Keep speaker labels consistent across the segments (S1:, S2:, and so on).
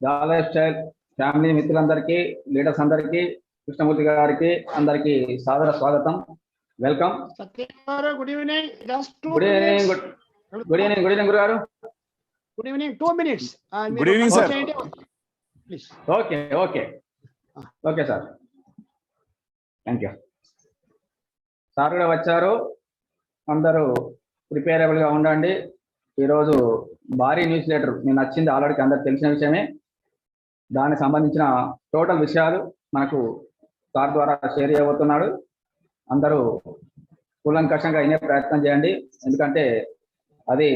S1: Life style family మిత్రులందరికీ, leaders అందరికీ, కృష్ణమూర్తి గారికి అందరికీ సాదర స్వాగతం. Welcome.
S2: Good evening.
S1: Good evening. Good evening. Good evening గురుగారు.
S2: Good evening. 2 minutes.
S3: Good evening sir.
S2: Please.
S1: Okay okay okay sir, thank you. Sir కూడా వచ్చారు. అందరూ ప్రిపేరబుల్గా ఉండండి. ఈరోజు భారీ న్యూస్ లెటర్ నేను వచ్చింది ఆల్రెడీ అందరికి తెలిసిన విషయమే. దానికి సంబంధించిన టోటల్ విషయాలు మనకు సార్ ద్వారా షేర్ చేయబోతున్నాడు. అందరూ కూలంకషంగా వినే ప్రయత్నం చేయండి, ఎందుకంటే అది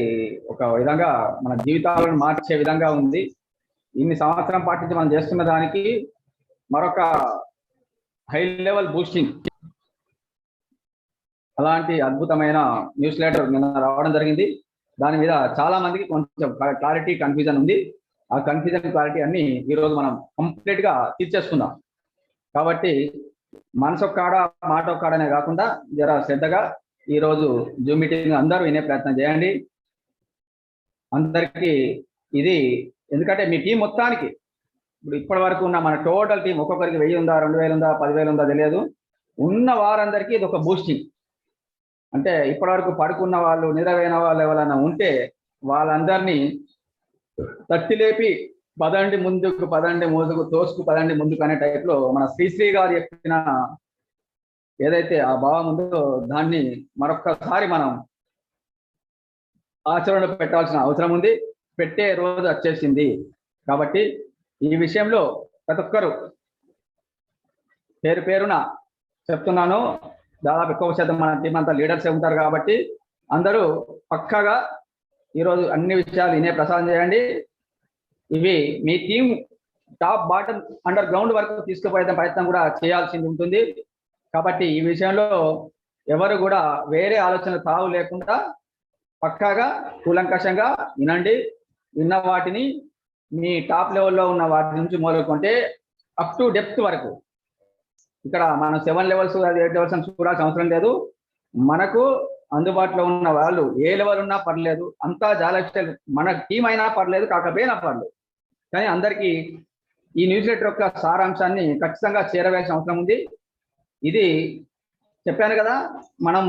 S1: ఒక విధంగా మన జీవితాలను మార్చే విధంగా ఉంది. ఇన్ని సంవత్సరం పాటించి మనం చేస్తున్న దానికి మరొక హై లెవెల్ బూస్టింగ్, అలాంటి అద్భుతమైన న్యూస్ లెటర్ నిన్న రావడం జరిగింది. దాని మీద చాలా మందికి కొంచెం క్లారిటీ, కన్ఫ్యూజన్ ఉంది. ఆ కన్ఫ్యూజన్, క్లారిటీ అన్ని ఈరోజు మనం కంప్లీట్ గా తీర్చేసుకుందాం. కాబట్టి మనసు ఒక్కాడ మాట ఒక్కాడనే కాకుండా జర శ్రద్ధగా ఈరోజు జూమ్ మీటింగ్ అందరూ వినే ప్రయత్నం చేయండి. అందరికీ ఇది ఎందుకంటే మీ టీం మొత్తానికి ఇప్పుడు ఇప్పటి వరకు ఉన్న మన టోటల్ టీం ఒక్కొక్కరికి 1000 ఉందా, 2000 ఉందా, 10,000 ఉందా తెలియదు. ఉన్న వారందరికీ ఇది ఒక బూస్టింగ్. అంటే ఇప్పటి వరకు పడుకున్న వాళ్ళు, నిద్రపోయిన వాళ్ళు ఎవరైనా ఉంటే వాళ్ళందరినీ తట్టి లేపి పదండి ముందుకు, పదండి ముందుకు, తోసుకు పదండి ముందుకు అనే టైప్లో మన శ్రీశ్రీ గారు చెప్పిన ఏదైతే ఆ భావం ఉందో దాన్ని మరొక్కసారి మనం ఆచరణ పెట్టాల్సిన అవసరం ఉంది. పెట్టే రోజు వచ్చేసింది. కాబట్టి ఈ విషయంలో ప్రతి ఒక్కరు పేరు పేరున చెప్తున్నాను. దాదాపు ఎక్కువ శాతం మన టీం అంతా లీడర్సే ఉంటారు కాబట్టి అందరూ పక్కాగా ఈరోజు అన్ని విషయాలు వినే ప్రసాదం చేయండి. ఇవి మీ team top bottom underground వరకు తీసుకుపోయే ప్రయత్నం కూడా చేయాల్సింది ఉంటుంది. కాబట్టి ఈ విషయంలో ఎవరు కూడా వేరే ఆలోచన తావు లేకుండా పక్కాగా కూలంకషంగా వినండి. విన్న వాటిని మీ టాప్ లెవెల్లో ఉన్న వాటి నుంచి మొదలుకుంటే అప్ టు డెప్త్ వరకు, ఇక్కడ మనం 7 levels 8 levels అని చూడాల్సిన అవసరం లేదు. మనకు అందుబాటులో ఉన్న వాళ్ళు ఏ లెవెల్ ఉన్నా పర్లేదు, అంతా జాలక్ష్య మన టీం అయినా పర్లేదు, కాకపోయినా పర్లేదు. కానీ అందరికీ ఈ న్యూస్ లెటర్ యొక్క సారాంశాన్ని ఖచ్చితంగా చేరవేయాల్సిన అవసరం ఉంది. ఇది చెప్పాను కదా, మనం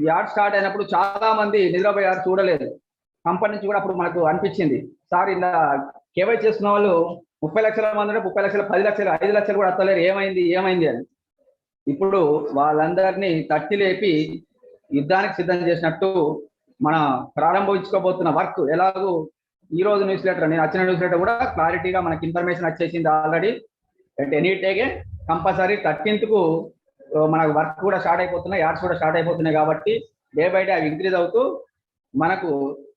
S1: యాడ్ స్టార్ట్ అయినప్పుడు చాలా మంది నిద్రపోయారు, చూడలేదు. కంపెనీ నుంచి కూడా అప్పుడు మనకు అనిపించింది, సార్ ఇలా కేవై చేస్తున్న వాళ్ళు 30 లక్షల మంది, 30 లక్షలు, 10 లక్షలు, 5 లక్షలు కూడా వస్తలేరు, ఏమైంది అని. ఇప్పుడు వాళ్ళందరినీ తట్టి లేపి యుద్ధానికి సిద్ధం చేసినట్టు మన ప్రారంభించుకోబోతున్న వర్క్ ఎలాగూ ఈ రోజు న్యూస్ లెటర్, నేను వచ్చిన న్యూస్ లెటర్ కూడా క్లారిటీగా మనకి ఇన్ఫర్మేషన్ వచ్చేసింది ఆల్రెడీ. అంటే ఎనీ టేగే కంపల్సరీ 13th మనకు వర్క్ కూడా స్టార్ట్ అయిపోతున్నాయి, యాడ్స్ కూడా స్టార్ట్ అయిపోతున్నాయి. కాబట్టి డే బై డే అవి ఇంక్రీజ్ అవుతూ మనకు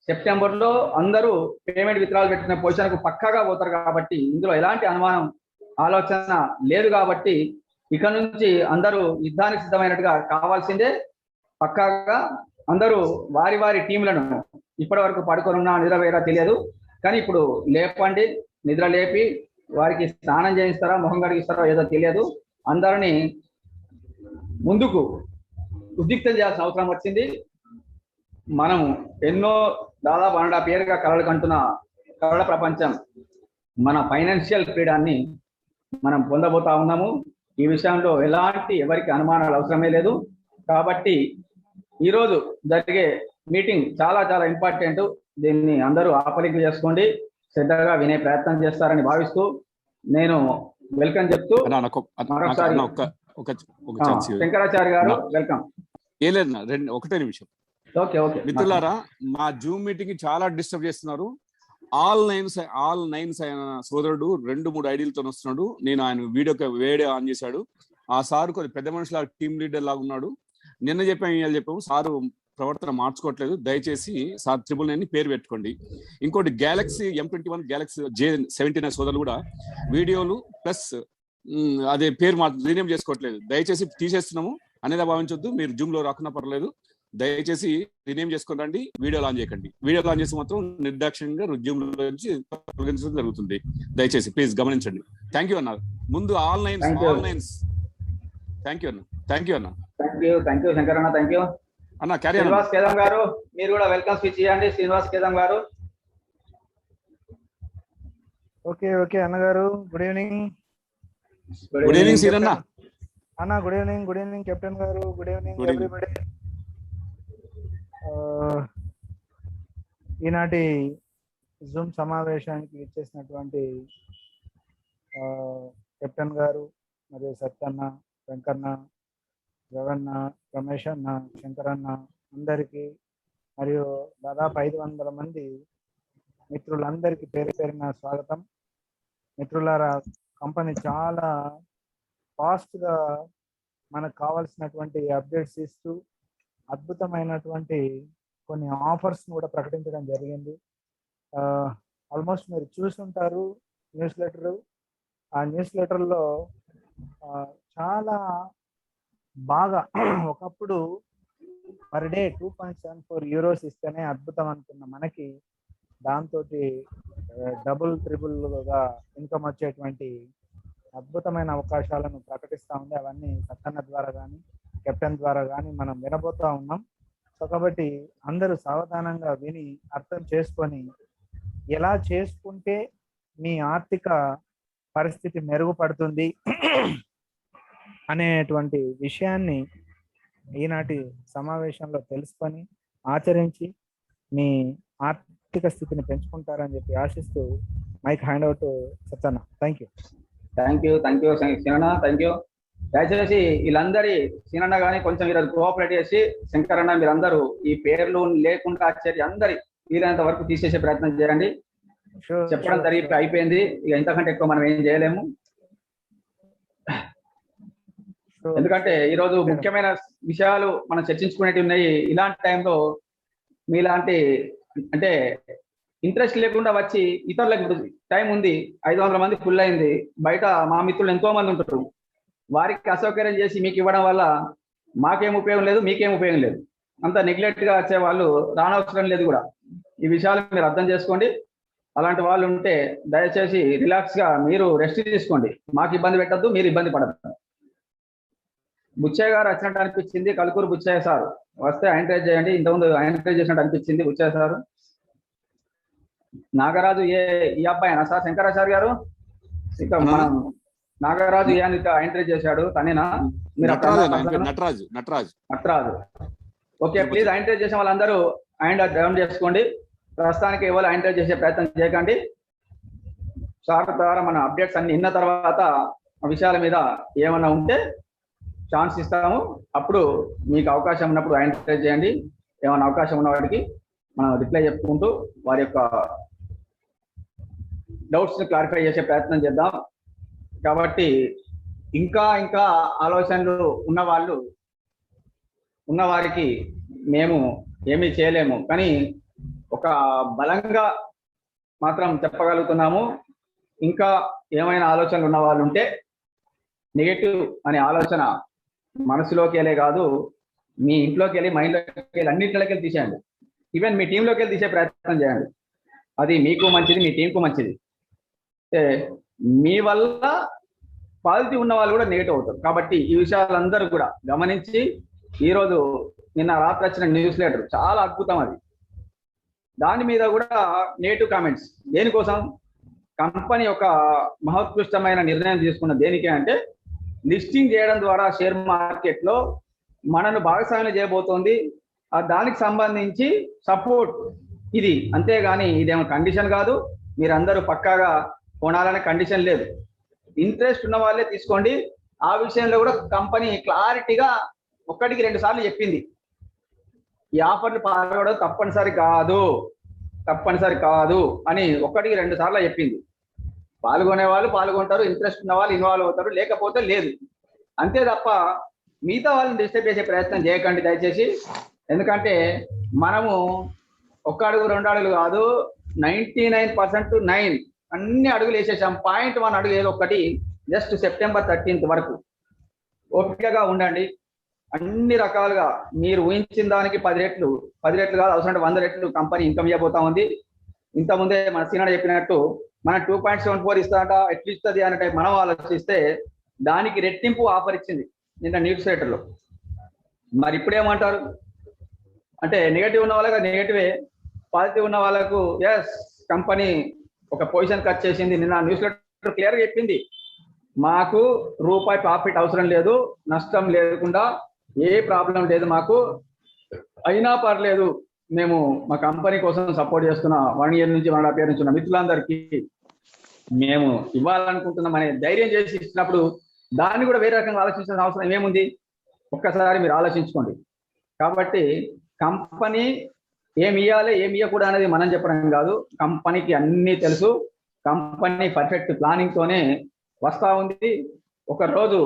S1: సెప్టెంబర్లో అందరూ పేమెంట్ విత్డ్రాల్ పెట్టిన పొజిషన్కు పక్కాగా పోతారు. కాబట్టి ఇందులో ఎలాంటి అనుమానం, ఆలోచన లేదు. కాబట్టి ఇక నుంచి అందరూ యుద్ధానికి సిద్ధమైనట్టుగా కావాల్సిందే. పక్కాగా అందరూ వారి వారి టీంలను, ఇప్పటి వరకు పడుకొనున్నా నిద్రపోయారా తెలియదు, కానీ ఇప్పుడు లేపండి. నిద్ర లేపి వారికి స్నానం చేయిస్తారా, మొహం కడిగిస్తారో ఏదో తెలియదు, అందరినీ ముందుకు ఉద్రిక్తం చేయాల్సిన అవసరం వచ్చింది. మనం ఎన్నో దాదాపు 1.5 yearగా కళలు కంటున్న కళల ప్రపంచం, మన ఫైనాన్షియల్ ఫ్రీడాన్ని మనం పొందబోతా ఉన్నాము. ఈ విషయంలో ఎలాంటి ఎవరికి అనుమానాలు అవసరమే లేదు. కాబట్టి ఈరోజు జరిగే మీటింగ్ చాలా చాలా ఇంపార్టెంట్. దీన్ని అందరూ ఆపలింపు చేసుకోండి, శ్రద్ధగా వినే ప్రయత్నం చేస్తారని భావిస్తూ నేను వెల్కమ్ చెప్తూ మరొకసారి శంకరాచార్య గారు వెల్కమ్.
S3: ఏ లేదు, ఒకటే నిమిషం.
S1: ఓకే ఓకే
S3: మిత్రులారా, మా జూమ్ మీటింగ్ చాలా డిస్టర్బ్ చేస్తున్నారు. ఆల్ నైన్స్ ఆయన సోదరుడు 2-3 ఐడీలతో వస్తున్నాడు. నేను ఆయన వీడియో ఆన్ చేశాడు. ఆ సారు కొద్ది పెద్ద మనుషుల టీమ్ లీడర్ లాగా ఉన్నాడు. నిన్న చెప్పాము సారు ప్రవర్తన మార్చుకోవట్లేదు. దయచేసి సార్ 999 పేరు పెట్టుకోండి. ఇంకోటి గ్యాలక్సీ M21 గ్యాలక్సీ J79 సోదరులు కూడా వీడియోలు ప్లస్ అదే పేరు రీనేమ్ చేసుకోవట్లేదు. దయచేసి తీసేస్తున్నాము అనేది భావించొద్దు. మీరు జూమ్ లో రాకున్నా పర్లేదు, దయచేసి రీనేమ్ చేసుకుని రండి. వీడియో ఆన్ చేయకండి. వీడియో ఆన్ చేసి మాత్రం నిర్దాక్షిణ్యంగా జూమ్ లో నుంచి తొలగించడం జరుగుతుంది. దయచేసి ప్లీజ్ గమనించండి. థ్యాంక్ యూ అన్న. ముందు ఆల్ నైన్స్ థ్యాంక్ యూ అన్న. థ్యాంక్ యూ
S1: శంకర్ అన్న. థ్యాంక్ యూ
S3: అన్న.
S1: శ్రీనివాస్ కేదం గారు మీరు కూడా వెల్కమ్ స్పీచ్ చేయండి. శ్రీనివాస్ కేదం గారు.
S4: ఓకే ఓకే అన్నగారు గుడ్ ఈవినింగ్.
S3: గుడ్ ఈవినింగ్ సీనన్న.
S4: అన్న గుడ్ ఈవినింగ్ కెప్టెన్ గారు. Good evening
S3: Good evening.
S4: Everybody. ఈనాటి జూమ్ సమావేశానికి ఇచ్చేసినటువంటి కెప్టెన్ గారు మరియు సత్తన్న, వెంకన్న, జగన్న, రమేష్ అన్న, శంకరన్న అందరికీ మరియు దాదాపు 500 మంది మిత్రులందరికీ పేరు పేరున స్వాగతం. మిత్రులారా, కంపెనీ చాలా ఫాస్ట్గా మనకు కావాల్సినటువంటి అప్డేట్స్ ఇస్తూ అద్భుతమైనటువంటి కొన్ని ఆఫర్స్ కూడా ప్రకటించడం జరిగింది. ఆల్మోస్ట్ మీరు చూసుంటారు న్యూస్ లెటర్. ఆ న్యూస్ లెటర్లో చాలా బాగా ఒకప్పుడు పర్ డే 2.74 యూరోస్ ఇస్తేనే అద్భుతం అనుకున్న మనకి దాంతో డబుల్ ట్రిపుల్గా ఇన్కమ్ వచ్చేటువంటి అద్భుతమైన అవకాశాలను ప్రకటిస్తూ ఉంది. అవన్నీ సత్తన్న ద్వారా కానీ కెప్టెన్ ద్వారా కానీ మనం వినబోతూ ఉన్నాం. సో కాబట్టి అందరూ సావధానంగా విని అర్థం చేసుకొని ఎలా చేసుకుంటే మీ ఆర్థిక పరిస్థితి మెరుగుపడుతుంది అనేటువంటి విషయాన్ని ఈనాటి సమావేశంలో తెలుసుకొని ఆచరించి మీ ఆర్థిక స్థితిని పెంచుకుంటారని చెప్పి ఆశిస్తూ mic hand out Sattanna. Thank you.
S1: Thank you Seenanna, thank you. దయచేసి వీళ్ళందరి సీనన్న కానీ కొంచెం మీరు కోఆపరేట్ చేసి శంకరన్న మీరందరూ ఈ పేర్లు లేకుండా వచ్చేది అందరి వీలైనంత వరకు తీసేసే ప్రయత్నం చేయండి. చెప్పడం జరిగి అయిపోయింది, ఇక ఇంతకంటే ఎక్కువ మనం ఏం చేయలేము. ఎందుకంటే ఈరోజు ముఖ్యమైన విషయాలు మనం చర్చించుకునేవి ఉన్నాయి. ఇలాంటి టైంలో మీలాంటి అంటే ఇంట్రెస్ట్ లేకుండా వచ్చి ఇతరులకు టైం ఉంది, 500 మంది ఫుల్ అయింది, బయట మా మిత్రులు ఎంతో మంది ఉంటారు, వారికి అసౌకర్యం చేసి మీకు ఇవ్వడం వల్ల మాకేం ఉపయోగం లేదు, మీకేం ఉపయోగం లేదు. అంత నెగ్లెక్ట్ గా వచ్చే వాళ్ళు రానవసరం లేదు కూడా. ఈ విషయాలు మీరు అర్థం చేసుకోండి. అలాంటి వాళ్ళు ఉంటే దయచేసి రిలాక్స్ గా మీరు రెస్ట్ తీసుకోండి. మాకు ఇబ్బంది పెట్టద్దు, మీరు ఇబ్బంది పడద్దు. బుచ్చయ్య గారు వచ్చినట్టు అనిపించింది, కలుకూరు బుచ్చయ్య సార్ వస్తే ఎంకరేజ్ చేయండి. ఇంతకుముందు ఎంకరేజ్ చేసినట్టు అనిపించింది బుచ్చయ్య సార్. నాగరాజు ఈ అబ్బాయినా సార్? శంకరాచార్య గారు ఇక మనం నాగరాజు ఏ అని ఎంకరేజ్ చేశాడు తనేనా? నటరాజు. ఓకే, ప్లీజ్ ఎంకరేజ్ చేసిన వాళ్ళందరూ హ్యాండ్ డౌన్ చేసుకోండి. ప్రస్తుతానికి ఎవరు ఎంకరేజ్ చేసే ప్రయత్నం చేయకండి. సార్ ద్వారా మన అప్డేట్స్ అన్ని విన్న తర్వాత ఆ విషయాల మీద ఏమన్నా ఉంటే ఛాన్స్ ఇస్తాము. అప్పుడు మీకు అవకాశం ఉన్నప్పుడు ఎంకరేజ్ చేయండి. ఏమైనా అవకాశం ఉన్న వాటికి మనం రిప్లై చెప్పుకుంటూ వారి యొక్క డౌట్స్ క్లారిఫై చేసే ప్రయత్నం చేద్దాం. కాబట్టి ఇంకా ఆలోచనలు ఉన్న వారికి మేము ఏమీ చేయలేము, కానీ ఒక బలంగా మాత్రం చెప్పగలుగుతున్నాము. ఇంకా ఏమైనా ఆలోచనలు ఉన్న వాళ్ళు ఉంటే నెగటివ్ అనే ఆలోచన మనసులోకి వెళ్ళే కాదు, మీ ఇంట్లోకి వెళ్ళి మైండ్లోకి వెళ్ళి అన్నింటిలోకి వెళ్ళి తీసేయండి. ఈవెన్ మీ టీంలోకి వెళ్ళి తీసే ప్రయత్నం చేయండి. అది మీకు మంచిది, మీ టీంకు మంచిది. మీ వల్ల పాజిటివ్ ఉన్న వాళ్ళు కూడా నెగిటివ్ అవుతారు. కాబట్టి ఈ విషయాలందరూ కూడా గమనించి, ఈరోజు నిన్న రాత్రి వచ్చిన న్యూస్ లెటర్ చాలా అద్భుతం. అది దాని మీద కూడా నెగిటివ్ కామెంట్స్. దేనికోసం? కంపెనీ ఒక మహోత్కృష్టమైన నిర్ణయం తీసుకున్న దేనికి అంటే లిస్టింగ్ చేయడం ద్వారా షేర్ మార్కెట్ లో మనను భాగస్వామ్యం చేయబోతోంది. దానికి సంబంధించి సపోర్ట్ ఇది, అంతేగాని ఇదేమో కండిషన్ కాదు. మీరందరూ పక్కాగా కొనాలనే కండిషన్ లేదు. ఇంట్రెస్ట్ ఉన్న వాళ్ళే తీసుకోండి. ఆ విషయంలో కూడా కంపెనీ క్లారిటీగా 1-2 సార్లు చెప్పింది. ఈ ఆఫర్లు పాల్గొనడం తప్పనిసరి కాదు అని 1-2 సార్లు చెప్పింది. పాల్గొనే వాళ్ళు పాల్గొంటారు, ఇంట్రెస్ట్ ఉన్న వాళ్ళు ఇన్వాల్వ్ అవుతారు, లేకపోతే లేదు. అంతే తప్ప మిగతా వాళ్ళని డిస్టర్బ్ చేసే ప్రయత్నం చేయకండి దయచేసి. ఎందుకంటే మనము 1 అడుగు 2 అడుగులు కాదు, 99% అన్ని అడుగులు వేసేసాం. 0.1 అడుగు ఏదో ఒకటి జస్ట్ సెప్టెంబర్ 13th వరకు ఓపికగా ఉండండి. అన్ని రకాలుగా మీరు ఊహించిన దానికి 10 రెట్లు కాదు, అవసరం 100 రెట్లు కంపెనీ ఇన్కమ్ ఇవ్వబోతా ఉంది. ఇంతకుముందే మన సీనాడ చెప్పినట్టు మన 2.74 ఇస్తాట, ఎట్లు ఇస్తుంది అనే మనం ఆలోచిస్తే దానికి రెట్టింపు ఆఫర్ ఇచ్చింది నిన్న న్యూస్ లెటర్లో. మరి ఇప్పుడేమంటారు అంటే నెగటివ్ ఉన్న వాళ్ళకి నెగటివే, పాజిటివ్ ఉన్న వాళ్ళకు ఎస్ కంపెనీ ఒక పొజిషన్ కట్ చేసింది. నిన్న న్యూస్ లెటర్ క్లియర్గా చెప్పింది, మాకు రూపాయి ప్రాఫిట్ అవసరం లేదు, నష్టం లేకుండా ఏ ప్రాబ్లం లేదు మాకు, అయినా పర్లేదు మేము మా కంపెనీ కోసం సపోర్ట్ చేస్తున్న 1 year నుంచి 1.5 year నుంచి ఉన్న మిత్రులందరికీ మేము ఇవ్వాలనుకుంటున్నాం అనే ధైర్యం చేసి ఇచ్చినప్పుడు దాన్ని కూడా వేరే రకంగా ఆలోచించాల్సిన అవసరం ఏముంది? ఒక్కసారి మీరు ఆలోచించుకోండి. కాబట్టి కంపెనీ ఏమి ఇవ్వాలి ఏమి ఇవ్వకూడదు అనేది మనం చెప్పడం కాదు, కంపెనీకి అన్నీ తెలుసు. కంపెనీ పర్ఫెక్ట్ ప్లానింగ్ తోనే వస్తా ఉంది. ఒక రోజు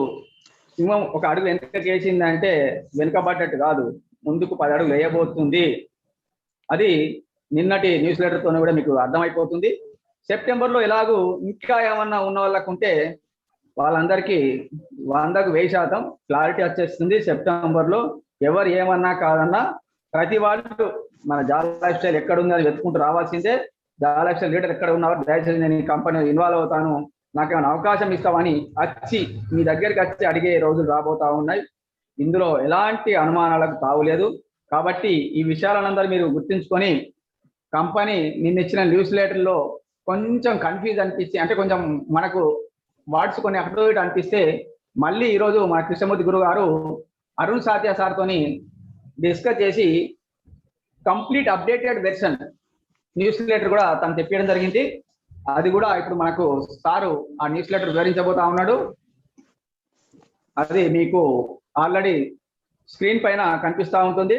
S1: సింహం ఒక అడుగు వెనుకకి వేసిందంటే వెనుకబడ్డట్టు కాదు, ముందుకు 10 అడుగులు వేయబోతుంది. అది నిన్నటి న్యూస్ లెటర్తోనే కూడా మీకు అర్థమైపోతుంది. సెప్టెంబర్లో ఎలాగూ ఇంకా ఏమన్నా ఉన్న వాళ్ళకు ఉంటే వాళ్ళందరికీ 100కు 1000% క్లారిటీ వచ్చేస్తుంది. సెప్టెంబర్లో ఎవరు ఏమన్నా కాదన్నా ప్రతి వాళ్ళు మన జాల్ లైఫ్ స్టైల్ ఎక్కడ ఉంది అని వెతుకుంటూ రావాల్సిందే. జాల్ లైఫ్ స్టైల్ లీడర్ ఎక్కడ ఉన్నారు, దయచేసి నేను ఈ కంపెనీ ఇన్వాల్వ్ అవుతాను, నాకేమైనా అవకాశం ఇస్తామని వచ్చి మీ దగ్గరికి వచ్చి అడిగే రోజులు రాబోతా ఉన్నాయి. ఇందులో ఎలాంటి అనుమానాలకు తావులేదు. కాబట్టి ఈ విషయాలందరూ మీరు గుర్తుంచుకొని, కంపెనీ నిన్న ఇచ్చిన న్యూస్ లెటర్లో కొంచెం కన్ఫ్యూజ్ అనిపిస్తే, అంటే కొంచెం మనకు వర్డ్స్ కొన్ని అటు ఇటు అనిపిస్తే, మళ్ళీ ఈరోజు మన కృష్ణమూర్తి గురువు గారు అరుణ్ సాత్య సార్తోని డిస్కస్ చేసి complete updated version news letter కూడా తను తెప్పించడం జరిగింది. అది కూడా ఇప్పుడు మనకు సారు ఆ న్యూస్ లెటర్ వివరించబోతా ఉన్నాడు. అది మీకు ఆల్రెడీ స్క్రీన్ పైన కనిపిస్తూ ఉంటుంది,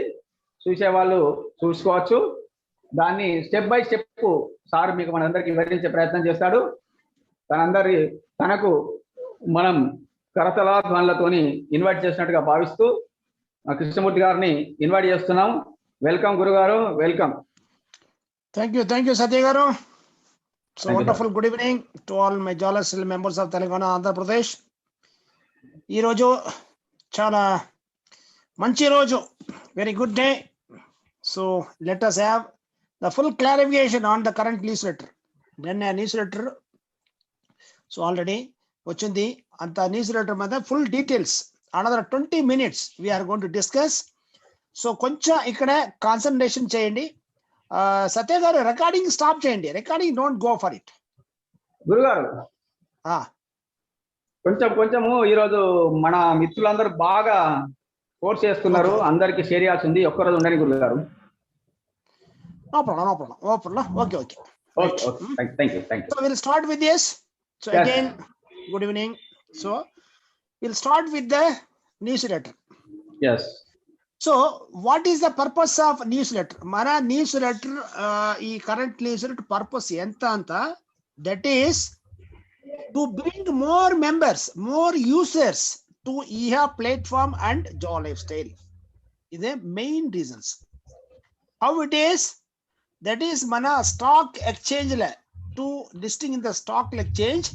S1: చూసేవాళ్ళు చూసుకోవచ్చు. దాన్ని స్టెప్ బై స్టెప్ సార్ మీకు మనందరికీ వివరించే ప్రయత్నం చేస్తాడు. తనకు మనం కరతలాధ్వనులతోని ఇన్వైట్ చేసినట్టుగా భావిస్తూ కృష్ణమూర్తి గారిని ఇన్వైట్ చేస్తున్నాం. వెల్కమ్ గురుగారు, welcome.
S2: Thank you Satya garu. So wonderful good evening to all my Jaal's members of Telangana, Andhra Pradesh. ఈరోజు చాలా మంచి రోజు, very good day. So let us have the full clarification on the current news letter. Then a news letter, so already వచ్చింది అంత news letter మీద full details. Another 20 minutes we are going to discuss. So కొంచెం ఇక్కడ concentration చేయండి. సత్య గారు recording stop చేయండి, recording don't go for it.
S1: గురుగారు కొంచెము ఈరోజు మన మిత్రులందరూ బాగా కోర్స్ చేస్తున్నారు, అందరికి షేర్ చేయాల్సి ఉంది. ఒక్కరోజు ఉండని గురుగారు.
S2: No problem. Okay.
S1: Thank you.
S2: So we'll start with this. So yes. Again, good evening. So we'll start with the newsletter.
S1: Yes.
S2: So what is the purpose of newsletter? Mana newsletter current newsletter purpose enta anta, that is to bring more members, more users to EHA platform and Joy Lifestyle. Is the main reasons. How it is? That is mana stock exchange la to listing in the stock exchange,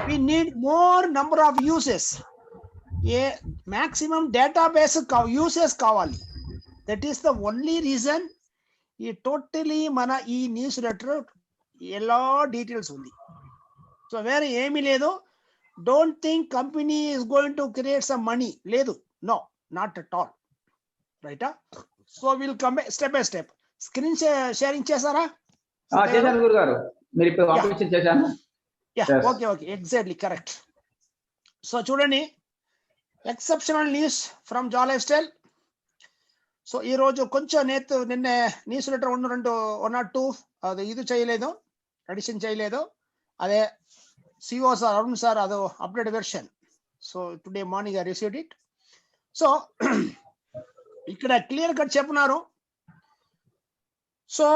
S2: we need more number of users. A maximum database users kavali. That is the only reason ఈ totally మన ఈ news letter ఎలా details ఉంది. So వేరే ఏమీ లేదు. Don't think company is going to create some money, లేదు, no, not at all. రైటా? So will come step by step. Screen sharing చేశారా?
S1: చేశాను గురుగారు, మీరు ఇప్పుడు ఆపరేషన్ చేశాను.
S2: Okay, exactly correct. సో చూడండి, exceptional news from Joy life style. So ఈ రోజు కొంచెం నిన్న న్యూస్ లెటర్ 102 అది ఇది చేయలేదు, అడిషన్ చేయలేదు. అదే సిఓ సార్ అరుణ్ సార్ అదో update version. So today morning I received it. So ఇక్కడ క్లియర్ కట్ చెప్పినారు. So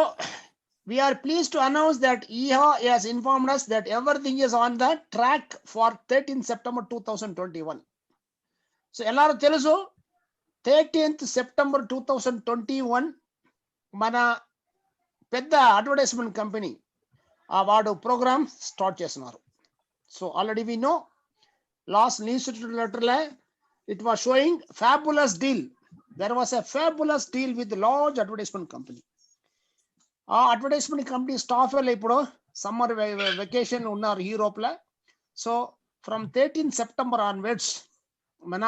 S2: we are pleased to announce that EHA has informed us that everything is on the track for 13th September 2021. So ellaru telusu 13th September 2021 mana pedda advertisement company award program start chestunaru. So already we know last news letter la it was showing fabulous deal. There was a fabulous deal with large advertisement company. ఆ advertisement company staff వల్ల ఇప్పుడు summer vacation ఉన్నారు Europe లో. So from 13 September onwards మన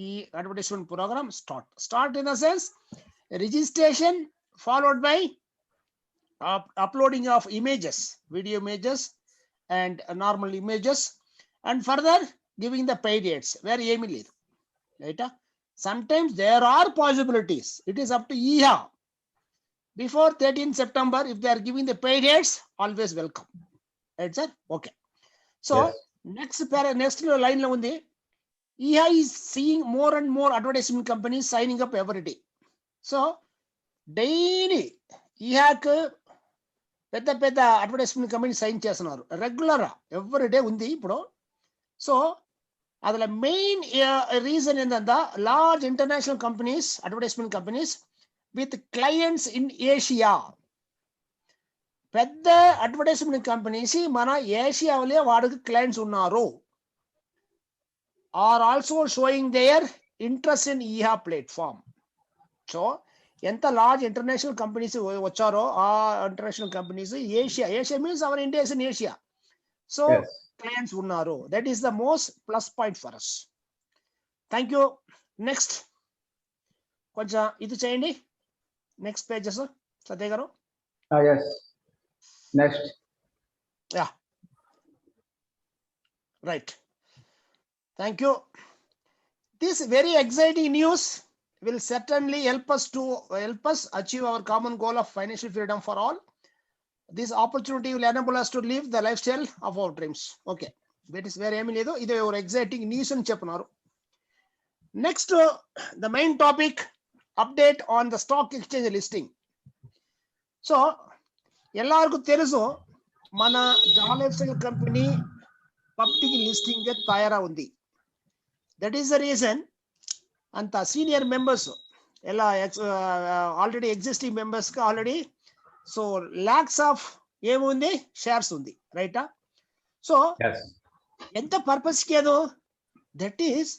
S2: ఈ advertisement programme start in the sense registration followed by uploading of images, video images and normal images, and further giving the paid ads where ఏమీ లేదు, right? Sometimes there are possibilities. It is up to EHA. Before 13 September, if they are giving the paid ads, always welcome. Right, sir? Okay. So
S1: Yes.
S2: next line lo undi, EHA is seeing more and more advertisement companies signing up every day. So daily EHA పెద్ద పెద్ద advertisement company sign చేస్తున్నారు regular every day ఉంది ఇప్పుడు. So அதுல main reason ఏంటంటే large international companies, advertisement companies with clients in Asia. పెద్ద advertisement companies మన ఏషియాలో వాడికి క్లయింట్స్ ఉన్నారు, are also showing their interest in EHA platform. So ఎంత లార్జ్ ఇంటర్నేషనల్ కంపెనీస్ వచ్చారో ఆ international companies Asia means our India is in Asia. So clients ఉన్నారు. That is the most plus point for us. Thank you. Next కొంచెం ఇది చేయండి, next pages Satya garu.
S1: Yes. Next.
S2: Yeah, right. Thank you. This very exciting news will certainly help us achieve our common goal of financial freedom for all. This opportunity will enable us to live the lifestyle of our dreams. Okay, that is very ఏమీ లేదు, ఇది ఒక exciting news అని చెప్తున్నారు. Next the main topic, update on the stock exchange listing. So ಎಲ್ಲರಿಗೂ తెలుసు మన Jaal exchange company public listing తయారా ఉంది. దట్ ఈస్ ద రీజన్ అంత సీనియర్ మెంబర్స్ ఎలా ఆల్రెడీ ఎగ్జిస్టింగ్ మెంబర్స్ కి ఆల్రెడీ సో లాక్స్ ఆఫ్ ఏముంది షేర్స్ ఉంది, రైటా? సో ఎంత పర్పస్ కేదో, that is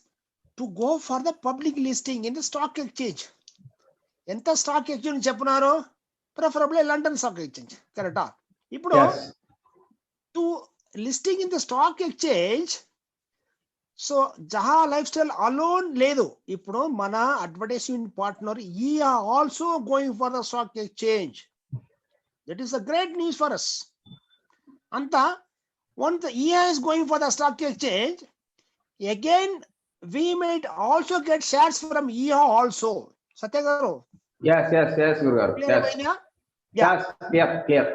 S2: to go for the public listing in the stock exchange. ఎంత స్టాక్ ఎక్స్చేంజ్ చెప్పున్నారో, ప్రిఫరబుల్ లండన్ స్టాక్ ఎక్స్చేంజ్, కరెక్టా? ఇప్పుడు to listing in the stock exchange, so Jaha lifestyle alone లేదు, ఇప్పుడు మన advertisement partner EHA also going for the stock exchange. That is a great news for us. Anta, once the EA is going for the stock exchange, again we might also get shares from EA also. Satya garu.
S1: Yes, Guru garu. Yes. Clear.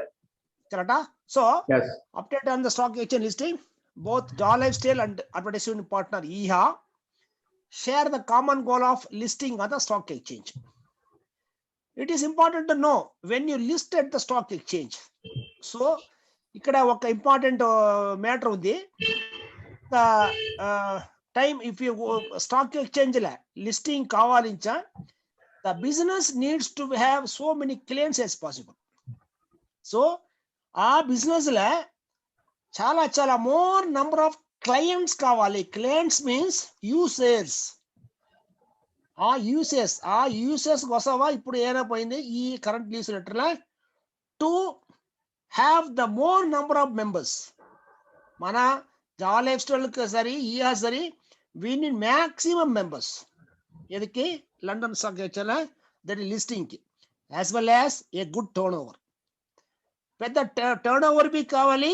S2: Correct. So
S1: yes,
S2: update on the stock exchange listing. Both Jaw Lifestyle and advertisement partner EHA share the common goal of listing on the stock exchange. It is important to know when you list at the stock exchange. So ikkada oka important matter undi. The time if you stock exchange la listing kavalincha, the business needs to have so many clients as possible. So aa business la chala more number of clients kavali. Clients means users. ఆ యూసెస్ కోసమా ఇప్పుడు ఏమైపోయింది ఈ current newsletter లో, to have the more number of members. మన Java lifestyle సరి EHA సరి వీ నీడ్ మ్యాక్సిమం మెంబర్స్ ఎదికి London stock exchange that listing కి, as well as a good turnover. పెద్ద టర్న్ ఓవర్ బి కావాలి,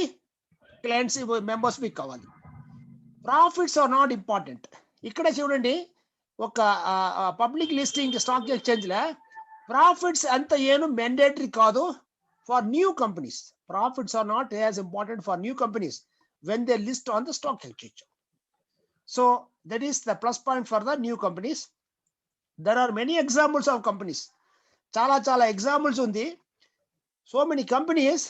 S2: clients members బి కావాలి. Profits are not important. ఇక్కడ చూడండి, ఒక పబ్లిక్ లిస్టింగ్ స్టాక్ ఎక్స్చేంజ్ లో ప్రాఫిట్స్ అంత ఏను మ్యాండేటరీ కాదు for new companies. Profits are not as important for new companies when they list on the stock exchange. So that is the plus point for the new companies. There are many examples of companies, చాలా examples ఉంది. So many companies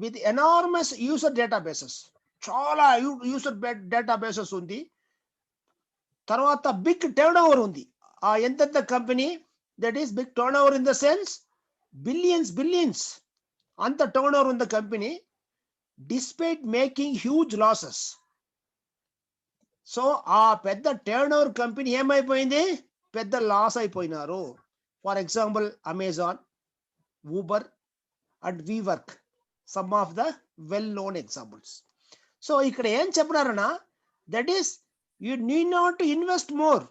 S2: with enormous user databases, చాలా user databases ఉంది. తర్వాత big turnover ఉంది. ఆ ఎంత company, that is big turnover in the sense billions అంత turnover ఉంది company, despite making huge losses. So ఆ పెద్ద టర్న్ ఓవర్ కంపెనీ ఏమైపోయింది, పెద్ద లాస్ అయిపోయినారు. For example Amazon, Uber and WeWork, some of the well known examples. So ఇక్కడ ఏం చెప్పినారన్నా, that is you need not to invest more.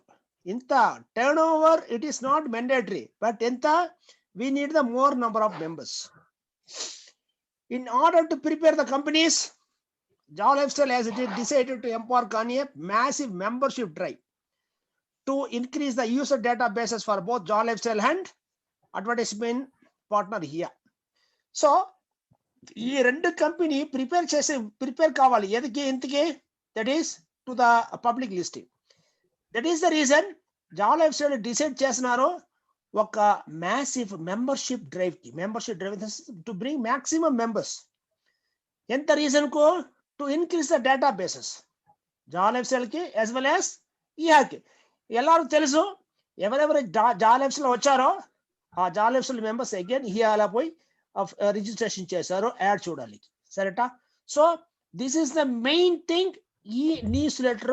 S2: Inta turnover, it is not mandatory, but inta we need the more number of members. In order to prepare the companies, Java Lifestyle has decided to embark on a massive membership drive to increase the user databases for both Java Lifestyle and advertisement partner here. So ఈ రెండు company prepare కావాలి ఎదికి ఇంతకి, that is to the public listing. That is the reason Java lifestyle decide చేస్తున్నారు ఒక massive membership drive to bring maximum members. ఎంత reason కు? To increase the data bases Java lifestyle కి యాజ్ వెల్ యాజ్ ఈహాకి. ಎಲ್ಲರೂ తెలుసు ఎవరెవరు Java lifestyle వచ్చారో ఆ జావా లైఫ్స్టైల్ మెంబర్స్ అగైన్ హియాలా పోయి రిజిస్ట్రేషన్ చేశారు, యాడ్ చూడాలి, సరేటా? So this is the main thing ఈ న్యూస్ లెటర్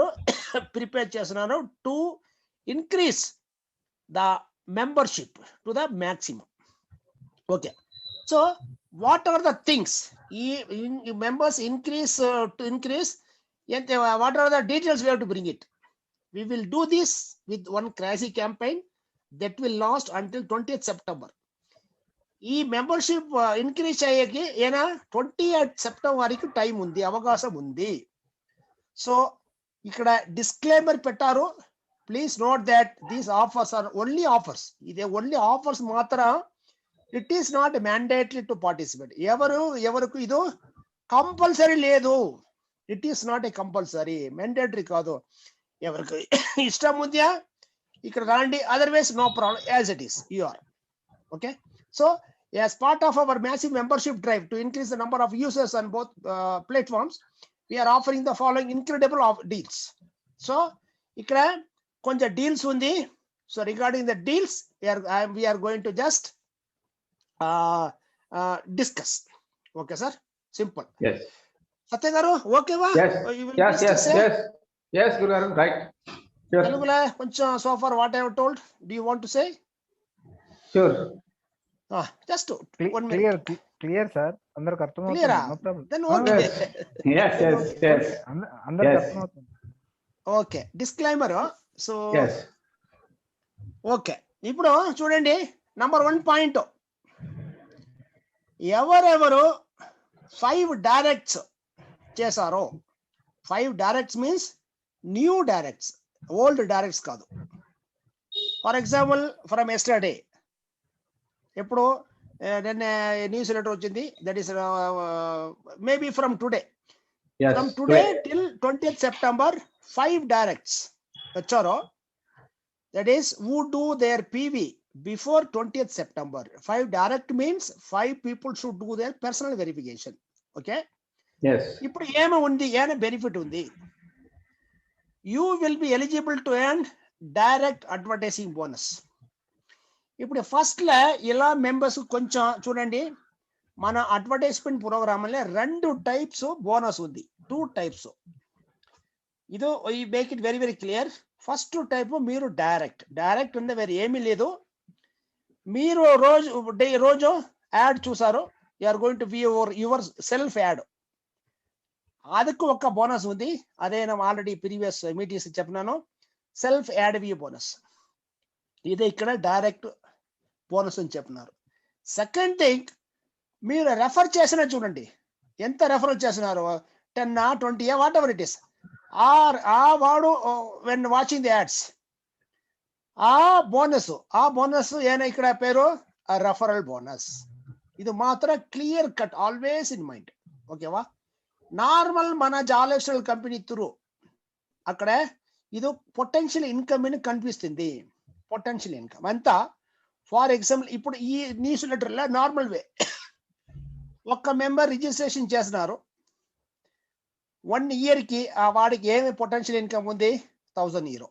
S2: ప్రిపేర్ చేస్తున్నాను to increase the membership to the maximum. Okay, so what are the things ఈ members increase to increase, what are the details we have to bring it. We will do this with one crazy campaign that will last until 20th September. ఈ membership increase అయ్యేకి ఏనా 28 September వరకు time ఉంది, అవకాశం ఉంది. So ఇక్కడ disclaimer పెట్టారు, please note that these offers are only offers. ఇదే only offers మాత్రం, it is not mandatory to participate. ఎవరికి ఇది కంపల్సరీ లేదు, it is not a compulsory, mandatory కాదు. ఎవరికి ఇష్టం ఉందా ఇక్కడ రండి, otherwise no problem, as it is you are okay. So as part of our massive membership drive to increase the number of users on both platforms, we are offering the following incredible deals. So ikkada konja deals undi. So regarding the deals, we are going to just discuss. Okay sir, simple.
S1: Yes.
S2: Satya garu okay va?
S1: Yes Guru garu, right. Sure.
S2: Telugula koncha so far what I have told, do you want to say?
S1: Sure.
S2: Just 1 minute.
S4: Clear sir, అందరికి అర్థమవుతుంది,
S2: Clear?
S4: No problem.
S2: Then okay.
S1: Yes.
S4: అందరికి అర్థమవుతుంది.
S2: Okay, disclaimer. So
S1: Yes.
S2: Okay, ఇప్పుడు చూడండి number 1 point, ఎవరెవరు 5 directs చేశారో, 5 directs means new directs, old directs కాదు. For example from yesterday, ఎప్పుడు నిన్న న్యూస్ లెటర్ వచ్చింది, that is maybe from today. From today till 20th September 5 directs వచ్చారో, that is who do their PV before 20th September. 5 direct means 5 people should do their personal verification. Okay.
S1: Yes.
S2: ఇప్పుడు ఏమి ఉంది, ఏమైనా benefit ఉంది. You will be eligible to earn direct advertising bonus. ఇప్పుడు first లో ఇలా members కొంచెం చూడండి, మన అడ్వర్టైజ్మెంట్ ప్రోగ్రామ్ లో 2 టైప్స్ బోనస్ ఉంది, 2 టైప్స్. ఇది make it very very clear. First type మీరు డైరెక్ట్ ఉంది, వేరే ఏమీ లేదు. మీరు రోజు యాడ్ చూసారు, you are going to view yourself ad, ಅದಕ್ಕೆ ఒక బోనస్ ఉంది. అదే నేను ఆల్రెడీ ప్రీవియస్ మీటింగ్స్ చెప్పినాను, సెల్ఫ్ యాడ్ వ్యూ బోనస్. ఇదే ఇక్కడ డైరెక్ట్ బోనస్ అని చెప్పినారు. సెకండ్ థింగ్, మీరు రెఫర్ చేసిన చూడండి, ఎంత రెఫర్ చేసినారు, 10 20 వాట్ ఎవర్ ఇట్ ఇస్, ఆ వాడు వెన్ వాచింగ్ ది యాడ్స్, ఆ బోనస్ ఏనా ఇక్కడ పేరు రెఫరల్ బోనస్. ఇది మాత్రం clear cut, always in mind. ఓకేవా? నార్మల్ మన జావా లైఫ్స్టైల్ కంపెనీ త్రూ అక్కడ ఇది పొటెన్షియల్ ఇన్కమ్ అని కనిపిస్తుంది. పొటెన్షియల్ ఇన్కమ్ అంతా, ఫార్ ఎగ్జాంపుల్ ఇప్పుడు ఈ న్యూస్ లెటర్ లో నార్మల్ వే ఒక్క మెంబర్ రిజిస్ట్రేషన్ చేస్తున్నారు, 1 year కి ఆ వాడికి ఏమి పొటెన్షియల్ ఇన్కమ్ ఉంది, 1000 euro.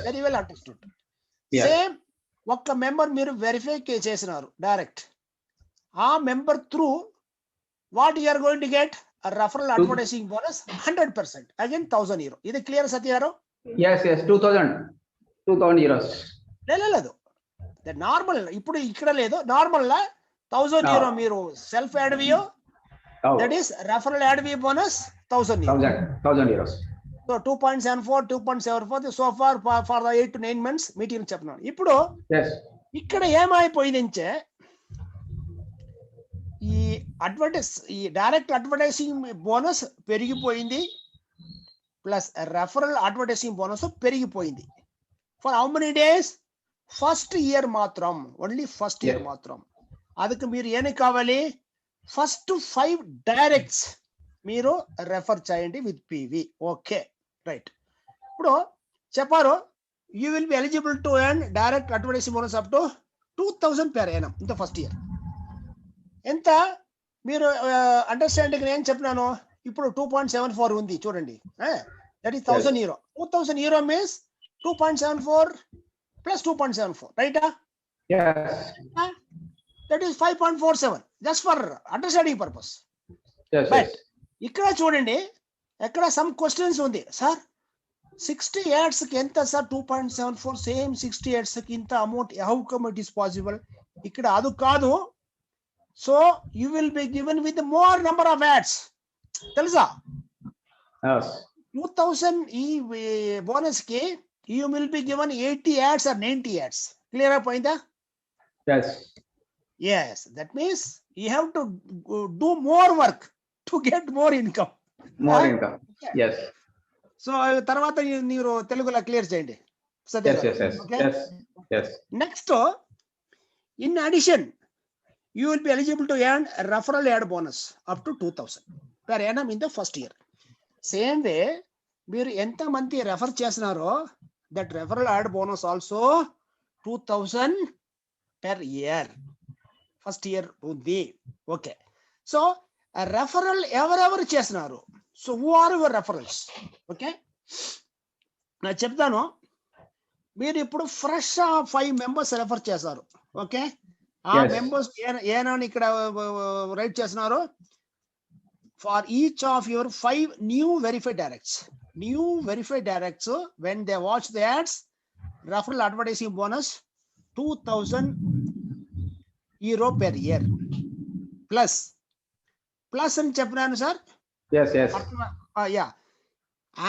S2: Very well understood. Same ఒక్క మెంబర్ మీరు వెరిఫై చేసినారు డైరెక్ట్, ఆ member through what you are going to get referral advertising bonus 100%, again 1000 euro. ఇది clear Satya garu?
S1: Yes 2000 euros.
S2: లేదు, నార్మల్ ఇప్పుడు ఇక్కడ లేదు, నార్మల్ లా 1000 euro మీరు self ad view, that is referral ad view bonus 1000
S1: euros.
S2: So 2.74 2.74 so far for the 8 to 9 months meeting చెప్తున్నాను. ఇప్పుడు ఇక్కడ ఏమైపోయిందంటే ఈ ఈ డైరెక్ట్ అడ్వర్టైజింగ్ బోనస్ పెరిగిపోయింది, ప్లస్ రెఫరల్ అడ్వర్టైజింగ్ బోనస్ పెరిగిపోయింది. For how many days? First year మాత్రం, only first year మాత్రం. ಅದಕ್ಕೆ మీరు ఏమి కావాలి? ఫస్ట్ 5 డైరెక్ట్స్ మీరు రెఫర్ చేయండి విత్ పివి. Okay, right. ఇప్పుడు చెప్పారు you will be eligible to earn direct advertising bonus up to 2000 per annum in the first year. ఎంత మీరు అండర్స్టాండింగ్ నేను చెప్పినాను. ఇప్పుడు 2.74 ఉంది చూడండి, that is 1000 euro. 2000 euro means 2.74 plus 2.74, రైటా? That is 5.47, just for understanding purpose. But ఇక్కడ చూడండి, ఎక్కడ సమ్ క్వశ్చన్స్ ఉంది సార్. 60 ads కి ఎంత సార్? 2.74, సేమ్ 60 ads కి ఇంత amount, how come it is possible? ఇక్కడ అది కాదు. So you will be given with more number of ads, తెలుసా? 2000 ఈ బోనస్ కి you will be given 80 ads or 90 ads. Clear అయిపోయిందా? Yes, that means you have to do more work to get more income.
S1: Yes.
S2: So తర్వాత మీరు తెలుగులో clear చేయండి. Next, in addition, you will be eligible to earn a referral ad bonus up to 2000 per annum in the first year. Same way, మీరు ఎంత మంది refer చేస్తున్నారో that referral ad bonus also 2000 per year. First year ఉంది. Okay, so referral ఎవరెవరు చేస్తున్నారు? So who are your referrals? Okay, నేను చెప్తాను. మీరు ఇప్పుడు ఫ్రెష్ 5 మెంబర్స్ రెఫర్ చేశారు. ఓకే, ఆ మెంబర్స్ ఏనా ఇక్కడ రైట్ చేస్తున్నారు? For each of your 5 new verified directs when they watch the ads, referral advertising bonus 2000 euro per year. Plus అని చెప్పినాను sir.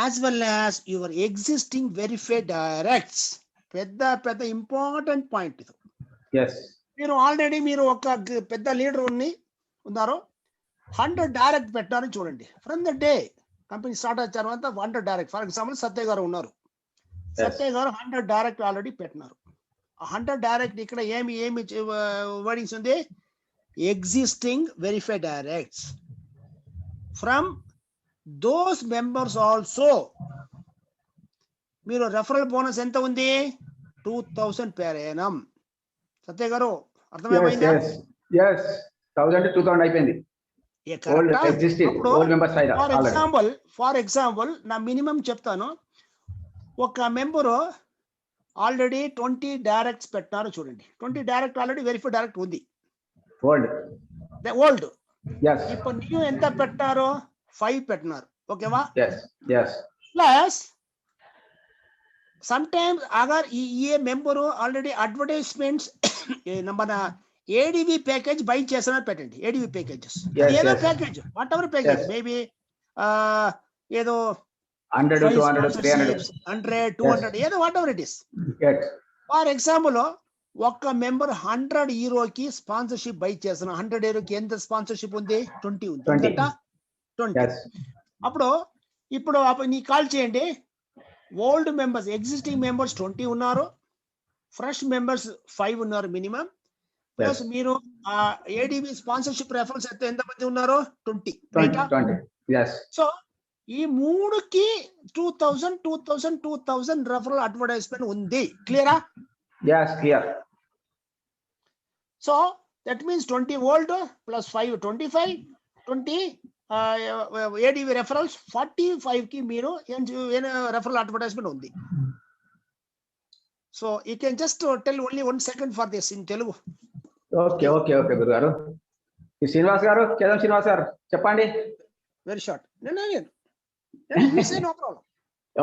S2: As well as your existing verified directs. పెద్ద important పాయింట్ ఇది. మీరు ఆల్రెడీ మీరు ఒక పెద్ద లీడర్ ఉన్నారు, 100 డైరెక్ట్ పెట్టారని చూడండి. From the day company start అయిన తర్వాత 100 డైరెక్ట్. ఫర్ ఎగ్జాంపుల్ సత్య గారు ఉన్నారు, సత్య గారు 100 డైరెక్ట్ ఆల్రెడీ పెట్టినారు. 100 డైరెక్ట్ ఇక్కడ ఏమి వర్డింగ్స్ ఉంది? Existing verified directs. From those members also మీరు రెఫరల్ బోనస్ ఎంత ఉంది? 2000 per annum. సత్య గారు అర్థమైపోయిందా? ఫర్ ఎగ్జాంపుల్ నా మినిమం చెప్తాను. ఒక మెంబరు ఆల్రెడీ 20 డైరెక్ట్స్ పెట్టారు చూడండి. 20 డైరెక్ట్ ఆల్రెడీ వెరిఫైడ్ డైరెక్ట్ ఉంది, ఓల్డ్. ఇప్పుడు న్యూ ఎంత పెట్టారు? 5 పెట్టినారు. ఓకేవా? ప్లస్ సమ్ టైమ్స్ అగర్ ఏ మెంబరు ఆల్రెడీ అడ్వర్టైజ్మెంట్స్ మన ఏడివి ప్యాకేజ్ బై చేస్తున్నారు పెట్టండి. ఏడివి ప్యాకేజెస్ ఏదో package, whatever package, maybe ఏదో
S1: 100, 200, 300,
S2: 100, 200, ఏదో what ever it is. For example ఒక్క మెంబర్ 100 యూరోకి స్పాన్సర్షిప్ బై చేస్తున్నా. 100 యూరోకి ఎంత స్పాన్సర్షిప్ ఉంది? 20 ఉంది. 20. ఇప్పుడు నీ కాల్ చేయండి. ఓల్డ్ మెంబర్స్, ఎగ్జిస్టింగ్ మెంబర్స్ 20 ఉన్నారు, ఫ్రెష్ మెంబర్స్ 5 ఉన్నారు మినిమం. ప్లస్ మీరు ఏడిబి స్పాన్సర్షిప్ రెఫరల్స్ అయితే ఎంతమంది ఉన్నారు? 20. సో ఈ 3కి 2000 రెఫరల్ అడ్వర్టైజ్మెంట్ ఉంది. క్లియరా? So that means 20 old plus 5 25, 20 ఏడివి రెఫరల్స్ 45 కి మీరు రెఫరల్ అడ్వర్టైజ్మెంట్ ఉంది. So you can just tell only 1 second for this in Telugu.
S1: Okay గురుగారు. శ్రీనివాస్ గారు, కేదం శ్రీనివాస్ గారు చెప్పండి.
S2: Very short.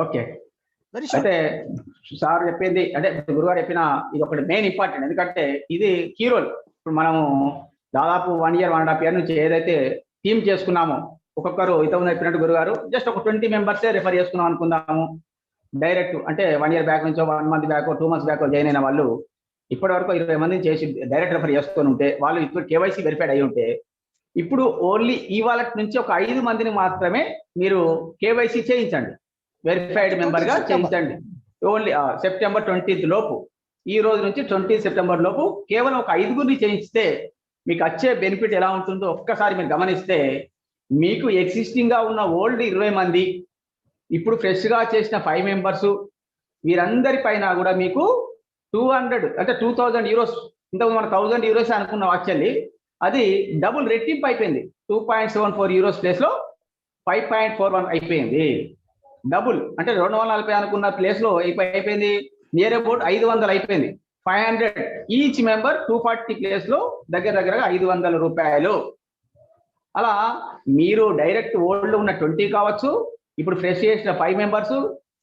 S1: ఓకే, అయితే సార్ చెప్పింది అంటే గురుగారు చెప్పిన ఇది ఒకటి మెయిన్ ఇంపార్టెంట్. ఎందుకంటే ఇది కీ రోల్. ఇప్పుడు మనము దాదాపు 1 year 1.5 year నుంచి ఏదైతే టీమ్ చేసుకున్నామో, ఒక్కొక్కరు ఇంతకుముందు చెప్పినట్టు గురుగారు జస్ట్ ఒక 20 మెంబర్సే రెఫర్ చేసుకున్నాం అనుకుందాము. డైరెక్ట్ అంటే 1 year బ్యాక్ నుంచో 1 month back 2 months back join అయిన వాళ్ళు ఇప్పటి వరకు 20 మందిని చేసి డైరెక్ట్ రెఫర్ చేసుకొని ఉంటే, వాళ్ళు ఇప్పుడు కేవైసీ వెరిఫైడ్ అయి ఉంటే ఇప్పుడు ఓన్లీ ఈ వాలెట్ నుంచి ఒక 5 మందిని మాత్రమే మీరు కేవైసీ చేయించండి, వెరిఫైడ్ మెంబర్ గా చేయించండి. ఓన్లీ సెప్టెంబర్ 20th లోపు, ఈ రోజు నుంచి 20 సెప్టెంబర్ లోపు కేవలం ఒక 5గురిని చేయిస్తే మీకు వచ్చే బెనిఫిట్ ఎలా ఉంటుందో ఒక్కసారి మీరు గమనిస్తే, మీకు ఎగ్జిస్టింగ్ గా ఉన్న ఓల్డ్ 20 మంది, ఇప్పుడు ఫ్రెష్ గా చేసిన 5 మెంబర్స్, వీరందరి పైన కూడా మీకు 200 అంటే 2000 యూరోస్, ఇంతకుముందు మనం 1000 యూరోస్ అనుకున్నాం, యాక్చువల్లీ అది డబుల్ రెట్టింపు అయిపోయింది. 2.74 యూరోస్ ప్లేస్ లో 5.41 అయిపోయింది. డబుల్ అంటే 240 అనుకున్న ప్లేస్ లో అయిపోయింది, నియర్ అబౌట్ 500 అయిపోయింది. 500 ఈచ్ మెంబర్ 240 ప్లేస్ లో దగ్గరగా 500 రూపాయలు. అలా మీరు డైరెక్ట్ ఓల్డ్ ఉన్న 20 కావచ్చు, ఇప్పుడు ఫ్రెష్ చేసిన 5 మెంబర్స్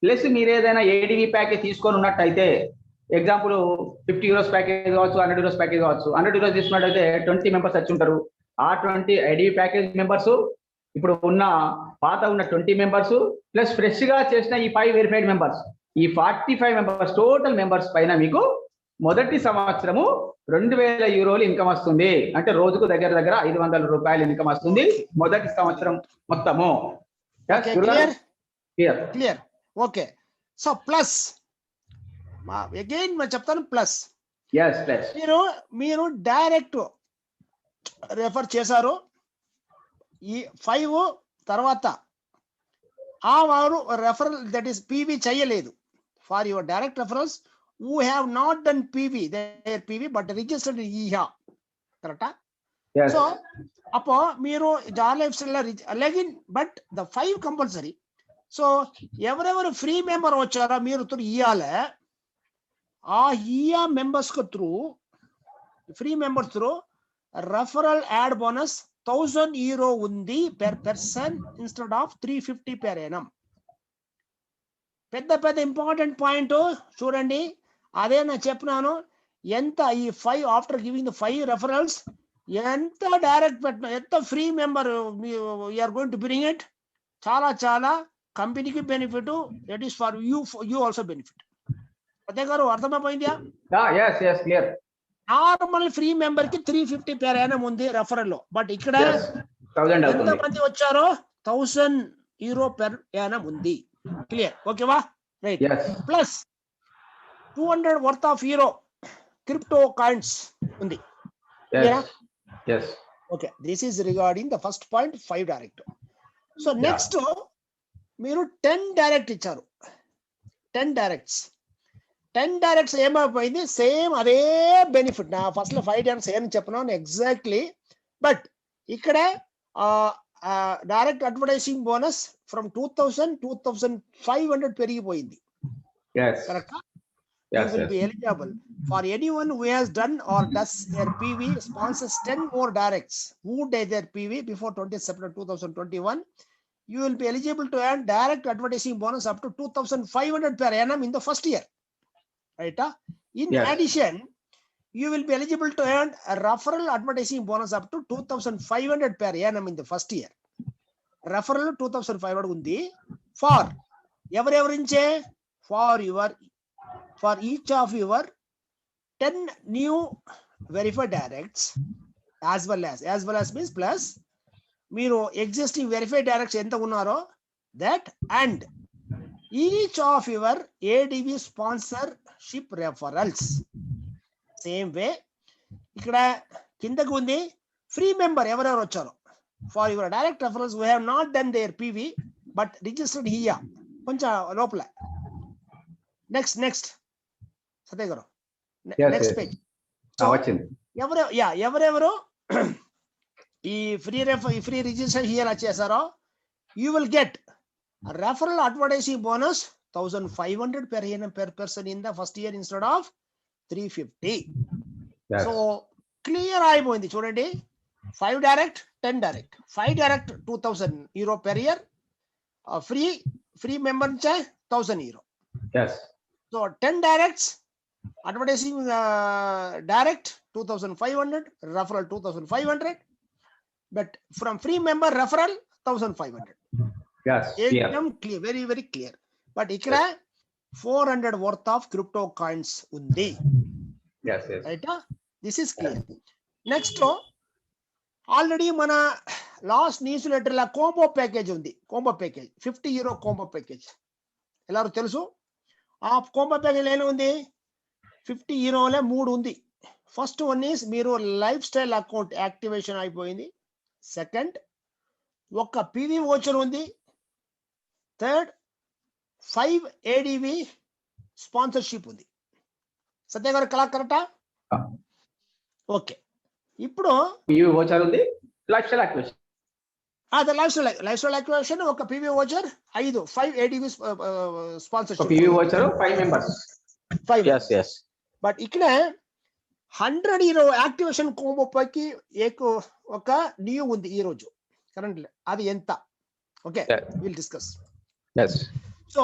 S1: ప్లస్ మీరు ఏదైనా ఏడీవీ ప్యాకేజ్ తీసుకొని ఉన్నట్టయితే, ఎగ్జాంపుల్ 50 యూరోస్ ప్యాకేజ్ కావచ్చు, 100 యూరోస్ ప్యాకేజ్ కావచ్చు. 100 యూరోస్ తీసుకున్నట్టయితే 20 మెంబర్స్ వచ్చి ఉంటారు. ఆ 20 ఐడీవీ ప్యాకేజ్ మెంబర్స్, ఇప్పుడు ఉన్న పాత ఉన్న 20 మెంబర్స్ ప్లస్ ఫ్రెష్ గా చేసిన ఈ 5 వెరిఫైడ్ మెంబర్స్, ఈ 45 మెంబర్స్ టోటల్ మెంబర్స్ పైన మీకు మొదటి సంవత్సరము 2000 యూరోలు ఇన్కమ్ వస్తుంది. అంటే రోజుకు దగ్గర 500 రూపాయలు ఇన్కమ్ వస్తుంది మొదటి సంవత్సరం మొత్తము.
S2: Clear? Okay. So plus again నేను చెప్తాను, ప్లస్ మీరు డైరెక్ట్ రెఫర్ చేశారు, ఈ 5 తర్వాత ఆ వారు రెఫరల్ దట్ ఈస్ పీవీ చేయలేదు. For your direct referrals who have not done PV, their PV but registered in EHA, correct?
S1: Yes.
S2: So appo meeru jar lifestyle again, but the 5 compulsory. So ఎవరెవరు free member వచ్చారో మీరు through ఇయాల, ఆ ఇయా members కు through free members through referral add bonus 1000 euro ఉంది per person instead of 350 per annum. పెద్ద important point చూడండి, అదే నేను చెప్పినాను. ఎంత ఈ 5 ఆఫ్టర్ గివింగ్ ద 5 రెఫరల్స్, ఎంత డైరెక్ట్ పెట్టిన, ఎంత free member you are going to bring it, చాలా కంపెనీకి benefit, that is for you also benefit. అదే గారు అర్థమైపోయిందా? నార్మల్ ఫ్రీ మెంబర్ కి 350 per annum ఉంది రెఫరల్ లో, బట్ ఇక్కడ ఎంత మంది వచ్చారో 1000 euro per annum ఉంది. క్లియర్? ఓకేవా? Right. Plus 200 worth of euro crypto coins undi.
S1: Yes.
S2: Okay, this is regarding the first point, 5 direct. So next మీరు 10 direct ఇచ్చారు. 10 directs ఏమైపోయింది, సేమ్ అదే బెనిఫిట్. నా ఫస్ట్ లో 5 directs ఏం చెప్పినాను ఎగ్జాక్ట్లీ, బట్ ఇక్కడ డైరెక్ట్ అడ్వర్టైజింగ్ బోనస్ ఫ్రమ్ 2500 పెరిగిపోయింది. Correct? You will be eligible for anyone who has done or does their PV sponsors 10 more directs who did their PV before 20th September 2021. You will be eligible to earn direct advertising bonus up to 2500 per annum in the first year. Right? In addition, you will be eligible to earn a referral advertising bonus up to 2500 per annum in the first year. Referral 2500 undi for ఎవరెవరించే, for each of your 10 new verified directs as well as means plus మీరు existing verified directs ఎంత ఉన్నారో that, and each of your ADV sponsorship referrals. Same way ఇక్కడ కిందకు ఉంది free member ఎవరెవరు వచ్చారో, for your direct referrals who have not done their PV but registered here. కొంచెం లోపల నెక్స్ట్ సత్య గారు నెక్స్ట్ పేజ్ ఎవరెవరు ఈ ఫ్రీ రిజిస్టర్ హియర్ చేశారో, you will get referral advertising bonus 1500 per person in the first year instead of 350. So clear అయిపోయింది చూడండి. 5 direct, 10 direct. 5 direct 2000 euro per year. Free member 1000 euro. So 10 directs, advertising direct 2500, referral 2500, but from free member referral 1500. Clear, very very clear. But ikkada 400 worth of crypto coins undi. Right? This is clear. Next already మన last news letter లా combo package ఉంది. Combo package €50 combo package ಎಲ್ಲರೂ తెలుసు. ఆ combo package ఏలో ఉంది? €50 3 ఉంది. First one is మీరు life style account activation అయిపోయింది. సెకండ్ ఒక పివి వోచర్ ఉంది. థర్డ్ 5 ADV స్పాన్సర్షిప్ ఉంది. సత్య గారు కరెక్టా? ఓకే. ఇప్పుడు
S1: పివి వోచర్ ఉంది, లైఫ్ స్టైల్ యాక్టివేషన్.
S2: అదే లైఫ్ స్టైల్ యాక్టివేషన్ ఒక PV voucher 5 ADV sponsorship.
S1: PV voucher 5 members.
S2: 5.
S1: yes.
S2: But ఇక్కడ €100 యాక్టివేషన్ కోంబో పైకి ఒక న్యూ ఉంది ఈ రోజు కరెంట్. అది ఎంత? Okay, will discuss.
S1: yes.
S2: So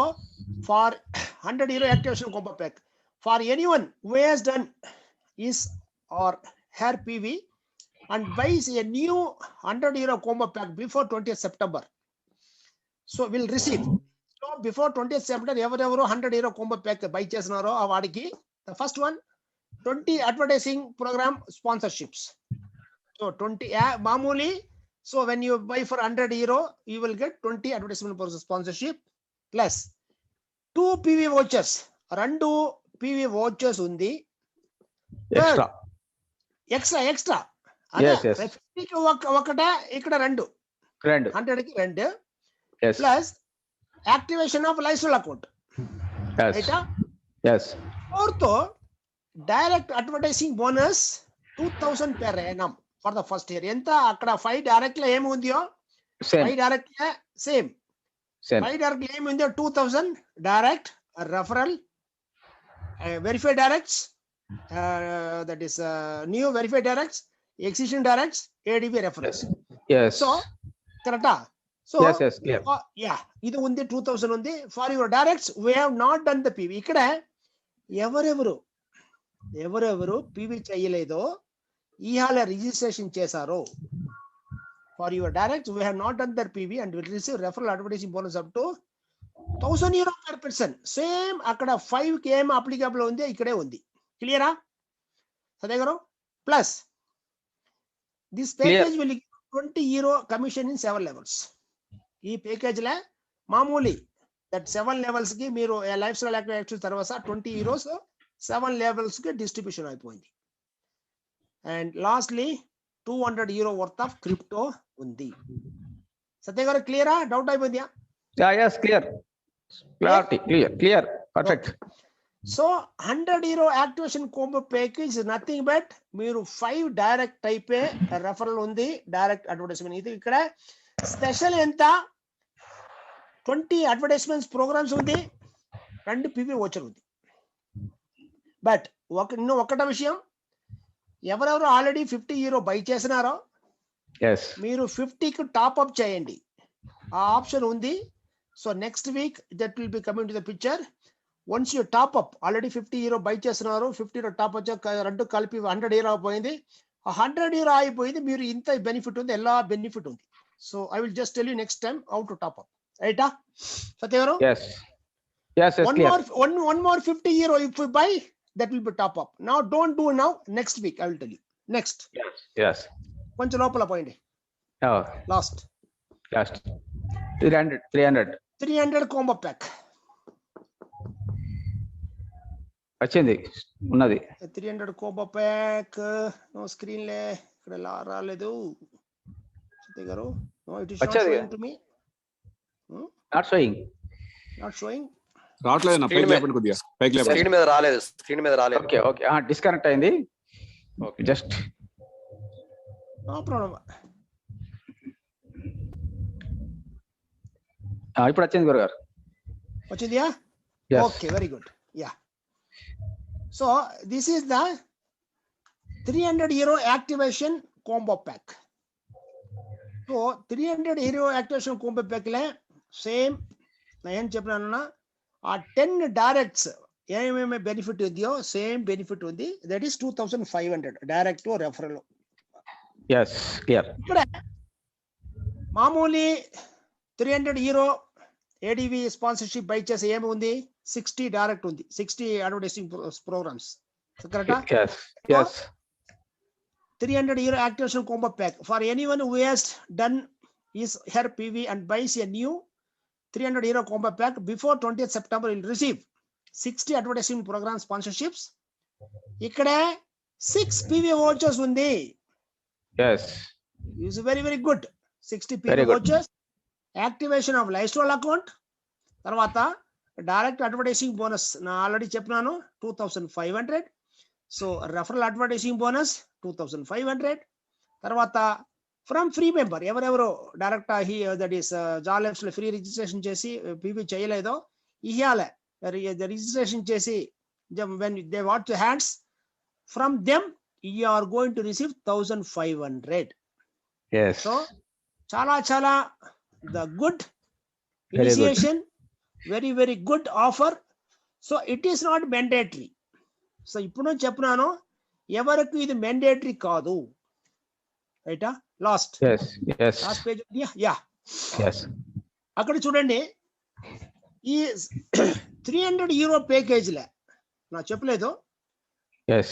S2: for €100 activation combo pack, for anyone who has done his or her PV and buys a new €100 combo pack before 20th September, so will receive. So before 20th September, ఎవరెవరు €100 combo pack buy చేస్తున్నారో ఆ వాడికి the first one 20 advertising program sponsorships. So 20 మామూలు. So when you buy for €100, you will get 20 advertisement sponsorship plus 2 PV vouchers. 2 PV vouchers ఉంది. Extra.
S1: Yes.
S2: ఒకట ఇక్కడ 2 100 కి 2 plus activation of life style account. Fourth direct advertising bonus 2000 per annum for the first year. ఎంత అక్కడ 5 direct లో ఏమి ఉందో 5 direct same. 5 direct ఏమి ఉందో 2000 direct referral, verified directs, that is new verified directs, existing directs, ADV reference. So కరెక్టా? So ఇది ఉంది 2000 ఉంది. For your directs we have not done the PV. ఇక్కడ ఎవరెవరు PV చేయలేదో ఇవాళ రిజిస్ట్రేషన్ చేశారో for your direct we have not done their PV and will receive referral advertising bonus up to €1000 per person. Same అక్కడ 5 km applicable ఉంది, ఇక్కడే ఉంది. క్లియరా సదే గారు? Plus this package will €20 commission in 7 levels. ఈ ప్యాకేజ్ లో మామూలు దట్ 7 levels కి మీరు లైఫ్ స్టైల్ యాక్టివిటీస్ తర్వాత €20 7 levels కి డిస్ట్రిబ్యూషన్ అయిపోయింది. And lastly €200 worth of crypto ఉంది. సత్య గారు క్లియరా? డౌట్ అయిపోయిందా?
S1: yes, clear. Perfect.
S2: So €100 activation combo package nothing but మీరు 5 డైరెక్ట్ టైపే రెఫరల్ ఉంది, డైరెక్ట్ అడ్వర్టైజ్మెంట్. ఇది ఇక్కడ స్పెషల్ ఎంత? 20 అడ్వర్టైజ్మెంట్స్ ప్రోగ్రామ్స్ ఉంది, 2 PV వోచర్ ఉంది. బట్ ఒకట విషయం, ఎవరెవరు ఆల్రెడీ €50 బై చేసినారో మీరు 50కి టాప్అప్ చేయండి. ఆ ఆప్షన్ ఉంది. So next weak that will be coming to the picture. Once you top-up already €50 by చేస్తున్నారు, 50 టాప్అప్ 2 కలిపి €100 అయిపోయింది. ఆ €100 అయిపోయింది. మీరు ఇంత బెనిఫిట్ ఉంది, ఎలా బెనిఫిట్ ఉంది. So I will just tell you next time how to top-up. రైటా సత్య గారు? one more €50 if you buy, that will be top up. Now don't do now, next week I will tell you. Next.
S1: Yes.
S2: కొంచెం లోపల పోయింది. Last 300 combo pack
S1: వచ్చింది ఉన్నది.
S2: 300 combo pack no screen లే ఇక్కడ రాలేదు సత్య గారు. No, it is not showing to me.
S1: Not showing.
S3: రావట్లేదు.
S5: స్క్రీన్ మీద రాలేదు.
S1: ఓకే డిస్కనెక్ట్ అయింది. Just
S2: no problem.
S1: ఇప్పుడు వచ్చింది గురుగారు.
S2: వచ్చిందియా? Okay, very good. Yeah, so this is the €300 activation combo pack. So €300 activation combo pack లే సేమ్ నేను ఏం చెప్పినా ఆ 10 డైరెక్ట్స్ ఏమేమి బెనిఫిట్ ఉందో సేమ్ బెనిఫిట్ ఉంది. That is 2500 direct referral. ఇక్కడ మామూలు €300 ADV స్పాన్సర్షిప్ బై చేసి ఏమి ఉంది? 60 డైరెక్ట్ ఉంది, 60 అడ్వర్టైజింగ్ ప్రోగ్రామ్స్. కరెక్టా? 300 euro activation combo pack for anyone who has done his her PV and buys a new 300 euro combo pack before 20th September will receive 60 advertising program sponsorships. Ikkada 6 PV vouchers undi.
S6: Yes.
S2: Is very very good. 60 PV
S6: Very good.
S2: vouchers, activation of lifestyle account, tarvata direct advertising bonus na already cheppinanu 2500. So referral advertising bonus 2500. Tarvata from free member ఎవరెవరు direct that is job లైఫ్స్ లో free registration చేసి PV చేయలేదో ఇయాల registration చేసి when they want to hands from them you are going to receive 1500.
S6: Yes.
S2: So చాలా the good
S6: Very
S2: initiation, very very good offer. So it is not mandatory. So ఇప్పుడు చెప్తున్నాను ఎవరికి ఇది mandatory కాదు, రైటా? Last
S6: Yes. Yes.
S2: Last page yeah
S6: Yes.
S2: అక్కడ చూడండి ఈ 300 euro ప్యాకేజీలే నా చెప్పలేదు.
S6: Yes.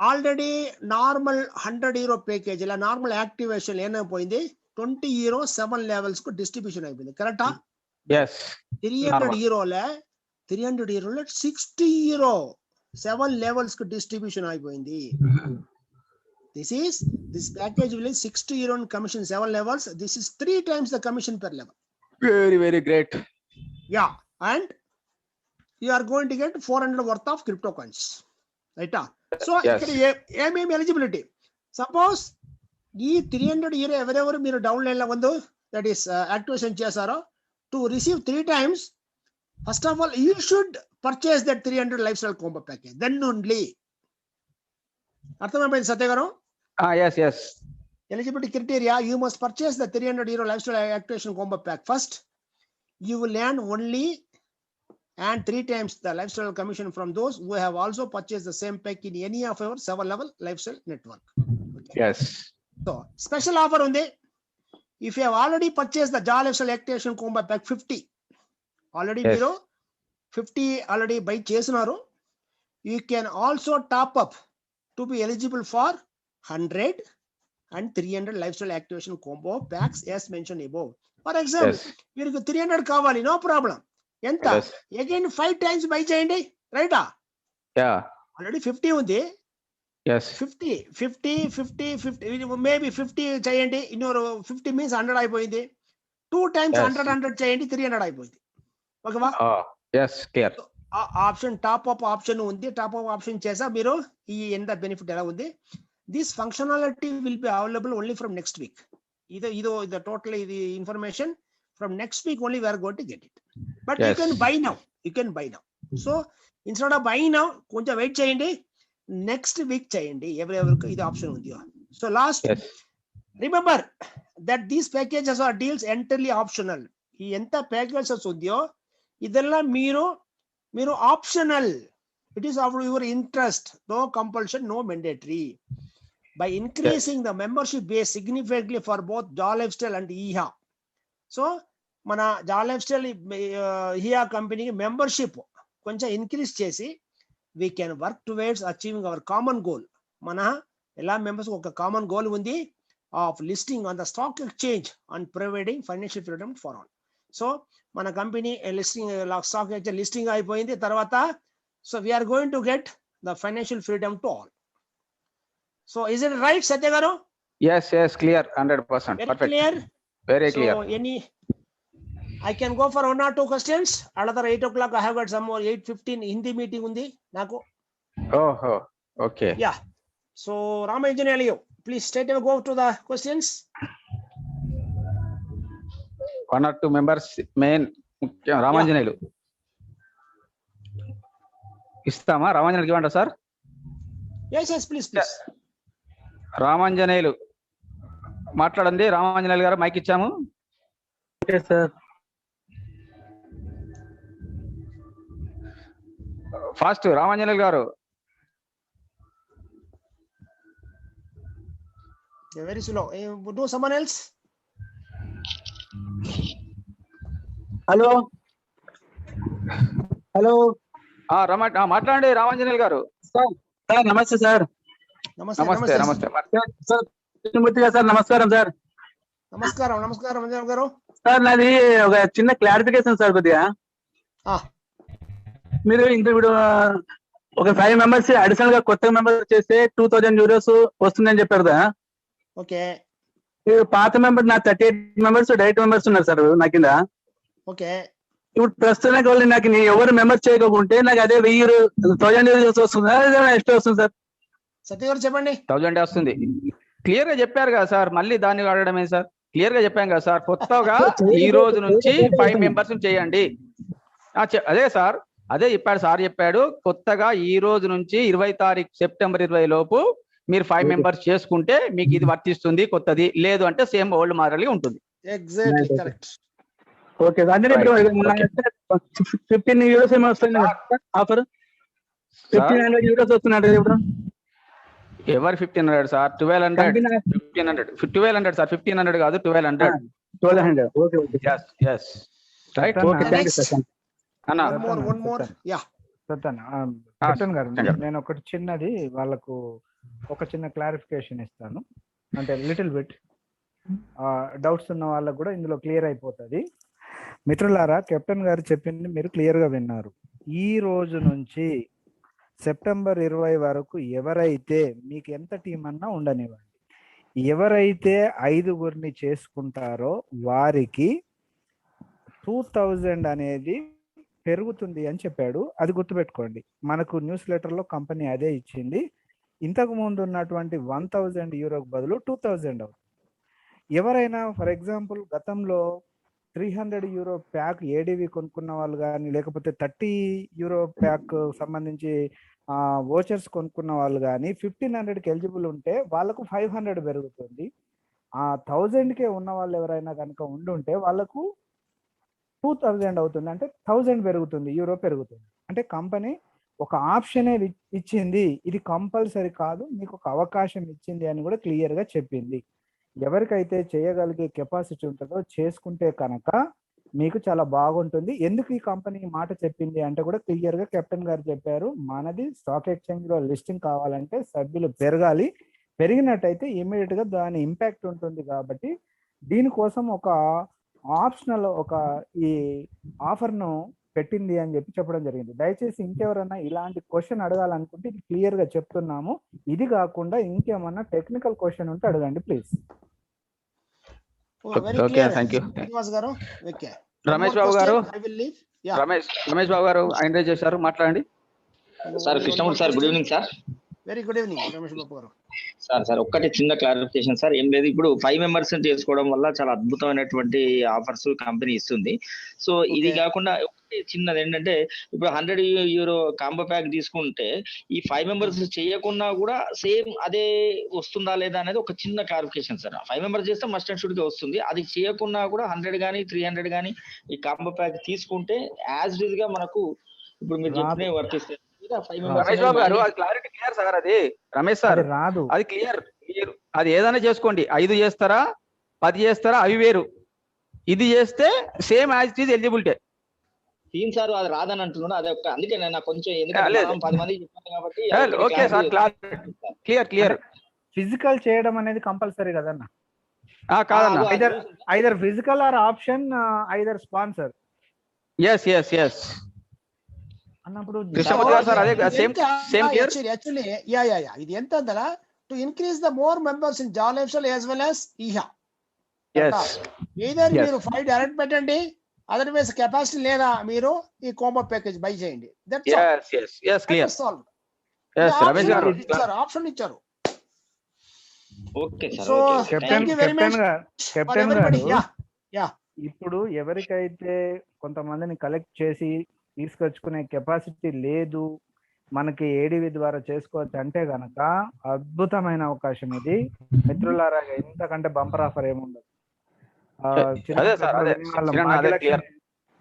S2: ఆల్రెడీ నార్మల్ 100 euro ప్యాకేజీల నార్మల్ యాక్టివేషన్ ఏమైపోయింది 20 euro 7 levels కు డిస్ట్రిబ్యూషన్ అయిపోయింది, కరెక్టా?
S6: Yes.
S2: 300 euro 60 euro 7 levels కు డిస్ట్రిబ్యూషన్ అయిపోయింది. This package will is 60 euro commission 7 levels. This is 3 times the commission per level.
S6: Very very great.
S2: Yeah, and you are going to get 400 worth of crypto coins, right? So
S6: Yes.
S2: MM eligibility. Suppose ఈ 300 euro ఎవరెవరు మీరు down line లో ఉందో that is activation చేశారో to receive 3 times, first of all you should purchase that 300 lifestyle combo package, then only. అర్థమైపోయింది సత్య garu?
S6: Yes. Yes.
S2: Eligibility criteria, you must purchase the 300 euro lifestyle activation combo pack first. You will earn only and 3 times the lifestyle commission from those who have also purchased the same pack in any of our 7 level lifestyle network. Okay.
S6: Yes.
S2: So special offer on the, if you have already purchased the JAWA lifestyle activation combo pack 50 already,
S6: Yes.
S2: మీరు 50 already buy చేస్తున్నారు, you can also top up to be eligible for 100 and 300 lifestyle activation combo packs as mentioned above. For example,
S6: Yes.
S2: మీరు 300 కావాలి, no problem. ఎంత?
S6: Yes.
S2: Again 5 times by చేయండి, రైటా?
S6: Yeah.
S2: Already 50 ఉంది.
S6: Yes.
S2: 50 maybe 50 చేయండి, ఇన్నోరు 50 means 100 అయిపోయింది. 2 times
S6: Yes.
S2: 100 చేయండి, 300 అయిపోయింది. Okay?
S6: Yes. Clear.
S2: Option top up option ఉంది. టాప్ అప్ ఆప్షన్ చేసా మీరు ఈ ఎంత బెనిఫిట్ ఎలా ఉంది. This functionality will be available only from next week. ఇది టోటల్ ఇది information from next week only we are going to get it. But you
S6: Yes.
S2: Can buy now. So instead of buy now కొంచెం wait చేయండి, next week చేయండి, ఎవరెవరికి ఇది option ఉంది. So last
S6: Yes.
S2: Remember that these packages are deals entirely optional. ఈ ఎంత packages ఉందో ఇదెల్లా మీరు optional. It is of your interest, no compulsion, no mandatory. By increasing the membership base significantly for both JAWA Lifestyle and EHA. So మన JAWA Lifestyle EHA company membership కొంచెం increase చేసి we can work towards achieving our common goal. మన ఎలా members ఒక common goal ఉంది of listing on the stock exchange and providing financial freedom for all. So మన company listing stock exchange listing అయిపోయింది తర్వాత, so we are going to get the financial freedom to all. So is it right, Satya garu?
S6: Yes. Yes. Clear. 100%.
S2: Very
S6: Perfect.
S2: clear.
S6: Very clear.
S2: So I can go for 1 or 2 questions. Another 8 o'clock I have got some more 8:15 Hindi meeting undi naku.
S6: Oh. Okay.
S2: Yeah. So Ramanjanelu, please straight away go to the questions.
S6: 1 or 2 members main ముఖ్యం రామాంజనేయులు ఇస్తామా? రామాంజనేయులు ఇవ్వండి sir.
S2: Yes, please.
S6: Ramanjaneyulu మాట్లాడండి. రామాంజనేయులు గారు mic ఇచ్చాము.
S7: Okay sir.
S6: Fast Ramanjaneyulu గారు.
S2: Very slow. Do someone else.
S7: Hello
S6: మాట్లాడండి రామాంజనేయులు గారు.
S7: Sir. నమస్తే సార్.
S2: నమస్తే
S6: నమస్తే
S2: నమస్తే
S6: నమస్తే
S7: సార్ కృష్ణమూర్తి గారు సార్ నమస్కారం సార్.
S2: నమస్కారం నమస్కారం మంజునాథ్ గారు.
S7: సార్ నాది ఒక చిన్న క్లారిఫికేషన్ సార్ కొద్దిగా.
S2: ఆ,
S7: మీరు ఇంకా ఇప్పుడు ఒక 5 మెంబర్స్ అడిషనల్ గా కొత్త మెంబర్స్ చేస్తే 2000 euros వస్తుందని చెప్పారు కదా.
S2: ఓకే
S7: మీరు పాత మెంబర్ నా 38 మెంబర్స్ డైరెక్ట్ మెంబర్స్ ఉన్నారు సార్ నా కింద.
S2: ఓకే
S7: ఇప్పుడు ప్రస్తుతానికి వాళ్ళు నాకు ఎవరు మెంబర్స్ చేయకుంటే నాకు అదే 1000 euros వస్తుందా ఎక్స్ట్రా వస్తుంది సార్?
S2: సత్య గారు చెప్పండి.
S1: 1000 వస్తుంది. క్లియర్ గా చెప్పారు కదా సార్, మళ్ళీ దాన్ని అడగడమే సార్. క్లియర్ గా చెప్పాం కదా సార్, కొత్తగా ఈ రోజు నుంచి 5 మెంబర్స్ చేయండి. అదే సార్, అదే చెప్పాడు సార్, చెప్పాడు కొత్తగా ఈ రోజు నుంచి 20 తారీఖు సెప్టెంబర్ 20 లోపు మీరు 5 మెంబర్స్ చేసుకుంటే మీకు ఇది వర్తిస్తుంది కొత్తది, లేదు అంటే సేమ్ ఓల్డ్ మారలి ఉంటుంది.
S2: Exactly correct.
S7: ఓకే అంటే ఇప్పుడు 15 euros ఏమో వస్తుంది ఆఫర్. 1500 euros వస్తున్నాడు ఇప్పుడు.
S1: ఎవరు 1500 సార్? 1200 సార్, 1500 కాదు 1200.
S7: 1200. Okay okay.
S1: yes right.
S7: Okay thank you sir.
S1: అన్న
S2: one more yeah
S4: Sathyan captain గారు, నేను ఒకటి చిన్నది వాళ్ళకు ఒక చిన్న క్లారిఫికేషన్ ఇస్తాను. అంటే లిటిల్ బిట్ డౌట్స్ ఉన్న వాళ్ళకు కూడా ఇందులో క్లియర్ అయిపోతుంది. మిత్రులారా, కెప్టెన్ గారు చెప్పింది మీరు క్లియర్ గా విన్నారు. ఈ రోజు నుంచి సెప్టెంబర్ 20 వరకు ఎవరైతే మీకు ఎంత టీం అన్నా ఉండనివ్వండి, ఎవరైతే 5గురిని చేసుకుంటారో వారికి 2000 అనేది పెరుగుతుంది అని చెప్పాడు. అది గుర్తుపెట్టుకోండి. మనకు న్యూస్ లెటర్ లో కంపెనీ అదే ఇచ్చింది. ఇంతకు ముందు ఉన్నటువంటి 1000 యూరోకి బదులు 2000 అవుతుంది. ఎవరైనా ఫర్ ఎగ్జాంపుల్ గతంలో 300 euro ప్యాక్ ఏడీవి కొనుక్కున్న వాళ్ళు కానీ, లేకపోతే 30 euro ప్యాక్ సంబంధించి వోచర్స్ కొనుక్కున్న వాళ్ళు కానీ 1500కి ఎలిజిబుల్ ఉంటే వాళ్ళకు 500 పెరుగుతుంది. 1000కే ఉన్న వాళ్ళు ఎవరైనా కనుక ఉండుంటే వాళ్ళకు 2000 అవుతుంది. అంటే 1000 పెరుగుతుంది, యూరో పెరుగుతుంది. అంటే కంపెనీ ఒక ఆప్షనే ఇచ్చింది, ఇది కంపల్సరీ కాదు, మీకు ఒక అవకాశం ఇచ్చింది అని కూడా క్లియర్ గా చెప్పింది. ఎవరికైతే చేయగలిగే కెపాసిటీ ఉంటుందో చేసుకుంటే కనుక మీకు చాలా బాగుంటుంది. ఎందుకు ఈ కంపెనీ మాట చెప్పింది అంటే కూడా క్లియర్ గా కెప్టెన్ గారు చెప్పారు. మనది స్టాక్ ఎక్స్చేంజ్ లో లిస్టింగ్ కావాలంటే సభ్యులు పెరగాలి, పెరిగినట్టయితే ఇమీడియట్ గా దాని ఇంపాక్ట్ ఉంటుంది. కాబట్టి దీనికోసం ఒక ఆప్షనల్ ఒక ఈ ఆఫర్ ను పెట్టింది అని చెప్పడం జరిగింది. దయచేసి ఇంకెవరైనా ఇలాంటి క్వశ్చన్ అడగాలనుకుంటే ఇది క్లియర్ గా చెప్తున్నాము. ఇది కాకుండా ఇంకేమన్నా టెక్నికల్ క్వశ్చన్ ఉంటే అడగండి please.
S1: Okay thank you. Ramesh Babu garu, Ramesh Babu garu encourage చేశారు, మాట్లాడండి
S5: sir. Krishnamurthy sir, good evening sir.
S2: Very good evening Ramesh Babu garu.
S5: Sir ఒక్కటి చిన్న క్లారిఫికేషన్ సార్. ఏం లేదు, ఇప్పుడు 5 మెంబర్స్ చేసుకోవడం వల్ల చాలా అద్భుతమైనటువంటి ఆఫర్స్ కంపెనీ ఇస్తుంది. సో ఇది కాకుండా ఒకటి చిన్నది ఏంటంటే, ఇప్పుడు 100 euro కాంబో ప్యాక్ తీసుకుంటే ఈ 5 మెంబర్స్ చేయకున్నా కూడా సేమ్ అదే వస్తుందా లేదా అనేది ఒక చిన్న క్లారిఫికేషన్ సార్. 5 మెంబర్స్ చేస్తే మస్ట్ అండ్ షుడ్ గా వస్తుంది. అది చేయకున్నా కూడా 100 కానీ 300 కానీ ఈ కాంబో ప్యాక్ తీసుకుంటే యాజ్ ఇట్ ఈస్ గా మనకు ఇప్పుడు మీరు చెప్పినవి వర్తిస్తాయి.
S1: రమేష్ బాబు గారు, అది క్లారిటీ క్లియర్ సార్. అది రమేష్ సార్
S4: రాదు,
S1: అది క్లియర్. అది ఏదైనా చేసుకోండి, 5 చేస్తారా 10 చేస్తారా అవి వేరు. ఇది చేస్తే same as it is eligibility.
S5: Team sir అది రాదని అంటున్నాడు. అదే అందుకే నేను కొంచెం ఎందుకంటే 10 మంది చెప్పాను కాబట్టి.
S1: Okay sir, clear.
S4: ఫిజికల్ చేయడం అనేది కంపల్సరీ కదన్న?
S1: కాదన్న,
S4: either physical or option either sponsor.
S1: Yes
S2: అన్నప్పుడు ఇది ఎంత ఉందా to increase the more members in job life as well as EHA. either మీరు 5 డైరెక్ట్ పెట్టండి, అదర్వైజ్ కెపాసిటీ లేదా మీరు ఈ కాంబో ప్యాకేజ్ బై చేయండి. ఆప్షన్ ఇచ్చారు.
S5: Okay sir.
S2: సో
S4: కెప్టెన్ గారు, ఇప్పుడు ఎవరికైతే కొంతమందిని కలెక్ట్ చేసి తీసుకొచ్చుకునే కెపాసిటీ లేదు, మనకి ఏడీవి ద్వారా చేసుకోవచ్చు అంటే గనక అద్భుతమైన అవకాశం ఇది. మిత్రులారా, ఇంతకంటే బంపర్ ఆఫర్ ఏముండదు.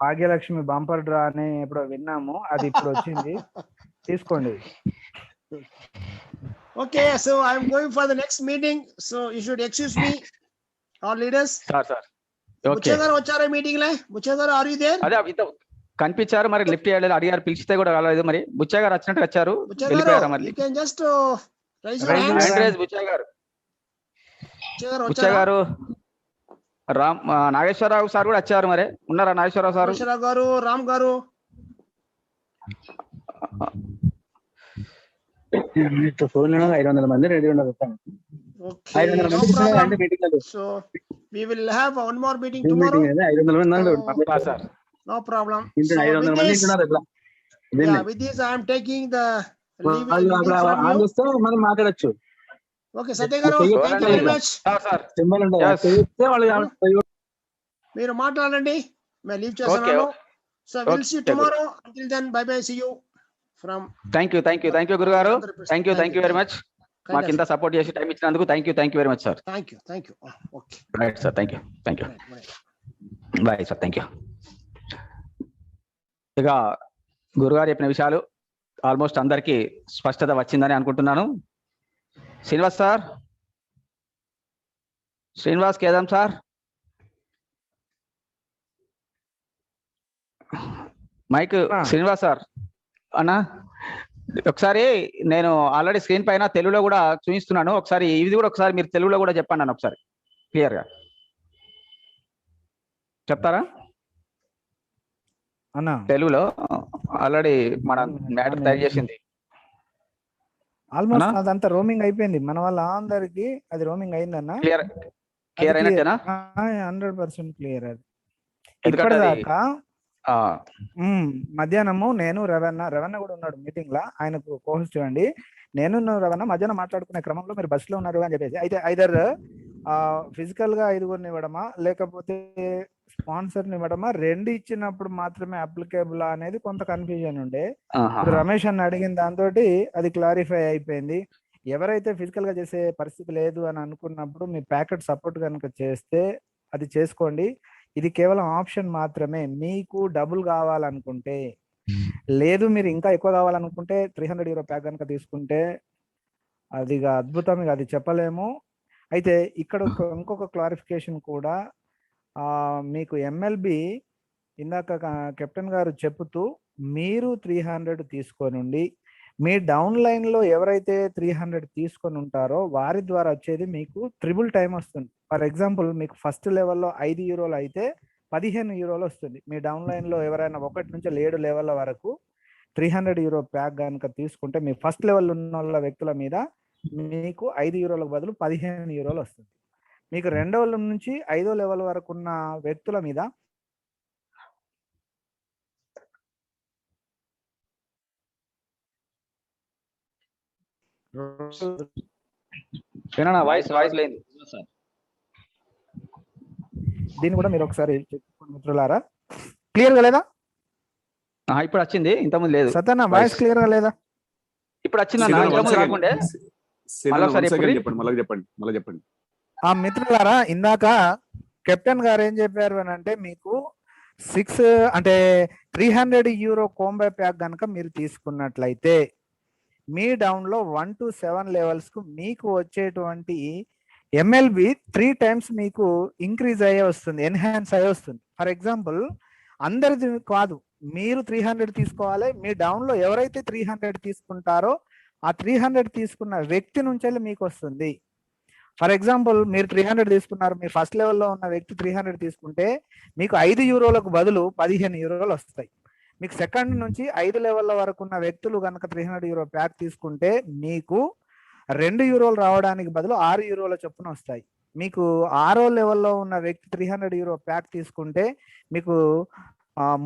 S4: భాగ్యలక్ష్మి బంపర్ డ్రా అని ఇప్పుడు విన్నాము, అది ఇప్పుడు వచ్చింది, తీసుకోండి.
S2: Okay, so I'm going for the next meeting, so you should excuse me, all leaders.
S1: Sir. Okay.
S2: Muchagaru vachara meeting la? Muchagaru, are you there?
S1: అదే కనిపించారు, మరి లిఫ్ట్ చేయలేదు, అడిగారు, పిలిచితే కూడా రాలేదు. మరి బుచ్చయ్య గారు వచ్చినట్టు వచ్చారు, వెళ్ళిపోయారు. మరి
S2: you can just Raise your
S4: Raise your
S2: hands.
S4: hand.
S6: Hand raise Butchaiah garu,
S2: వచ్చారా?
S6: బుచ్చయ్య గారు, రామ్ నాగేశ్వరరావు సార్ కూడా వచ్చారు. మరి ఉన్నారా నాగేశ్వరరావు సార్?
S2: నాగేశ్వరరావు గారు, రామ్ గారు.
S7: ఫోన్ 500 మంది రెడీ ఉండదు.
S2: Okay,
S7: 500
S2: no
S7: మంది
S2: problem.
S7: అంటే మీటింగ్ లేదు.
S2: So we will have one more meeting tomorrow.
S7: Meeting 500 మంది ఉన్నారు
S6: సార్
S2: No problem.
S7: ఇంటి
S2: So
S7: 500
S2: with
S7: మంది
S2: this,
S7: ఉన్నారు. ఎట్లా
S2: yeah, with this I am taking the leave
S7: వాళ్ళు అక్కడ
S2: from
S7: ఆన్
S2: you.
S7: చేస్తే మనం మాట్లాడచ్చు.
S2: Okay, Satya garu,
S7: చెయ్యి
S2: thank you very much.
S6: Sir
S7: symbol ఉంటుంది.
S6: Yes.
S7: చేస్తే వాళ్ళు
S2: మీరు మాట్లాడండి, మేము లీవ్ చేస్తున్నాను. So will see tomorrow. Until then bye bye, see you from.
S6: Thank you గురుగారు. Thank you very much. మాకు ఇంత సపోర్ట్ చేసి టైం ఇచ్చినందుకు thank you very much sir.
S2: Thank you. Okay,
S6: right sir, thank you bye sir, thank you. ఇక గురుగారు చెప్పిన విషయాలు almost అందరికీ స్పష్టత వచ్చిందని అనుకుంటున్నాను. శ్రీనివాస్ సార్, శ్రీనివాస్ కేదాం సార్, మైక్ శ్రీనివాస్ సార్ అన్నా, ఒకసారి నేను ఆల్రెడీ స్క్రీన్ పైన తెలుగులో కూడా చూపిస్తున్నాను. ఒకసారి ఇది కూడా ఒకసారి మీరు తెలుగులో కూడా చెప్పండి అన్న, ఒకసారి క్లియర్ గా చెప్తారా?
S4: అన్నా
S6: తెలుగులో ఆల్రెడీ మన మ్యాటర్ తయారు చేసింది.
S4: ఆల్మోస్ట్ అదంతా రోమింగ్ అయిపోయింది. మన వాళ్ళ అందరికి అది రోమింగ్ అయిందన్న.
S6: క్లియర్ అయినట్టేనా?
S4: 100% క్లియర్. అది
S6: ఎందుకంటే
S4: ఇప్పటిదాకా మధ్యాహ్నము నేను రవణ కూడా ఉన్నాడు మీటింగ్ లా, ఆయనకు కోహోస్ట్ ఇవ్వండి. నేను రవణ మధ్యాహ్నం మాట్లాడుకునే క్రమంలో మీరు బస్సులో ఉన్నారు అని చెప్పేసి, అయితే ఐదర్ ఫిజికల్ గా 5గురిని ఇవ్వడమా లేకపోతే స్పాన్సర్ ని ఇవ్వడమా, 2 ఇచ్చినప్పుడు మాత్రమే అప్లికేబుల్ అనేది కొంత కన్ఫ్యూజన్ ఉండే. ఇప్పుడు రమేష్ అన్న అడిగిన దాంతో అది క్లారిఫై అయిపోయింది. ఎవరైతే ఫిజికల్ గా చేసే పరిస్థితి లేదు అని అనుకున్నప్పుడు మీ ప్యాకెట్ సపోర్ట్ కనుక చేస్తే అది చేసుకోండి. ఇది కేవలం ఆప్షన్ మాత్రమే. మీకు డబుల్ కావాలనుకుంటే, లేదు మీరు ఇంకా ఎక్కువ కావాలనుకుంటే €300 ప్యాక్ కనుక తీసుకుంటే అది అద్భుతం, ఇక అది చెప్పలేము. అయితే ఇక్కడ ఇంకొక క్లారిఫికేషన్ కూడా, మీకు MLB ఇందాక కెప్టెన్ గారు చెబుతూ మీరు 300 తీసుకొనుండి, మీ డౌన్ లైన్ లో ఎవరైతే 300 తీసుకొని ఉంటారో వారి ద్వారా వచ్చేది మీకు ట్రిపుల్ టైం వస్తుంది. ఫర్ ఎగ్జాంపుల్ మీకు ఫస్ట్ లెవెల్లో €5 అయితే €15 వస్తుంది. మీ డౌన్ లైన్ లో ఎవరైనా 1 నుంచి 7 లెవెల్ వరకు €300 ప్యాక్ కనుక తీసుకుంటే మీ ఫస్ట్ లెవెల్ ఉన్న వ్యక్తుల మీద మీకు €5 బదులు €15 వస్తుంది. మీకు 2వ నుంచి 5వ లెవెల్ వరకు ఉన్న వ్యక్తుల మీద
S6: వాయిస్ లేదు.
S4: దీన్ని కూడా మీరు ఒకసారి మిత్రులారా, క్లియర్ గా లేదా?
S6: ఇప్పుడు వచ్చింది, ఇంతకుముందు లేదు.
S4: సత్యన్న వాయిస్ క్లియర్ గా లేదా?
S6: ఇప్పుడు వచ్చింది.
S3: చెప్పండి.
S4: మిత్రులారా, ఇందాక కెప్టెన్ గారు ఏం చెప్పారు అని అంటే, మీకు 6 అంటే €300 కోంబో ప్యాక్ కనుక మీరు తీసుకున్నట్లయితే మీ డౌన్ లో 1 to 7 లెవెల్స్ కు మీకు వచ్చేటువంటి MLB 3 times మీకు ఇంక్రీజ్ అయ్యే వస్తుంది, ఎన్హాన్స్ అయ్యే వస్తుంది. ఫర్ ఎగ్జాంపుల్ అందరిది కాదు, మీరు 300 తీసుకోవాలి. మీ డౌన్ లో ఎవరైతే 300 తీసుకుంటారో ఆ 300 తీసుకున్న వ్యక్తి నుంచి మీకు వస్తుంది. ఫర్ ఎగ్జాంపుల్ మీరు 300 తీసుకున్నారు, మీ ఫస్ట్ లెవెల్లో ఉన్న వ్యక్తి 300 తీసుకుంటే మీకు €5 బదులు €15 వస్తాయి. మీకు సెకండ్ నుంచి 5 లెవెల్ల వరకు ఉన్న వ్యక్తులు కనుక €300 ప్యాక్ తీసుకుంటే మీకు €2 రావడానికి బదులు €6 చొప్పున వస్తాయి. మీకు 6వ లెవెల్లో ఉన్న వ్యక్తి €300 ప్యాక్ తీసుకుంటే మీకు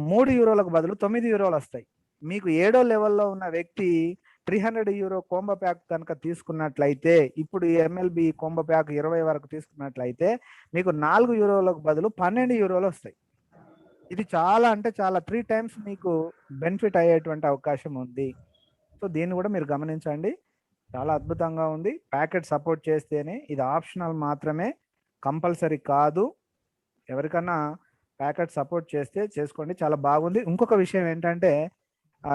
S4: €3 బదులు €9 వస్తాయి. మీకు 7వ లెవెల్లో ఉన్న వ్యక్తి €300 కోంబో ప్యాక్ కనుక తీసుకున్నట్లయితే, ఇప్పుడు MLB కోంబో ప్యాక్ 20 వరకు తీసుకున్నట్లయితే మీకు €4 బదులు €12 వస్తాయి. ఇది చాలా అంటే చాలా 3 times మీకు బెనిఫిట్ అయ్యేటువంటి అవకాశం ఉంది. సో దీన్ని కూడా మీరు గమనించండి, చాలా అద్భుతంగా ఉంది. ప్యాకెట్ సపోర్ట్ చేస్తేనే, ఇది ఆప్షనల్ మాత్రమే, కంపల్సరీ కాదు. ఎవరికన్నా ప్యాకెట్ సపోర్ట్ చేస్తే చేసుకోండి, చాలా బాగుంది. ఇంకొక విషయం ఏంటంటే,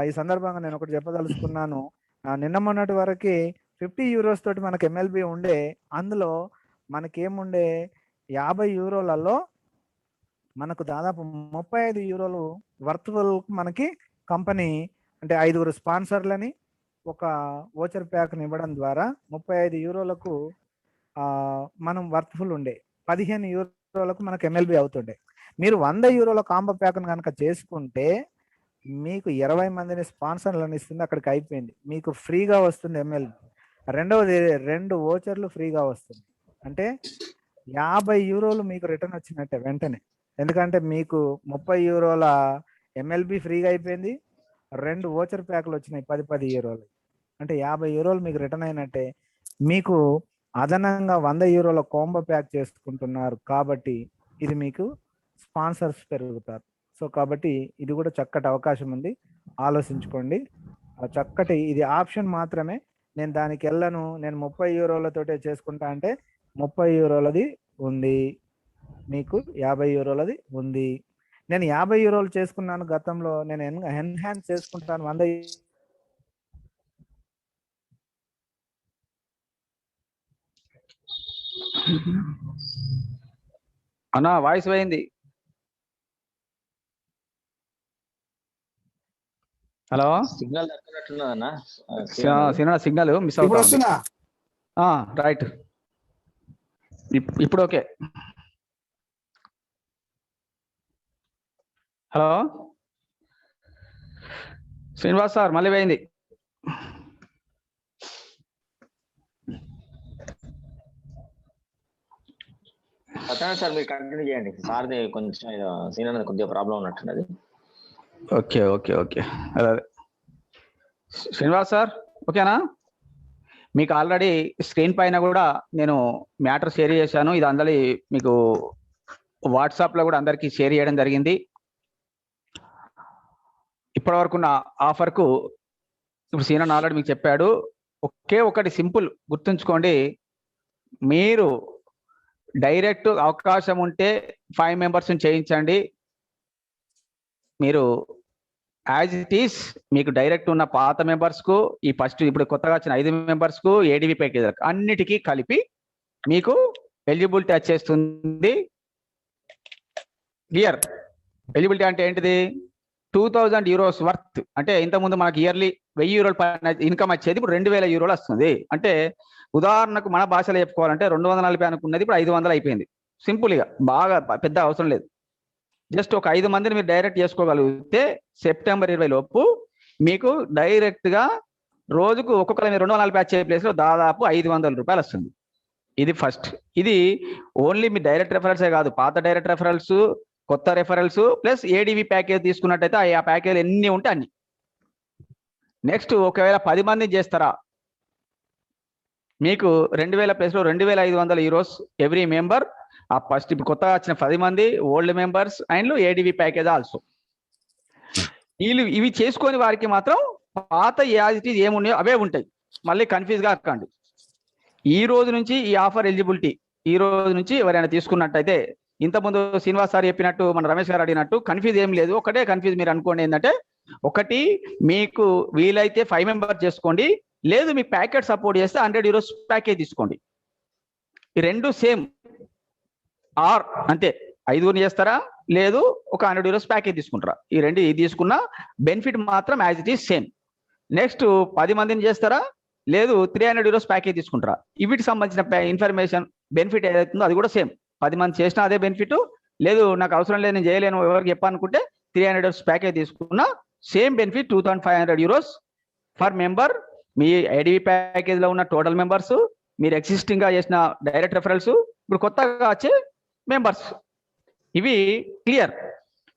S4: ఈ సందర్భంగా నేను ఒకటి చెప్పదలుచుకున్నాను. నిన్న మొన్నటి వరకు €50 తోటి మనకి MLB ఉండే, అందులో మనకేముండే €50 మనకు దాదాపు €35 వర్త్ఫుల్ మనకి కంపెనీ అంటే 5 స్పాన్సర్లని ఒక ఓచర్ ప్యాక్ని ఇవ్వడం ద్వారా 35 యూరోలకు మనం వర్త్ఫుల్ ఉండే, 15 యూరోలకు మనకు MLB అవుతుండే. మీరు 100 యూరోల కాంబో ప్యాక్ను కనుక చేసుకుంటే మీకు 20 మందిని స్పాన్సర్లను ఇస్తుంది, అక్కడికి అయిపోయింది. మీకు ఫ్రీగా వస్తుంది MLB. రెండవది 2 ఓచర్లు ఫ్రీగా వస్తుంది. అంటే 50 యూరోలు మీకు రిటర్న్ వచ్చినట్టే వెంటనే. ఎందుకంటే మీకు 30 యూరోల MLB ఫ్రీగా అయిపోయింది, 2 ఓచర్ ప్యాక్లు వచ్చినాయి 10 యూరోలు. అంటే 50 యూరోలు మీకు రిటర్న్ అయినట్టే. మీకు అదనంగా 100 యూరోల కాంబో ప్యాక్ చేసుకుంటున్నారు కాబట్టి ఇది మీకు స్పాన్సర్స్ పెరుగుతారు. సో కాబట్టి ఇది కూడా చక్కటి అవకాశం ఉంది, ఆలోచించుకోండి. చక్కటి ఇది ఆప్షన్ మాత్రమే. నేను దానికి వెళ్ళను, నేను 30 యూరోలతోటే చేసుకుంటా అంటే 30 యూరోలది ఉంది, మీకు 50 యూరోలది ఉంది. నేను 50 యూరోలు చేసుకున్నాను గతంలో, నేను ఎన్హాన్స్ చేసుకుంటాను 100.
S6: అన్నా వాయిస్ పోయింది. హలో,
S5: సిగ్నల్ దక్కనట్టున్నదన్నా.
S6: సిగ్నల్ మిస్
S2: ఇప్పుడు
S6: అవుతుంది.
S2: వస్తుందా?
S6: రైట్, ఇప్పుడు ఓకే. హలో శ్రీనివాస్ సార్, మళ్ళీ పోయింది.
S5: సత్యనారాయణ సార్ మీరు కంటిన్యూ చేయండి. సార్ది కొంచెం సీనియర్ కొద్దిగా ప్రాబ్లం ఉన్నట్టున్నది.
S6: ఓకే ఓకే ఓకే, అదే శ్రీనివాస్ సార్ ఓకేనా? మీకు ఆల్రెడీ స్క్రీన్ పైన కూడా నేను మ్యాటర్ షేర్ చేశాను. ఇది అందరి మీకు వాట్సాప్లో కూడా అందరికీ షేర్ చేయడం జరిగింది. ఇప్పటి వరకు ఉన్న ఆఫర్కు ఇప్పుడు సీనియర్ ఆల్రెడీ మీకు చెప్పాడు. ఒకే ఒకటి సింపుల్ గుర్తుంచుకోండి, మీరు డైరెక్ట్ అవకాశం ఉంటే 5 మెంబర్స్ని చేయించండి. మీరు యాజ్ ఇట్ ఈస్ మీకు డైరెక్ట్ ఉన్న పాత మెంబర్స్కు, ఈ ఫస్ట్ ఇప్పుడు కొత్తగా వచ్చిన 5 మెంబర్స్కు ఏడీవీ ప్యాకేజ్ అన్నిటికీ కలిపి మీకు ఎలిజిబిలిటీ వచ్చేస్తుంది. క్లియర్? ఎలిజిబిలిటీ అంటే ఏంటిది? 2000 యూరోస్ వర్త్. అంటే ఇంతకుముందు మనకి ఇయర్లీ 1000 యూరోల ఇన్కమ్ వచ్చేది, ఇప్పుడు 2000 యూరోలు వస్తుంది. అంటే ఉదాహరణకు మన భాషలో చెప్పుకోవాలంటే 240 అనుకున్నది ఇప్పుడు 500 అయిపోయింది. సింపుల్గా, బాగా పెద్ద అవసరం లేదు. జస్ట్ ఒక 5 మందిని మీరు డైరెక్ట్ చేసుకోగలిగితే సెప్టెంబర్ 20 లోపు మీకు డైరెక్ట్గా రోజుకు ఒక్కొక్కరు మీరు 240 వచ్చే ప్లేస్లో దాదాపు 500 రూపాయలు వస్తుంది. ఇది ఫస్ట్. ఇది ఓన్లీ మీ డైరెక్ట్ రెఫరల్సే కాదు, పాత డైరెక్ట్ రెఫరల్స్, కొత్త రెఫరల్స్ ప్లస్ ఏడీవీ ప్యాకేజ్ తీసుకున్నట్టయితే ఆ ప్యాకేజ్ ఎన్ని ఉంటే అన్ని. నెక్స్ట్ ఒకవేళ 10 మంది చేస్తారా, మీకు 2000 ప్లేస్లో 2500 యూరోస్ ఎవ్రీ మెంబర్. ఆ ఫస్ట్ ఇప్పుడు కొత్తగా వచ్చిన 10 మంది old members and ADV package also. వీళ్ళు ఇవి చేసుకొని వారికి మాత్రం పాత యాజిటీస్ ఏమున్నాయో అవే ఉంటాయి. మళ్ళీ కన్ఫ్యూజ్ కాకండి. ఈ రోజు నుంచి ఈ ఆఫర్ ఎలిజిబిలిటీ, ఈ రోజు నుంచి ఎవరైనా తీసుకున్నట్టయితే, ఇంతకుముందు శ్రీనివాస్ సార్ చెప్పినట్టు, మన రమేష్ గారు అడిగినట్టు కన్ఫ్యూజ్ ఏం లేదు. ఒకటే కన్ఫ్యూజ్ మీరు అనుకోండి ఏంటంటే, ఒకటి మీకు వీలైతే 5 మెంబర్స్ చేసుకోండి, లేదు మీ ప్యాకెట్ సపోర్ట్ చేస్తే 100 యూరోస్ ప్యాకేజ్ తీసుకోండి. ఈ రెండు సేమ్ ఆర్ అంతే. 5 చేస్తారా, లేదు ఒక 100 యూరోస్ ప్యాకేజ్ తీసుకుంటారా, ఈ రెండు తీసుకున్న బెనిఫిట్ మాత్రం as it is same. Next 10 మందిని చేస్తారా, లేదు 300 యూరోస్ ప్యాకేజ్ తీసుకుంటారా, వీటికి సంబంధించిన ఇన్ఫర్మేషన్ బెనిఫిట్ ఏదైతుందో అది కూడా సేమ్. 10 మంది చేసినా అదే బెనిఫిట్, లేదు నాకు అవసరం లేదు నేను చేయలేను ఎవరికి చెప్పాలనుకుంటే 300 యూరోస్ ప్యాకేజ్ తీసుకున్నా same benefit 2500 euros for member. మీ ఐడివి ప్యాకేజ్లో ఉన్న టోటల్ మెంబర్స్, మీరు ఎగ్జిస్టింగ్గా చేసిన డైరెక్ట్ రెఫరల్స్, ఇప్పుడు కొత్తగా వచ్చే మెంబర్స్, ఇవి క్లియర్.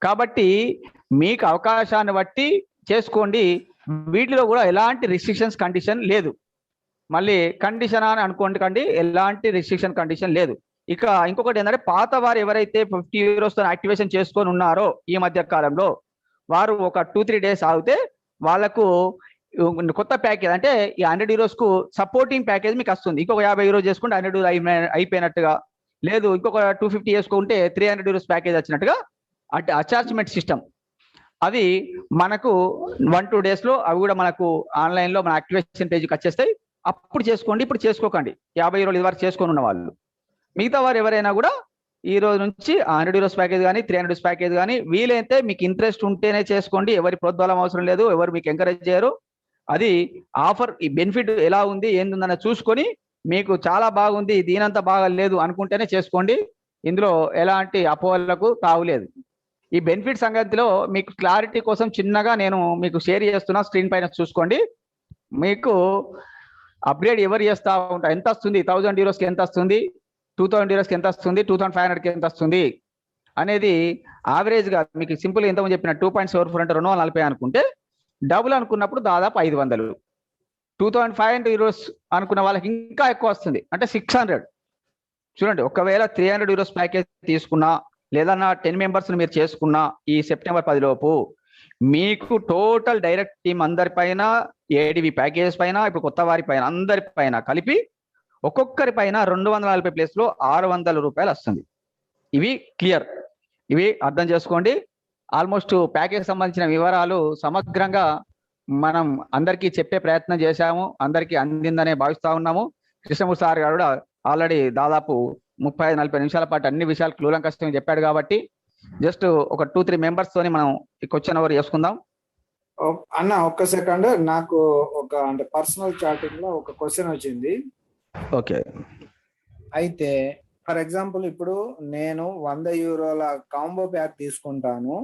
S6: కాబట్టి మీకు అవకాశాన్ని బట్టి చేసుకోండి. వీటిలో కూడా ఎలాంటి రిస్ట్రిక్షన్స్ కండిషన్ లేదు. మళ్ళీ కండిషన్ అని అనుకోండి కండి, ఎలాంటి రిస్ట్రిక్షన్ కండిషన్ లేదు. ఇక ఇంకొకటి ఏంటంటే, పాత వారు ఎవరైతే 50 యూరోస్తో యాక్టివేషన్ చేసుకొని ఉన్నారో ఈ మధ్య కాలంలో, వారు ఒక 2-3 డేస్ ఆగితే వాళ్ళకు కొత్త ప్యాకేజ్ అంటే ఈ 100 యూరోస్కు సపోర్టింగ్ ప్యాకేజ్ మీకు వస్తుంది. ఇంకొక 50 యూరోస్ చేసుకుంటే 100 యూరో అయిపోయినట్టుగా, లేదు ఇంకొక 250 చేసుకుంటే 300 యూరోస్ ప్యాకేజ్ వచ్చినట్టుగా అంటే అటాచ్మెంట్ సిస్టమ్ అవి మనకు 1-2 డేస్లో అవి కూడా మనకు ఆన్లైన్లో మన యాక్టివేషన్ పేజ్కి వచ్చేస్తాయి. అప్పుడు చేసుకోండి, ఇప్పుడు చేసుకోకండి. 50 యూరోలు ఇది వరకు చేసుకొని ఉన్న వాళ్ళు. మిగతా వారు ఎవరైనా కూడా ఈ రోజు నుంచి 100 యూరోస్ ప్యాకేజ్ కానీ 300 యూరోస్ ప్యాకేజ్ కానీ వీలైతే మీకు ఇంట్రెస్ట్ ఉంటేనే చేసుకోండి. ఎవరి ప్రోద్బలం అవసరం లేదు, ఎవరు మీకు ఎంకరేజ్ చేయరు. అది ఆఫర్ ఈ బెనిఫిట్ ఎలా ఉంది ఏందని చూసుకొని మీకు చాలా బాగుంది దీనంతా బాగా లేదు అనుకుంటేనే చేసుకోండి. ఇందులో ఎలాంటి అపోహలకు తావులేదు. ఈ బెనిఫిట్ సంగతిలో మీకు క్లారిటీ కోసం చిన్నగా నేను మీకు షేర్ చేస్తున్నా, స్క్రీన్ పైన చూసుకోండి. మీకు అప్గ్రేడ్ ఎవరు చేస్తా ఉంటా ఎంత వస్తుంది, 1000 euros ఎంత వస్తుంది, 2000 euros ఎంత వస్తుంది, 2500 ఎంత వస్తుంది అనేది యావరేజ్ గా మీకు సింపుల్ ఎంతమంది చెప్పిన 2.74 అంటే 240 అనుకుంటే, డబుల్ అనుకున్నప్పుడు దాదాపు 500. 2500 euros అనుకున్న వాళ్ళకి ఇంకా ఎక్కువ వస్తుంది అంటే 600. చూడండి, ఒకవేళ 300 euros ప్యాకేజ్ తీసుకున్నా లేదా 10 members మీరు చేసుకున్నా ఈ సెప్టెంబర్ 10 లోపు మీకు టోటల్ డైరెక్ట్ టీమ్ అందరిపైన, ఏడివి ప్యాకేజ్ పైన, ఇప్పుడు కొత్త వారి పైన అందరిపైన కలిపి ఒక్కొక్కరి పైన 240 ప్లేస్లో 600 రూపాయలు వస్తుంది. ఇవి క్లియర్, ఇవి అర్థం చేసుకోండి. ఆల్మోస్ట్ ప్యాకేజ్ సంబంధించిన వివరాలు సమగ్రంగా మనం అందరికీ చెప్పే ప్రయత్నం చేశాము, అందరికీ అందిందనే భావిస్తా ఉన్నాము. కృష్ణమూర్తి సార్ గారు కూడా ఆల్రెడీ దాదాపు 30-40 నిమిషాల పాటు అన్ని విషయాలు క్లూలంకష్టంగా చెప్పాడు కాబట్టి జస్ట్ ఒక 2-3 members తోని మనం ఈ క్వశ్చన్ అవర్ చేసుకుందాం.
S8: అన్న ఒక్క సెకండ్, నాకు ఒక అంటే పర్సనల్ చాటింగ్ లో ఒక క్వశ్చన్ వచ్చింది.
S6: ఓకే,
S8: అయితే ఫర్ ఎగ్జాంపుల్ ఇప్పుడు నేను 100 euros కాంబో ప్యాక్ తీసుకుంటాను.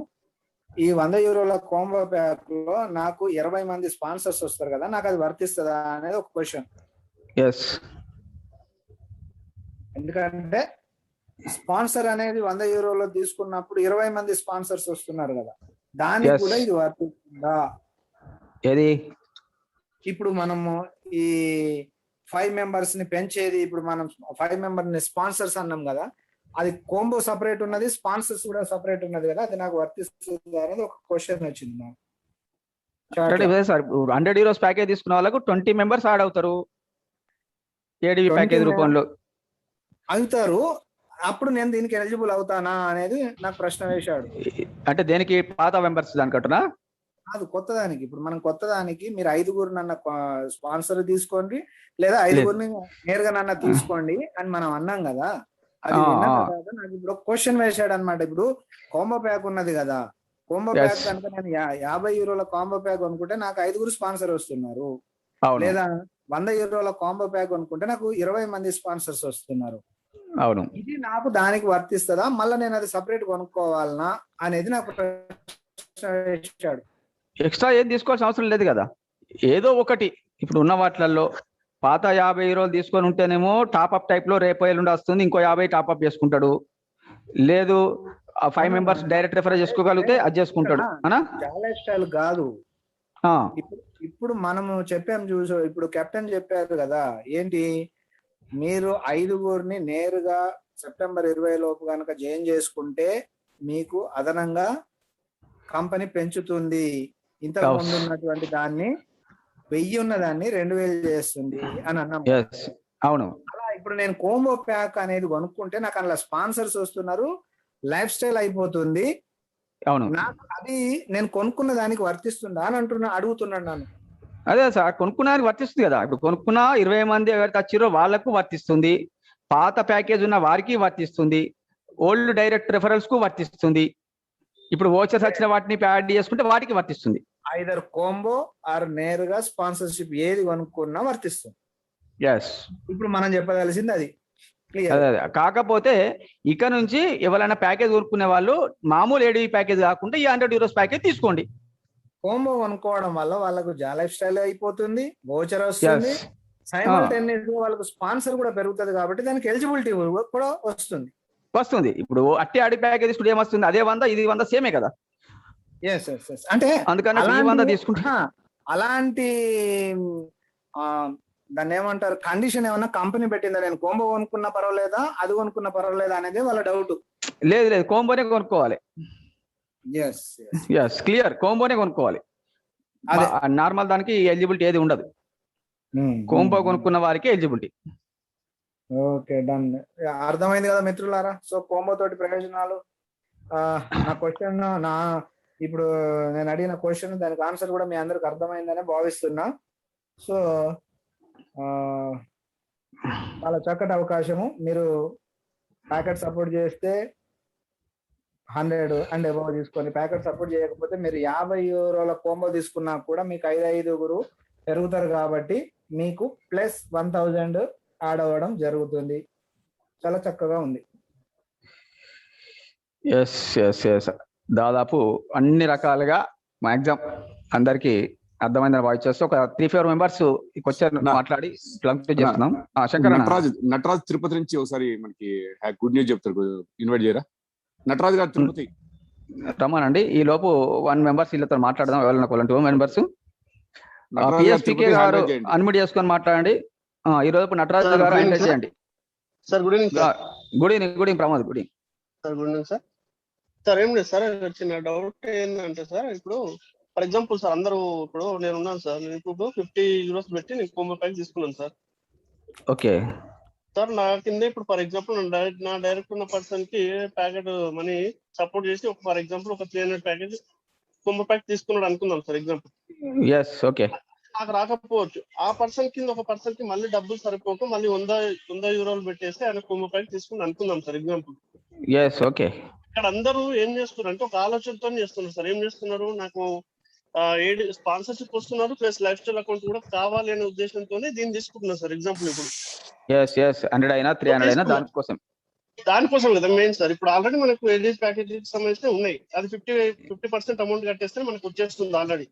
S8: ఈ 100 euros కాంబో ప్యాక్ లో నాకు 20 మంది స్పాన్సర్స్ వస్తారు కదా, నాకు అది వర్తిస్తుందా అనేది ఒక క్వశ్చన్.
S6: ఎస్,
S8: ఎందుకంటే స్పాన్సర్ అనేది 100 euros తీసుకున్నప్పుడు 20 మంది స్పాన్సర్స్ వస్తున్నారు కదా, దానికి కూడా ఇది వర్తిస్తుందా?
S6: ఏది
S8: ఇప్పుడు మనము ఈ 5 members ని పెంచేది, ఇప్పుడు మనం 5 members ని స్పాన్సర్స్ అన్నాం కదా, అది కోంబో సపరేట్ ఉన్నది, స్పాన్సర్స్ కూడా సపరేట్ ఉన్నది కదా, అది నాకు వర్తిస్తుంది అనేది ఒక క్వశ్చన్ వచ్చింది నాకు.
S6: సార్ 100 euros ప్యాకేజ్ తీసుకున్న వాళ్ళకు 20 members యాడ్ అవుతారు ఏడివి ప్యాకేజ్ రూపంలో
S8: అవుతారు. అప్పుడు నేను దీనికి ఎలిజిబుల్ అవుతానా అనేది నాకు ప్రశ్న వేశాడు.
S6: అంటే దేనికి? పాత మెంబర్స్ దానికట్టునా?
S8: అది కొత్తదానికి. ఇప్పుడు మనం కొత్తదానికి మీరు 5 నన్న స్పాన్సర్ తీసుకోండి, లేదా 5 నేరుగా నన్న తీసుకోండి అని మనం అన్నాం కదా. అది విన్న తర్వాత నాకు ఇప్పుడు క్వశ్చన్ వేసాడు అనమాట. ఇప్పుడు కాంబో ప్యాక్ ఉన్నది కదా, కాంబో ప్యాక్ కనుక నేను 50 euros కాంబో ప్యాక్ అనుకుంటే నాకు 5 స్పాన్సర్ వస్తున్నారు, లేదా 100 euros కాంబో ప్యాక్ అనుకుంటే నాకు 20 మంది స్పాన్సర్స్ వస్తున్నారు.
S6: అవును,
S8: ఇది నాకు దానికి వర్తిస్తుందా, మళ్ళీ నేను అది సపరేట్ కొనుక్కోవాలనా అనేది నాకు ప్రశ్న వేసాడు.
S6: ఎక్స్ట్రా ఏం తీసుకోవాల్సిన అవసరం లేదు కదా, ఏదో ఒకటి ఇప్పుడు ఉన్న వాటిలలో పాత 50 euros తీసుకొని ఉంటేనేమో టాప్అప్ టైప్ లో రేపు ఎల్లుండి వస్తుంది, ఇంకో 50 టాప్అప్ చేసుకుంటాడు. లేదు 5 members డైరెక్ట్ రెఫర్ చేసుకోగలిగితే అది చేసుకుంటాడు.
S8: చాలా స్టైల్ కాదు. ఇప్పుడు మనము చెప్పాము చూసు, ఇప్పుడు కెప్టెన్ చెప్పారు కదా, ఏంటి మీరు 5 నేరుగా సెప్టెంబర్ 20 లోపు కనుక జాయిన్ చేసుకుంటే మీకు అదనంగా కంపెనీ పెంచుతుంది, ఇంతకు ముందు ఉన్నటువంటి దాన్ని 1000 ఉన్న దాన్ని 2000 చేస్తుంది అని అన్నాం.
S6: అవును,
S8: అలా ఇప్పుడు నేను కోంబో ప్యాక్ అనేది కొనుక్కుంటే నాకు అలా స్పాన్సర్స్ వస్తున్నారు, లైఫ్ స్టైల్ అయిపోతుంది.
S6: అవును,
S8: నాకు అది నేను కొనుక్కున్న దానికి వర్తిస్తుందా అని అడుగుతున్నాను నన్ను.
S6: అదే సార్, కొనుక్కున్నానికి వర్తిస్తుంది కదా. ఇప్పుడు కొనుక్కున్న 20 మంది ఎవరైతే వచ్చిరో వాళ్లకు వర్తిస్తుంది, పాత ప్యాకేజ్ ఉన్న వారికి వర్తిస్తుంది, ఓల్డ్ డైరెక్ట్ రెఫరల్స్ కు వర్తిస్తుంది. ఇప్పుడు ఓచర్స్ వచ్చిన వాటిని యాడ్ చేసుకుంటే వాటికి వర్తిస్తుంది.
S8: ఐదర్ కోంబో ఆర్ నేరుగా స్పాన్సర్షిప్ ఏది కొనుక్కున్నా వర్తిస్తుంది. ఇప్పుడు మనం చెప్పగలిసింది అది.
S6: కాకపోతే ఇక నుంచి ఎవరైనా ప్యాకేజ్ కొనుక్కునే వాళ్ళు మామూలు ఏడివి ప్యాకేజ్ కాకుండా ఈ 100 euros ప్యాకేజ్ తీసుకోండి.
S8: కోంబో కొనుక్కోవడం వల్ల వాళ్ళకు లైఫ్ స్టైల్ అయిపోతుంది, వోచర్ వస్తుంది, సైమల్టేనియస్ గా వాళ్ళకు స్పాన్సర్ కూడా పెరుగుతుంది, కాబట్టి దానికి ఎలిజిబిలిటీ కూడా వస్తుంది.
S6: ఇప్పుడు అట్టి ఆడి ప్యాకేజ్ తీసుకుంటే ఏమొస్తుంది, అదే 100 ఇది 100 సేమే కదా.
S8: అంటే
S6: అందుకని 100 తీసుకుంటా.
S8: అలాంటి దాన్ని ఏమంటారు, కండిషన్ ఏమన్నా కంపెనీ పెట్టిందా, నేను కోంబో కొనుక్కున్నా పర్వాలేదా అది కొనుక్కున్నా పర్వాలేదా అనేది వాళ్ళ డౌట్.
S6: లేదు, కోంబోనే కొనుక్కోవాలి. క్లియర్, కోంబోనే కొనుక్కోవాలి. నార్మల్ దానికి ఎలిజిబిలిటీ ఏది ఉండదు, కోంబో కొనుక్కున్న వారికి ఎలిజిబిలిటీ.
S8: Okay, done. అర్థమైంది కదా మిత్రులారా. సో కోంబో తోటి ప్రయోజనాలు, నా క్వశ్చన్ ఇప్పుడు నేను అడిగిన క్వశ్చన్ దానికి ఆన్సర్ కూడా మీ అందరికి అర్థమైందనే భావిస్తున్నా. సో చాలా చక్కటి అవకాశము. మీరు ప్యాకెట్ సపోర్ట్ చేస్తే 100 అండ్ అబవ్ తీసుకొని, ప్యాకెట్ సపోర్ట్ చేయకపోతే మీరు 50 euros కోంబో తీసుకున్నా కూడా మీకు 5 5 పెరుగుతారు కాబట్టి మీకు ప్లస్ 1000 యాడ్ అవ్వడం జరుగుతుంది. చాలా చక్కగా ఉంది.
S6: ఎస్ ఎస్ ఎస్ దాదాపు అన్ని రకాలుగా మాక్సిమం అందరికి అర్థమైందని వాయిస్ చేస్తూ ఒక 3-4 మెంబర్స్ క్వశ్చన్ మాట్లాడి కంప్లీట్ చేస్తున్నాం. శంకర్
S3: నటరాజ్ తిరుపతి నుంచి ఒకసారి మనకి గుడ్ న్యూస్ చెప్తారు, ఇన్వైట్ చేయరా నటరాజ్ గారు తిరుపతి
S6: రమ్మనండి. ఈ లోపు 1 మెంబర్స్ వీళ్ళతో మాట్లాడదాం. ఎవరైనా 2 మెంబర్స్ పిఎస్పీకే గారు అన్మ్యూట్ చేసుకొని మాట్లాడండి. ఈ రోజు నటరాజ్ గారు ఎంటర్ చేయండి.
S9: Sir good evening.
S6: Good evening Pramod. Good evening
S9: sir. Good evening sir. Sir ఏం లేదు సార్, చిన్న డౌట్ ఏంటంటే సార్, ఇప్పుడు ఫర్ ఎగ్జాంపుల్ సార్ అందరూ ఇప్పుడు నేను ఉన్నాను సార్, నేను ఇప్పుడు 50 euros పెట్టి నేను కోంబో ప్యాక్ తీసుకున్నాను సార్.
S6: ఓకే
S9: సార్ నా కింద ఇప్పుడు ఫర్ ఎగ్జాంపుల్ నా డైరెక్ట్ ఉన్న పర్సన్ కి ప్యాకెట్ మనీ సపోర్ట్ చేసి ఒక ఫర్ ఎగ్జాంపుల్ ఒక 300 ప్యాకేజ్ కోంబో ప్యాక్ తీసుకున్నాడు అనుకుందాం సార్ ఎగ్జాంపుల్.
S6: ఓకే
S9: నాకు రాకపోవచ్చు. ఆ పర్సన్ కింద ఒక పర్సన్ కి మళ్ళీ డబ్బులు సరిపోక మళ్ళీ 100 euros పెట్టేసి ఆయన కోంబో ప్యాక్ తీసుకుని అనుకుందాం సార్ ఎగ్జాంపుల్.
S6: ఓకే
S9: ఇక్కడ అందరూ ఏం చేస్తున్నారు అంటే ఒక ఆలోచనతో చేస్తున్నారు సార్. ఏం చేస్తున్నారు, నాకు స్పాన్సర్షిప్ వస్తున్నారు ప్లస్ లైఫ్ స్టైల్ అకౌంట్ కూడా కావాలి అనే ఉద్దేశంతోనే దీన్ని తీసుకుంటున్నారు సార్ ఎగ్జాంపుల్. ఇప్పుడు
S6: 100 అయినా 300 అయినా
S9: దానికోసం కదా మెయిన్ సార్. ఇప్పుడు ఆల్రెడీ మనకు ఏడీస్ ప్యాకేజ్ సంబంధించిన ఉన్నాయి, అది 50% అమౌంట్ కట్టేస్తే మనకు వచ్చేస్తుంది ఆల్రెడీ.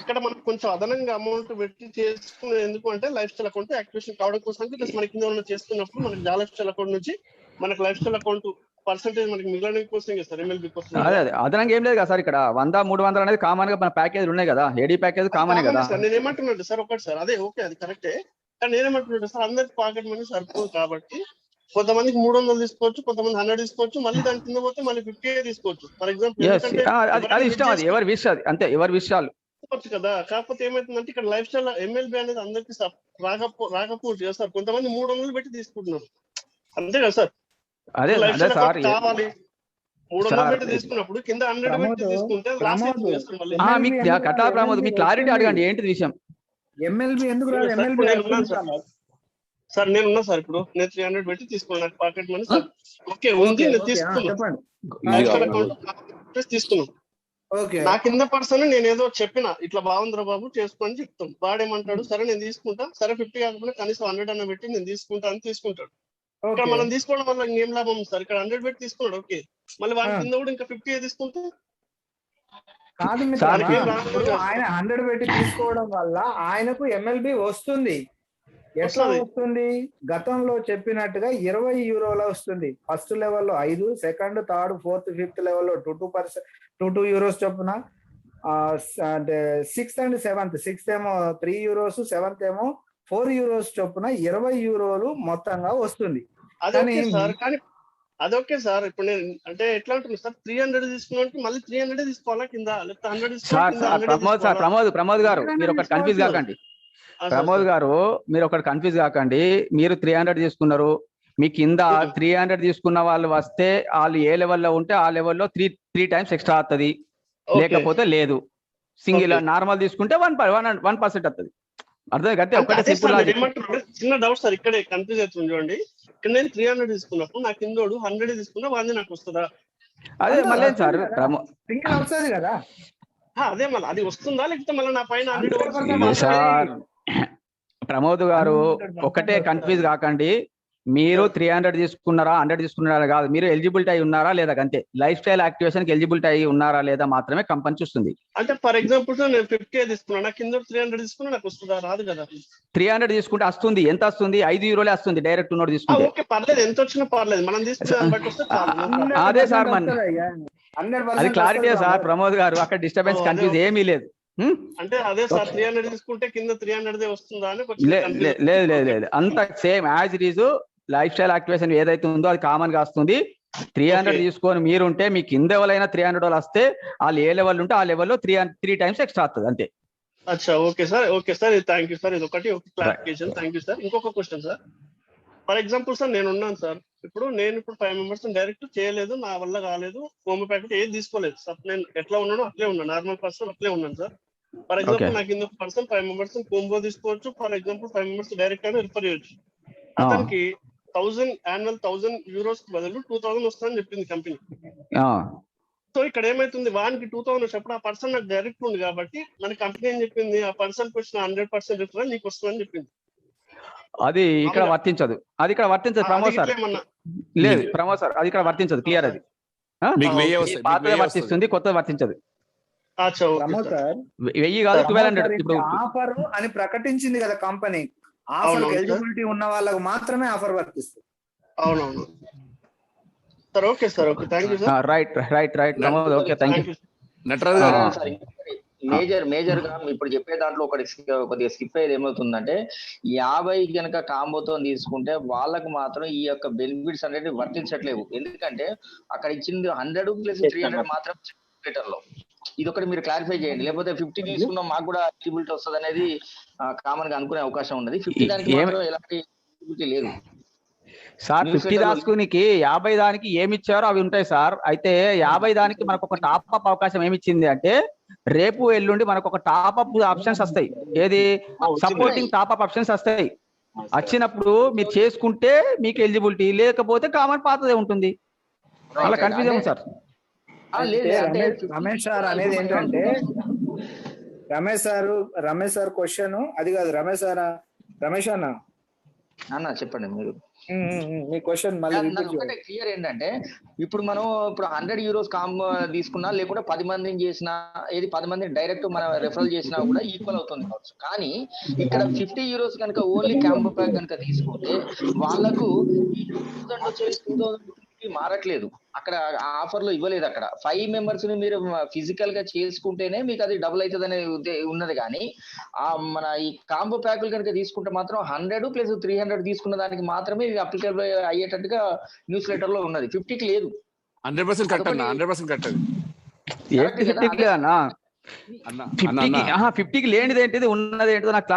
S9: ఇక్కడ మనకు కొంచెం అదనంగా అమౌంట్ పెట్టి చేసుకునే ఎందుకు అంటే లైఫ్ స్టైల్ అకౌంట్ యాక్టివేషన్ కావడం కోసం, ప్లస్ మనకి కింద చేసుకున్నప్పుడు మనకి లైఫ్ స్టైల్ అకౌంట్ నుంచి మనకి లైఫ్ స్టైల్ అకౌంట్ పర్సెంటేజ్ మనకి మిగలడానికి కోసం సార్ ఎమ్మెల్బీ కోసం.
S6: అదే అదనంగా ఏం లేదు కదా సార్, ఇక్కడ 100-300 అనేది కామన్ గా మన ప్యాకేజ్ ఉన్నాయి కదా, ఏడీ ప్యాకేజ్ కామన్ కదా.
S9: నేను ఏమంటున్నాను సార్ ఒకటి సార్, అదే ఓకే అది కరెక్టే, కానీ నేనేమంటున్నాను సార్ అందరికి పాకెట్ మనీ సరిపోదు కాబట్టి కొంతమందికి 300 తీసుకోవచ్చు, కొంతమంది 100 తీసుకోవచ్చు, మళ్ళీ దాని కింద పోతే మళ్ళీ 50 తీసుకోవచ్చు ఫర్ ఎగ్జాంపుల్.
S6: అది ఇష్టం, అది ఎవరి విషయాలు అంతే, ఎవరి విషయాలు
S9: కదా. కాకపోతే ఏమైతుందంటే ఇక్కడ లైఫ్ స్టైల్ ఎమ్మెల్బీ అనేది అందరికి రాకపోవచ్చు సార్. కొంతమంది 300 పెట్టి తీసుకుంటున్నారు అంతే కదా సార్.
S6: అదే సార్
S9: కావాలి 300 పెట్టి తీసుకున్నప్పుడు కింద 100 పెట్టి తీసుకుంటే
S6: కట్టా ప్రమోద్ మీ క్లారిటీ అడగండి ఏంటిది విషయం.
S8: ఎమ్మెల్బీ ఎందుకు
S9: సార్ నేను ఉన్నా సార్, ఇప్పుడు నేను 300 పెట్టి తీసుకున్నాను, నాకు పాకెట్ మనీ సార్ ఓకే ఉంది, నేను తీసుకున్నాను నా కింద పర్సన్ నేను ఏదో చెప్పిన ఇట్లా బాగుందిరా బాబు చేసుకొని చెప్తాం, వాడేమంటాడు సరే నేను తీసుకుంటా, సరే 50 కాకపోతే కనీసం 100 అన్న పెట్టి నేను తీసుకుంటా అని తీసుకుంటాడు. ఇక్కడ మనం తీసుకోవడం వల్ల ఇంకేం లాభం సార్, ఇక్కడ 100 పెట్టి తీసుకున్నాడు ఓకే, మళ్ళీ వాడి కింద కూడా ఇంకా 50 తీసుకుంటే
S8: కాదు. ఆయన 100 పెట్టి తీసుకోవడం వల్ల ఆయనకు ఎమ్మెల్బీ వస్తుంది. ఎట్లా వస్తుంది? గతంలో చెప్పినట్టుగా 20 యూరోలో వస్తుంది. ఫస్ట్ లెవెల్లో 5, సెకండ్, థర్డ్, ఫోర్త్, ఫిఫ్త్ లెవెల్లో 2 euros చొప్పున, అంటే 6th and 7th, 6th ఏమో 3 euros, 7th ఏమో 4 euros చొప్పున 20 యూరోలు మొత్తంగా వస్తుంది.
S9: అదొకే సార్. ఇప్పుడు నేను అంటే ఎట్లా ఉంటుంది సార్, 300 తీసుకున్నట్టు మళ్ళీ 300 తీసుకోవాలా కింద, లేకపోతే 100
S6: ప్రమోద్ గారు మీరు ఒకటి కన్ఫ్యూజ్ కాకండి. ప్రమోద్ గారు మీరు ఒకటి కన్ఫ్యూజ్ కాకండి. మీరు 300 తీసుకున్నారు, మీ కింద 300 తీసుకున్న వాళ్ళు వస్తే వాళ్ళు ఏ లెవెల్లో ఉంటే ఆ లెవెల్లో 3 times ఎక్స్ట్రా వస్తుంది, లేకపోతే లేదు. సింగిల్ నార్మల్ తీసుకుంటే 1% వస్తుంది. అర్థం కంటే ఒకటే సింపుల్.
S9: చిన్న డౌట్ సార్, ఇక్కడే కన్ఫ్యూజ్ అవుతుంది చూడండి. ఇక్కడ నేను 300 తీసుకున్నప్పుడు నా కిందోడు 100 తీసుకున్నా 100 నాకు వస్తుందా?
S6: అదే మళ్ళీ సార్
S8: సింగిల్ వస్తుంది కదా,
S9: అదే మళ్ళీ అది వస్తుందా లేకపోతే మళ్ళీ నా పైన 100?
S6: ప్రమోద్ గారు ఒకటే కన్ఫ్యూజ్ కాకండి. మీరు 300 తీసుకున్నారా 100 తీసుకున్నారా కాదు, మీరు ఎలిజిబిలిటీ అయి ఉన్నారా లేదా అంతే. లైఫ్ స్టైల్ యాక్టివేషన్ కి ఎలిజిబిలిటీ అయి ఉన్నారా లేదా మాత్రమే కంపెనీ చూస్తుంది.
S9: అంటే ఫర్ ఎగ్జాంపుల్ నేను 50 తీసుకున్నా, నాకు కింద 300 తీసుకున్నా నాకు వస్తుందా? రాదు కదా.
S6: 300 తీసుకుంటే వస్తుంది. ఎంత వస్తుంది? 5 యూరోలే వస్తుంది డైరెక్ట్ ఉన్నోడు తీసుకుంటే.
S9: ఓకే పర్లేదు, ఎంత వచ్చినా పర్లేదు, మనం తీసుకునే బట్టి వస్తే
S6: అదే సార్ అది క్లారిటీ సార్. ప్రమోద్ గారు అక్కడ డిస్టర్బెన్స్ కన్ఫ్యూజ్ ఏమీ లేదు.
S9: అంటే అదే సార్ 300 తీసుకుంటే కింద 300 వస్తుందా అని?
S6: లేదు అంత same as it is. Life style activation ఏదైతే ఉందో అది కామన్ గా వస్తుంది. 300 తీసుకొని మీరుంటే మీ కింద ఎవరైనా 300 వస్తే వాళ్ళు ఏ లెవెల్ ఉంటే ఆ లెవెల్లో 3 times ఎక్స్ట్రా వస్తుంది అంతే.
S9: అచ్చా okay sir thank you sir. ఇది ఒకటి క్లారిఫికేషన్. Thank you sir. ఇంకొక question sir, for example sir నేను ఉన్నాను సార్, ఇప్పుడు 5 మెంబర్స్ డైరెక్ట్ చేయలేదు, నా వల్ల కాలేదు, కోంబో ప్యాకెట్ ఏది తీసుకోలేదు సార్, నేను ఎట్లా ఉన్నానో అట్లే ఉన్నాను, నార్మల్ పర్సన్ అట్లే ఉన్నాను సార్. ఫర్ ఎగ్జాంపుల్ నాకు ఇంకొక పర్సన్ 5 మెంబర్స్ కోంబో తీసుకోవచ్చు, ఫర్ ఎగ్జాంపుల్ 5 మెంబర్స్ డైరెక్ట్ అయినా రిఫర్ చేయొచ్చు. అతనికి 1000 యాన్యువల్ 1000 euros బదులు 2000 వస్తుందని చెప్పింది కంపెనీ. సో ఇక్కడ ఏమైతుంది, వానికి 2000 చెప్పడం ఆ పర్సన్ నాకు డైరెక్ట్ ఉంది కాబట్టి మన కంపెనీ ఏం చెప్పింది, ఆ పర్సన్ వచ్చిన 100% రిఫరల్ నీకు వస్తుందని చెప్పింది.
S6: అది ఇక్కడ వర్తించదు, అది ఇక్కడ వర్తించదు ప్రమోద్ సార్. లేదు ప్రమోద్ సార్, అది ఇక్కడ వర్తించదు, క్లియర్ అది. పాతదే వర్తిస్తుంది, కొత్తది వర్తించదు.
S8: ప్రమోద్ సార్
S6: 1000 కాదు 1200. ఇప్పుడు
S8: ఆఫర్ అని ప్రకటించింది కదా కంపెనీ, ఆఫర్ ఎలిజిబిలిటీ ఉన్న వాళ్ళకు మాత్రమే ఆఫర్ వర్తిస్తుంది.
S9: అవునవును sir. Okay sir, okay, thank you sir.
S6: Right right right Pramod, okay thank you.
S3: Nataraju గారు
S5: మేజర్ గా ఇప్పుడు చెప్పే దాంట్లో కొద్దిగా స్కిప్ అయ్యేది ఏమవుతుందంటే 50 కనుక కాంబోతో తీసుకుంటే వాళ్ళకు మాత్రం ఈ యొక్క బెనిఫిట్స్ అనేది వర్తించట్లేవు. ఎందుకంటే అక్కడ ఇచ్చింది 100 + 300 మాత్రం లో. ఇది ఒకటి మీరు క్లారిఫై చేయండి, లేకపోతే 50 తీసుకున్నాం మాకు కూడా ఎలిజిబిలిటీ వస్తుంది అనేది కామన్ గా అనుకునే అవకాశం ఉన్నది. 50 దానికి మాత్రం ఎలాంటి ఎలిజిబిలిటీ లేదు
S6: సార్. 50 దాచుకునికి 50 దానికి ఏమి ఇచ్చారో అవి ఉంటాయి సార్. అయితే 50 దానికి మనకు ఒక టాప్ అప్ అవకాశం ఏమి ఇచ్చింది అంటే, రేపు ఎల్లుండి మనకు ఒక టాప్ అప్ ఆప్షన్స్ వస్తాయి. ఏది సపోర్టింగ్ టాప్ అప్ ఆప్షన్స్ వస్తాయి. వచ్చినప్పుడు మీరు చేసుకుంటే మీకు ఎలిజిబిలిటీ, లేకపోతే కామన్ పాతదే ఉంటుంది. అలా కన్ఫ్యూజన్ సార్.
S8: రమేష్ సార్ అనేది ఏంటంటే, రమేష్ సార్ క్వశ్చన్ అది కాదు. రమేష్ అన్న
S5: చెప్పండి మీరు
S8: మీ క్వశ్చన్ మళ్ళీ
S5: క్లియర్ ఏంటంటే, ఇప్పుడు మనం ఇప్పుడు 100 euros కాంబో తీసుకున్నా, లేకుంటే 10 మందిని చేసినా, ఏది 10 మందిని డైరెక్ట్ మనం రెఫరల్ చేసినా కూడా ఈక్వల్ అవుతుంది కావచ్చు. కానీ ఇక్కడ 50 euros కనుక ఓన్లీ కాంబో ప్యాక్ కనుక తీసుకుంటే వాళ్ళకు 2000 మారట్లేదు. అక్కడ ఆఫర్ లో ఇవ్వలేదు. అక్కడ 5 members ని మీరు ఫిజికల్ గా చేసుకుంటేనే మీకు అది డబుల్ అవుతుంది అనేది ఉన్నది. కానీ మన ఈ కాంబో ప్యాకులు కనుక తీసుకుంటే మాత్రం 100 + 300 తీసుకున్న దానికి మాత్రమే ఇది అప్లికేబుల్ అయ్యేటట్టుగా న్యూస్ లెటర్ లో ఉన్నది. 50కి లేదు.
S3: 100% కరెక్ట్ అన్న, 100% కరెక్ట్.
S6: 50కి లేనిది ఏంటిది ఉన్నది ఏంటిదో నాకు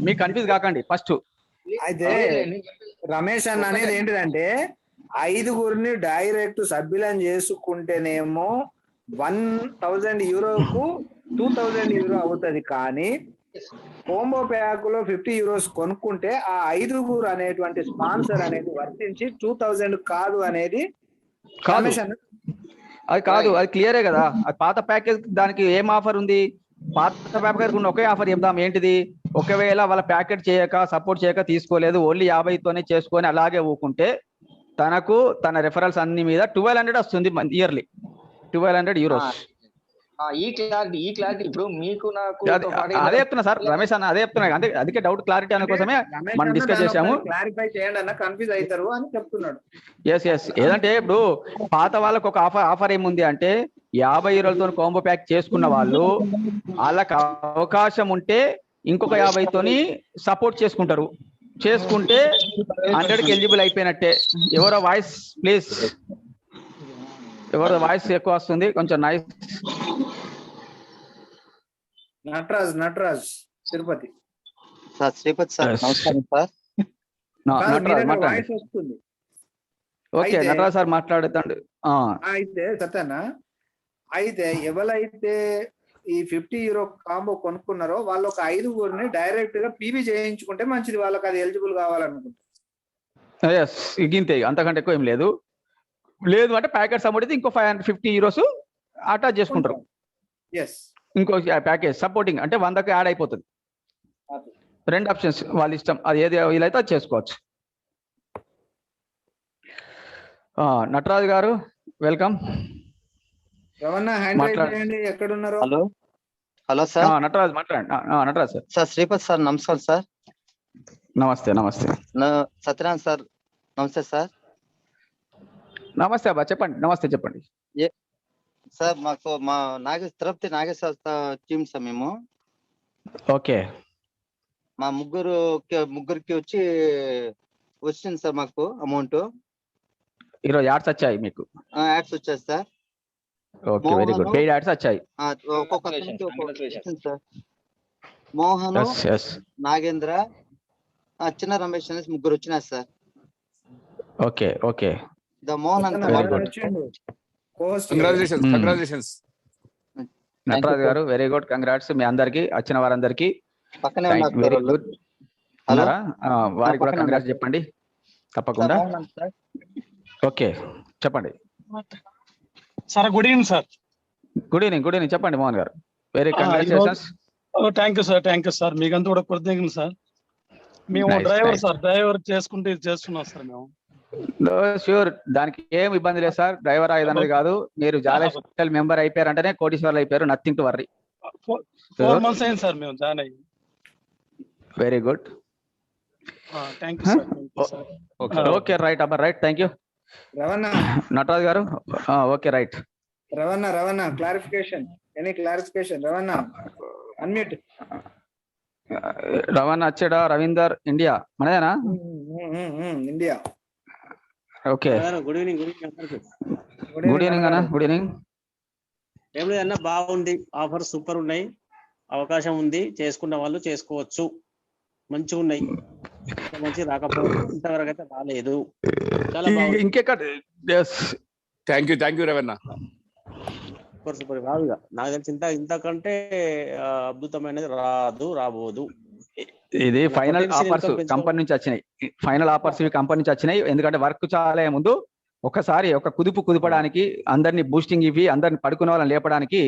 S6: మీకు కన్ఫ్యూజ్ కాకండి ఫస్ట్.
S8: అయితే రమేష్ అన్న అనేది ఏంటిదంటే, 5గురిని డైరెక్ట్ సభ్యులను చేసుకుంటేనేమో 1000 euroకు 2000 euro అవుతుంది. కానీ కోంబో ప్యాక్ లో 50 euros కొనుక్కుంటే ఆ 5గురు అనేటువంటి స్పాన్సర్ అనేది వర్తించి 2000 కాదు అనేది
S6: కాదు. అది కాదు, అది క్లియరే కదా. అది పాత ప్యాకేజ్ దానికి ఏం ఆఫర్ ఉంది? పాత ప్యాకేజ్ ఉన్న ఒకే ఆఫర్ చెప్దాం. ఏంటిది? ఒకవేళ వాళ్ళ ప్యాకెట్ చేయక సపోర్ట్ చేయక తీసుకోలేదు, ఓన్లీ 50తోనే చేసుకొని అలాగే ఊకుంటే తనకు తన రెఫరల్స్ అన్ని మీద 1200 వస్తుంది ఇయర్లీ. 1200 euros.
S5: ఈ క్లారిటీ ఇప్పుడు మీకు నాకు
S6: అదే చెప్తున్నా సార్ రమేష్ అన్న, అదే చెప్తున్నా. అంటే అందుకే డౌట్ క్లారిటీ అనే కోసమే మనం డిస్కస్ చేసాము.
S8: క్లారిఫై చేయండి అన్న, కన్ఫ్యూజ్ అవుతారు అని చెప్తున్నాడు.
S6: ఎస్ ఏదంటే ఇప్పుడు పాత వాళ్ళకు ఒక ఆఫర్ ఏముంది అంటే, 50 euros కాంబో ప్యాక్ చేసుకున్న వాళ్ళు వాళ్ళకి అవకాశం ఉంటే ఇంకొక 50తోని సపోర్ట్ చేసుకుంటారు. చేసుకుంటే 100కి ఎలిజిబుల్ అయిపోయినట్టే. ఎవరో వాయిస్ ప్లీజ్, ఎవరో వాయిస్ ఎక్కువ వస్తుంది, కొంచెం nice.
S8: Natraj Tirupati
S10: sir. Sripati sir నమస్కారం సార్.
S6: వాయిస్ వస్తుంది. ఓకే నటరాజ్ సార్ మాట్లాడుతాండు.
S8: అయితే సత్యనా, అయితే ఎవరైతే ఈ 50 euro కాంబో కొనుక్కున్నారో వాళ్ళు ఒక 5గురిని డైరెక్ట్ గా పీవీ చేయించుకుంటే మంచిది, వాళ్ళకి అది ఎలిజిబుల్ కావాలనుకుంటారు.
S6: ఇంతే, అంతకంటే ఎక్కువ ఏం లేదు. లేదు అంటే ప్యాకెట్ అమౌంట్ ఇంకో 550 euros అటాచ్ చేసుకుంటారు. ఇంకో ప్యాకేజ్ సపోర్టింగ్ అంటే 100కి యాడ్ అయిపోతుంది. 2 ఆప్షన్స్ వాళ్ళ ఇష్టం, అది ఏది వీలైతే అది చేసుకోవచ్చు. నటరాజు గారు వెల్కమ్.
S8: ఎక్కడున్నారు?
S10: Hello sir.
S6: నటరాజ్ మాట్లాడండి. Natraj sir.
S10: Sir Sripati sir నమస్కారం సార్.
S6: నమస్తే.
S10: సత్యనారాయణ సార్ నమస్తే సార్.
S6: నమస్తే అబ్బా, చెప్పండి. నమస్తే చెప్పండి
S10: సార్. మాకు మా తిరుపతి నాగేశ్వర టీమ్ సార్ మేము.
S6: ఓకే.
S10: మా ముగ్గురికి వచ్చింది సార్ మాకు అమౌంట్.
S6: ఈరోజు యాడ్స్ వచ్చాయి మీకు?
S10: యాడ్స్ వచ్చాయి sir.
S6: Okay, very good. Paid ads వచ్చాయి.
S10: మోహన్, నాగేంద్ర, చిన్న రమేష్ అనేసి ముగ్గురు వచ్చినారు sir.
S6: Okay.
S10: Mohan
S3: congratulations
S6: Nataraj గారు, వెరీ గుడ్, కంగ్రాట్స్ మీ అందరికి, వచ్చిన వారందరికి.
S10: పక్కనే
S6: వెరీ గుడ్. వారికి కూడా కంగ్రాట్స్ చెప్పండి తప్పకుండా. ఓకే చెప్పండి.
S11: Sir good evening sir.
S6: Good evening చెప్పండి మోహన్ గారు. Very congratulations.
S11: Thank you sir మీకంతా కూడా కృతజ్ఞతలు సార్. మేము డ్రైవర్ చేసుకుంటూ ఇది చేస్తున్నాం సార్ మేము.
S6: ష్యూర్, దానికి ఏం ఇబ్బంది లేదు సార్. డ్రైవర్ అయ్యేదన్నది కాదు, మీరు జాలే స్పెషల్ మెంబర్ అయిపోయారంటేనే కోటీశ్వర్లు అయిపోయారు. Nothing to worry.
S11: 4 months అయింది సార్ మేము జాయిన్ అయ్యి.
S6: Very good.
S11: Thank you sir.
S6: Okay right అబ్బా, right, thank you.
S8: Ravana
S6: Natraj గారు. Okay right.
S8: Ravana clarification, any clarification? Ravana unmute.
S6: Ravana వచ్చాడా? రవీందర్ ఇండియా మనదేనా?
S8: India.
S6: Okay,
S12: good evening.
S6: Good evening అన్న. Good evening.
S12: ఏం లేదన్నా, బాగుంది. ఆఫర్ సూపర్ ఉన్నాయి. అవకాశం ఉంది, చేసుకున్న వాళ్ళు చేసుకోవచ్చు. మంచిగా ఉన్నాయి. మంచి రాకపోతే ఇంతవరకు అయితే రాలేదు. చాలా బాగుంది.
S6: ఇంకెక్కడ?
S3: Thank you Ravana.
S12: సూపర్ రాదుగా, నాకు తెలిసి ఇంతకంటే అద్భుతమైనది రాబోదు.
S6: ఇది ఫైనల్ ఆఫర్స్ కంపెనీ నుంచి వచ్చినాయి. ఫైనల్ ఆఫర్స్ కంపెనీ నుంచి వచ్చినాయి. ఎందుకంటే వర్క్ చాలా ముందు ఒకసారి ఒక కుదుపడానికి, అందరినీ బూస్టింగ్ ఇవి, అందరిని పడుకునే వాళ్ళని లేపడానికి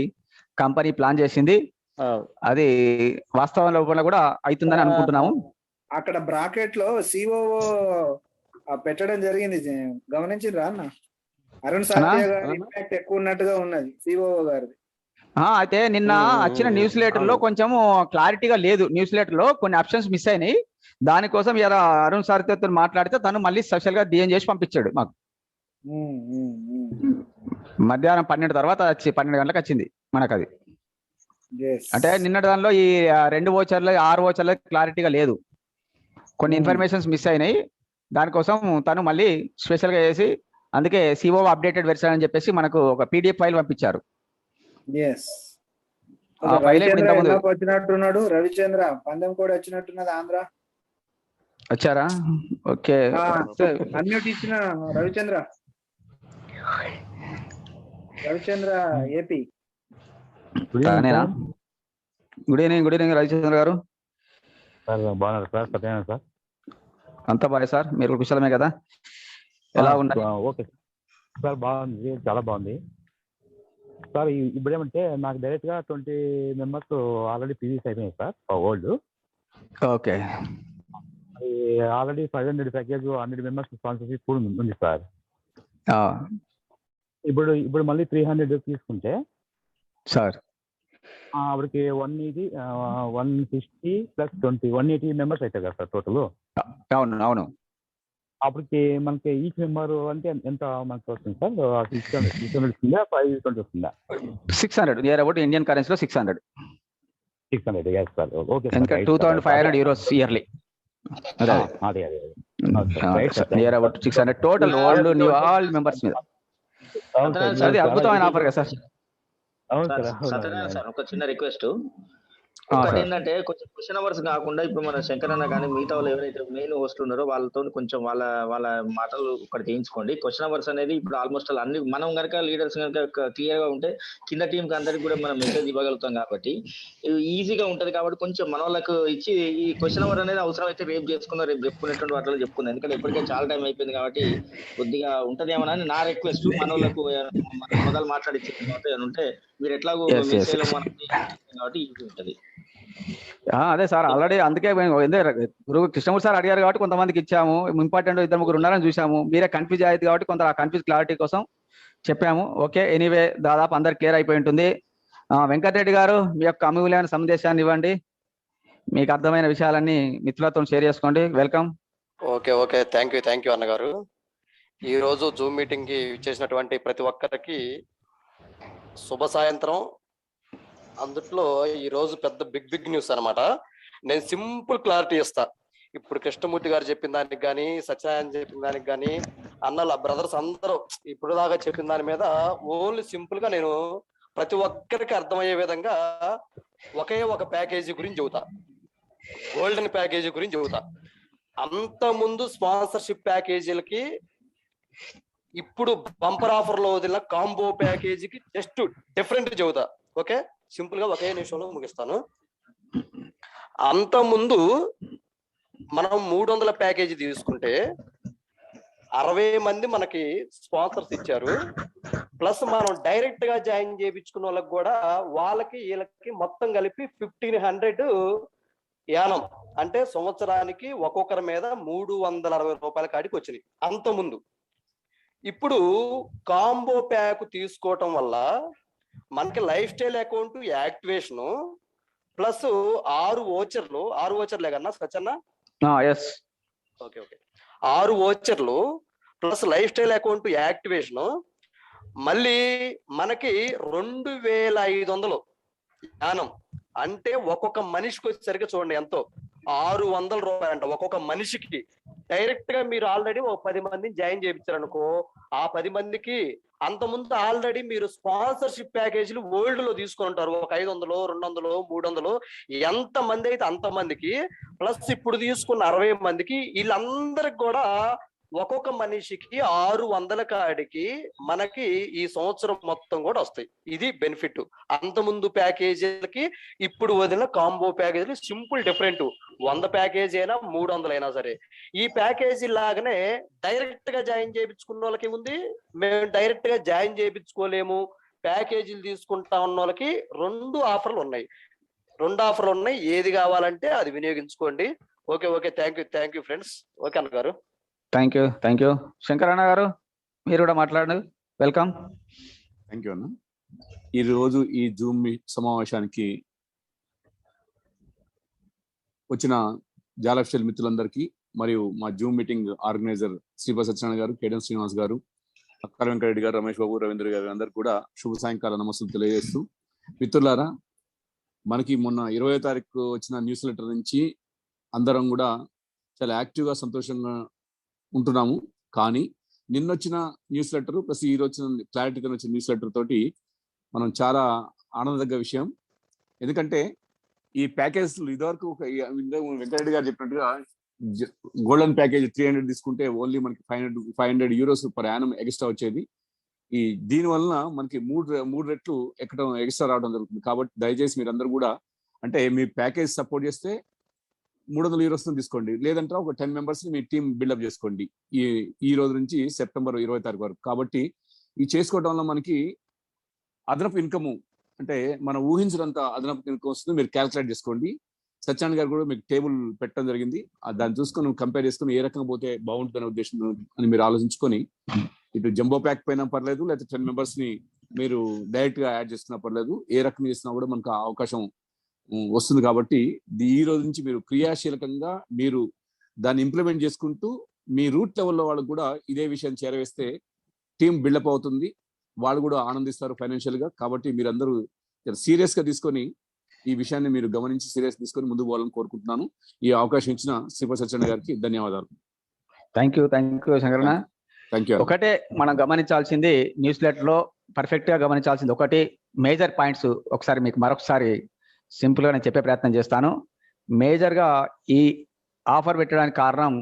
S6: కంపెనీ ప్లాన్ చేసింది. అది వాస్తవంలో కూడా అవుతుందని అనుకుంటున్నాము.
S8: అక్కడ బ్రాకెట్ లో సిఓఓ పెట్టడం జరిగింది, గమనించిండ్రా అన్న? అరుణ్ సాధ్య గారి ఇంపాక్ట్ ఎక్కువ ఉన్నట్టుగా ఉన్నది సిఓఓ గారిది.
S6: అయితే నిన్న వచ్చిన న్యూస్ లెటర్ లో కొంచెం క్లారిటీగా లేదు. న్యూస్ లెటర్ లో కొన్ని ఆప్షన్స్ మిస్ అయినాయి. దానికోసం ఇలా అరుణ్ సార్తో మాట్లాడితే తను మళ్ళీ స్పెషల్ గా డిఎన్ చేసి పంపించాడు మాకు. మధ్యాహ్నం 12 తర్వాత 12 గంటలకు వచ్చింది మనకు అది. అంటే నిన్నటి దానిలో ఈ 2 వోచర్లు 6 వోచర్లు క్లారిటీగా లేదు, కొన్ని ఇన్ఫర్మేషన్స్ మిస్ అయినాయి. దానికోసం తను మళ్ళీ స్పెషల్ గా చేసి, అందుకే సిఓ అప్డేటెడ్ వెర్షన్ అని చెప్పేసి మనకు ఒక పీడిఎఫ్ ఫైల్ పంపించారు.
S8: వచ్చినట్టున్నాడు రవిచంద్ర, పందెం కూడా వచ్చినట్టున్నది. ఆంధ్ర
S6: వచ్చారా? ఓకే,
S8: అన్మ్యూట్ ఇచ్చిన Ravichandra AP.
S6: Good evening Ravichandra గారు.
S13: బాగున్నారు సార్? సత్యనారాయణ సార్.
S6: అంతా బాగా సార్, మీరు కుశలమే కదా? ఎలా ఉన్నారు?
S13: ఓకే సార్, బాగుంది, చాలా బాగుంది సార్. ఇప్పుడు ఏమంటే నాకు డైరెక్ట్ గా 20 members ఆల్రెడీ పీవీస్ అయిపోయాయి sir, old.
S6: Okay,
S13: already 500 package 100 members sponsorship కూడా ఉంది సార్. ఇప్పుడు మళ్ళీ 300 తీసుకుంటే సార్ అప్పటికి 180 160 ప్లస్ 20 180 members అవుతాయి కదా సార్ టోటల్.
S6: అవును.
S13: అప్పటికి మనకి ఈచ్ మెంబర్ అంటే ఎంత మనకు వస్తుంది సార్? 600 వస్తుందా, 520 వస్తుందా?
S6: 600 నియర్ అబౌట్ ఇండియన్ కరెన్సీలో 600.
S13: Yes sir. ఓకే,
S6: ఇంకా 2500 euros ఇయర్లీ. అదే near about 600 total old new all members మీద. అది అద్భుతమైన ఆఫర్ కదా సార్.
S5: సత్యనారాయణ సార్, ఒక చిన్న రిక్వెస్ట్. ఒకటి ఏంటంటే, కొంచెం క్వశ్చన్ అవర్స్ కాకుండా ఇప్పుడు మన శంకర్ అన్న కానీ మిగతా వాళ్ళు ఎవరైతే మెయిన్ హోస్ట్ ఉన్నారో వాళ్ళతో కొంచెం వాళ్ళ మాటలు ఒకటి చేయించుకోండి. క్వశ్చన్ అవర్స్ అనేది ఇప్పుడు ఆల్మోస్ట్ అన్ని మనం కనుక లీడర్స్ కనుక క్లియర్ గా ఉంటే కింద టీం కి అందరికి కూడా మనం మెసేజ్ ఇవ్వగలుగుతాం కాబట్టి ఈజీగా ఉంటది. కాబట్టి కొంచెం మన వాళ్ళకు ఇచ్చి ఈ క్వశ్చన్ అవర్ అనేది అవసరం అయితే రేపు చేసుకుందాం, రేపు చెప్పుకునేటువంటి వాటిలో చెప్పుకుందాం. ఎందుకంటే ఇప్పటికే చాలా టైం అయిపోయింది కాబట్టి కొద్దిగా ఉంటదేమో అని నా రిక్వెస్ట్. మన వాళ్ళకు మొదలు మాట్లాడించిన తర్వాత ఉంటే మీరు ఎట్లాగో కాబట్టి ఈజీ ఉంటది.
S6: అదే సార్, ఆల్రెడీ అందుకే గురువు కృష్ణమూర్తి సార్ అడిగారు కాబట్టి కొంతమందికి ఇచ్చాము. ఇంపార్టెంట్ 2-3 ఉన్నారని చూసాము. మీరే కన్ఫ్యూజ్ అయ్యేది కాబట్టి కొంత కన్ఫ్యూజ్ క్లారిటీ కోసం చెప్పాము. ఓకే, ఎనీవే దాదాపు అందరు క్లియర్ అయిపోయి ఉంటుంది. వెంకటరెడ్డి గారు, మీ యొక్క అమూల్యమైన సందేశాన్ని ఇవ్వండి. మీకు అర్థమైన విషయాలన్నీ మిత్రులతో షేర్ చేసుకోండి. వెల్కమ్.
S14: ఓకే, థ్యాంక్ యూ అన్నగారు. ఈ రోజు జూమ్ మీటింగ్ కి చేసినటువంటి ప్రతి ఒక్కరికి శుభ సాయంత్రం. అందుట్లో ఈ రోజు పెద్ద బిగ్ న్యూస్ అన్నమాట. నేను సింపుల్ క్లారిటీ ఇస్తా. ఇప్పుడు కృష్ణమూర్తి గారు చెప్పిన దానికి కానీ, సత్యనారాయణ చెప్పిన దానికి కానీ, అన్నల బ్రదర్స్ అందరూ ఇప్పుడు దాకా చెప్పిన దాని మీద ఓన్లీ సింపుల్ గా నేను ప్రతి ఒక్కరికి అర్థమయ్యే విధంగా ఒకే ఒక ప్యాకేజీ గురించి చెబుతా. గోల్డెన్ ప్యాకేజీ గురించి చెబుతా. అంత ముందు స్పాన్సర్షిప్ ప్యాకేజీలకి ఇప్పుడు బంపర్ ఆఫర్ లో వదిలిన కాంబో ప్యాకేజీకి జస్ట్ డిఫరెంట్ చెబుతా. ఓకే, సింపుల్ గా ఒకే నిమిషంలో ముగిస్తాను. అంత ముందు మనం 300 ప్యాకేజీ తీసుకుంటే 60 మంది మనకి స్పాన్సర్స్ ఇచ్చారు. ప్లస్ మనం డైరెక్ట్ గా జాయిన్ చేయించుకున్న వాళ్ళకి కూడా వాళ్ళకి వీళ్ళకి మొత్తం కలిపి 1500 యానం, అంటే సంవత్సరానికి ఒక్కొక్కరి మీద 360 రూపాయల కాడికి వచ్చినాయి అంత ముందు. ఇప్పుడు కాంబో ప్యాక్ తీసుకోవటం వల్ల మనకి life style account activation plus 6 ఓచర్లే కన్నా సచన్న. ఓకే 6 ఓచర్లు plus life style account activation, మళ్ళీ మనకి 2500 యానం, అంటే ఒక్కొక్క మనిషికి వచ్చేసరికి చూడండి ఎంతో 600 రూపాయలు అంట ఒక్కొక్క మనిషికి. డైరెక్ట్ గా మీరు ఆల్రెడీ ఒక 10 మందిని జాయిన్ చేయించారు అనుకో, ఆ 10 మందికి అంతకుముందు ఆల్రెడీ మీరు స్పాన్సర్షిప్ ప్యాకేజీలు ఓల్డ్ లో తీసుకొని ఉంటారు. ఒక 500, 200, 300 ఎంత మంది అయితే అంత మందికి, ప్లస్ ఇప్పుడు తీసుకున్న 60 మందికి, వీళ్ళందరికి కూడా ఒక్కొక్క మనిషికి 600 కాడికి మనకి ఈ సంవత్సరం మొత్తం కూడా వస్తాయి. ఇది బెనిఫిట్. అంత ముందు ప్యాకేజీలకి ఇప్పుడు వదిలిన కాంబో ప్యాకేజీలు సింపుల్ డిఫరెంట్. 100 ప్యాకేజీ అయినా 300 అయినా సరే. ఈ ప్యాకేజీ లాగానే డైరెక్ట్ గా జాయిన్ చేయించుకున్న వాళ్ళకి ఉంది, మేము డైరెక్ట్ గా జాయిన్ చేయించుకోలేము ప్యాకేజీలు తీసుకుంటా ఉన్న వాళ్ళకి 2 ఆఫర్లు ఉన్నాయి. 2 ఆఫర్లు ఉన్నాయి. ఏది కావాలంటే అది వినియోగించుకోండి. Okay thank you friends. Okay అన్న గారు.
S6: Thank you. శంకర్ అన్న గారు మీరు కూడా మాట్లాడండి. వెల్కమ్.
S3: థ్యాంక్ యూ అన్న. ఈరోజు ఈ జూమ్ సమావేశానికి వచ్చిన జాలఫ్షల్ మిత్రులందరికీ మరియు మా Zoom meeting organiser Sripathi Satyanarayana garu, కేడెన్ శ్రీనివాస్ గారు, అక్కర వెంకరెడ్డి గారు, రమేష్ బాబు, రవీంద్ర గారు అందరు కూడా శుభ సాయంకాల నమస్సులు తెలియజేస్తూ, మిత్రులారా మనకి మొన్న 20వ తారీఖు వచ్చిన న్యూస్ లెటర్ నుంచి అందరం కూడా చాలా యాక్టివ్గా సంతోషంగా ఉంటున్నాము. కానీ నిన్నొచ్చిన న్యూస్ లెటర్ ప్లస్ ఈ రోజు క్లారిటీతో వచ్చిన న్యూస్ లెటర్ తోటి మనం చాలా ఆనందదగ్గ విషయం. ఎందుకంటే ఈ ప్యాకేజ్ ఇదివరకు వెంకరెడ్డి గారు చెప్పినట్టుగా గోల్డెన్ ప్యాకేజ్ 300 తీసుకుంటే ఓన్లీ మనకి 500 యూరోస్ పర్ యానం ఎక్స్ట్రా వచ్చేది. ఈ దీని వలన మనకి మూడు రెట్లు ఎక్కడం ఎక్స్ట్రా రావడం జరుగుతుంది. కాబట్టి దయచేసి మీరు అందరూ కూడా అంటే మీ ప్యాకేజ్ సపోర్ట్ చేస్తే 300 యూరోస్ తీసుకోండి, లేదంటే ఒక 10 మెంబర్స్ మీ టీం బిల్డప్ చేసుకోండి ఈ రోజు నుంచి సెప్టెంబర్ 20వ తారీఖు వరకు. కాబట్టి ఇది చేసుకోవడం వల్ల మనకి అదనపు ఇన్కమ్, అంటే మనం ఊహించినంత అదనపు ఇన్కమ్ వస్తుంది. మీరు క్యాల్కులేట్ చేసుకోండి. సత్యాన్ గారు కూడా మీకు టేబుల్ పెట్టడం జరిగింది. దాన్ని చూసుకొని కంపేర్ చేసుకుని ఏ రకంగా పోతే బాగుంటుందనే ఉద్దేశం అని మీరు ఆలోచించుకొని ఇటు జంబో ప్యాక్ పైన పర్లేదు, లేకపోతే 10 మెంబర్స్ ని మీరు డైరెక్ట్ గా యాడ్ చేస్తున్నా పర్లేదు, ఏ రకం చేసినా కూడా మనకు అవకాశం వస్తుంది. కాబట్టి ఈ రోజు నుంచి మీరు క్రియాశీలకంగా మీరు దాన్ని ఇంప్లిమెంట్ చేసుకుంటూ మీ రూట్ లెవెల్లో వాళ్ళకు కూడా ఇదే విషయం చేరవేస్తే టీం బిల్డప్ అవుతుంది, వాళ్ళు కూడా ఆనందిస్తారు ఫైనాన్షియల్ గా. కాబట్టి మీరందరూ సీరియస్ గా తీసుకొని ఈ విషయాన్ని మీరు గమనించి సీరియస్ తీసుకొని ముందుకు పోవాలని కోరుకుంటున్నాను. ఈ అవకాశం ఇచ్చిన శ్రీపతి సత్యనారాయణ గారికి ధన్యవాదాలు.
S6: థ్యాంక్ యూ శంకరన్న. ఒకటే మనం గమనించాల్సింది న్యూస్ లెటర్ లో పర్ఫెక్ట్ గా గమనించాల్సింది ఒకటి మేజర్ పాయింట్స్ ఒకసారి మీకు మరొకసారి సింపుల్ గా నేను చెప్పే ప్రయత్నం చేస్తాను. మేజర్ గా ఈ ఆఫర్ పెట్టడానికి కారణం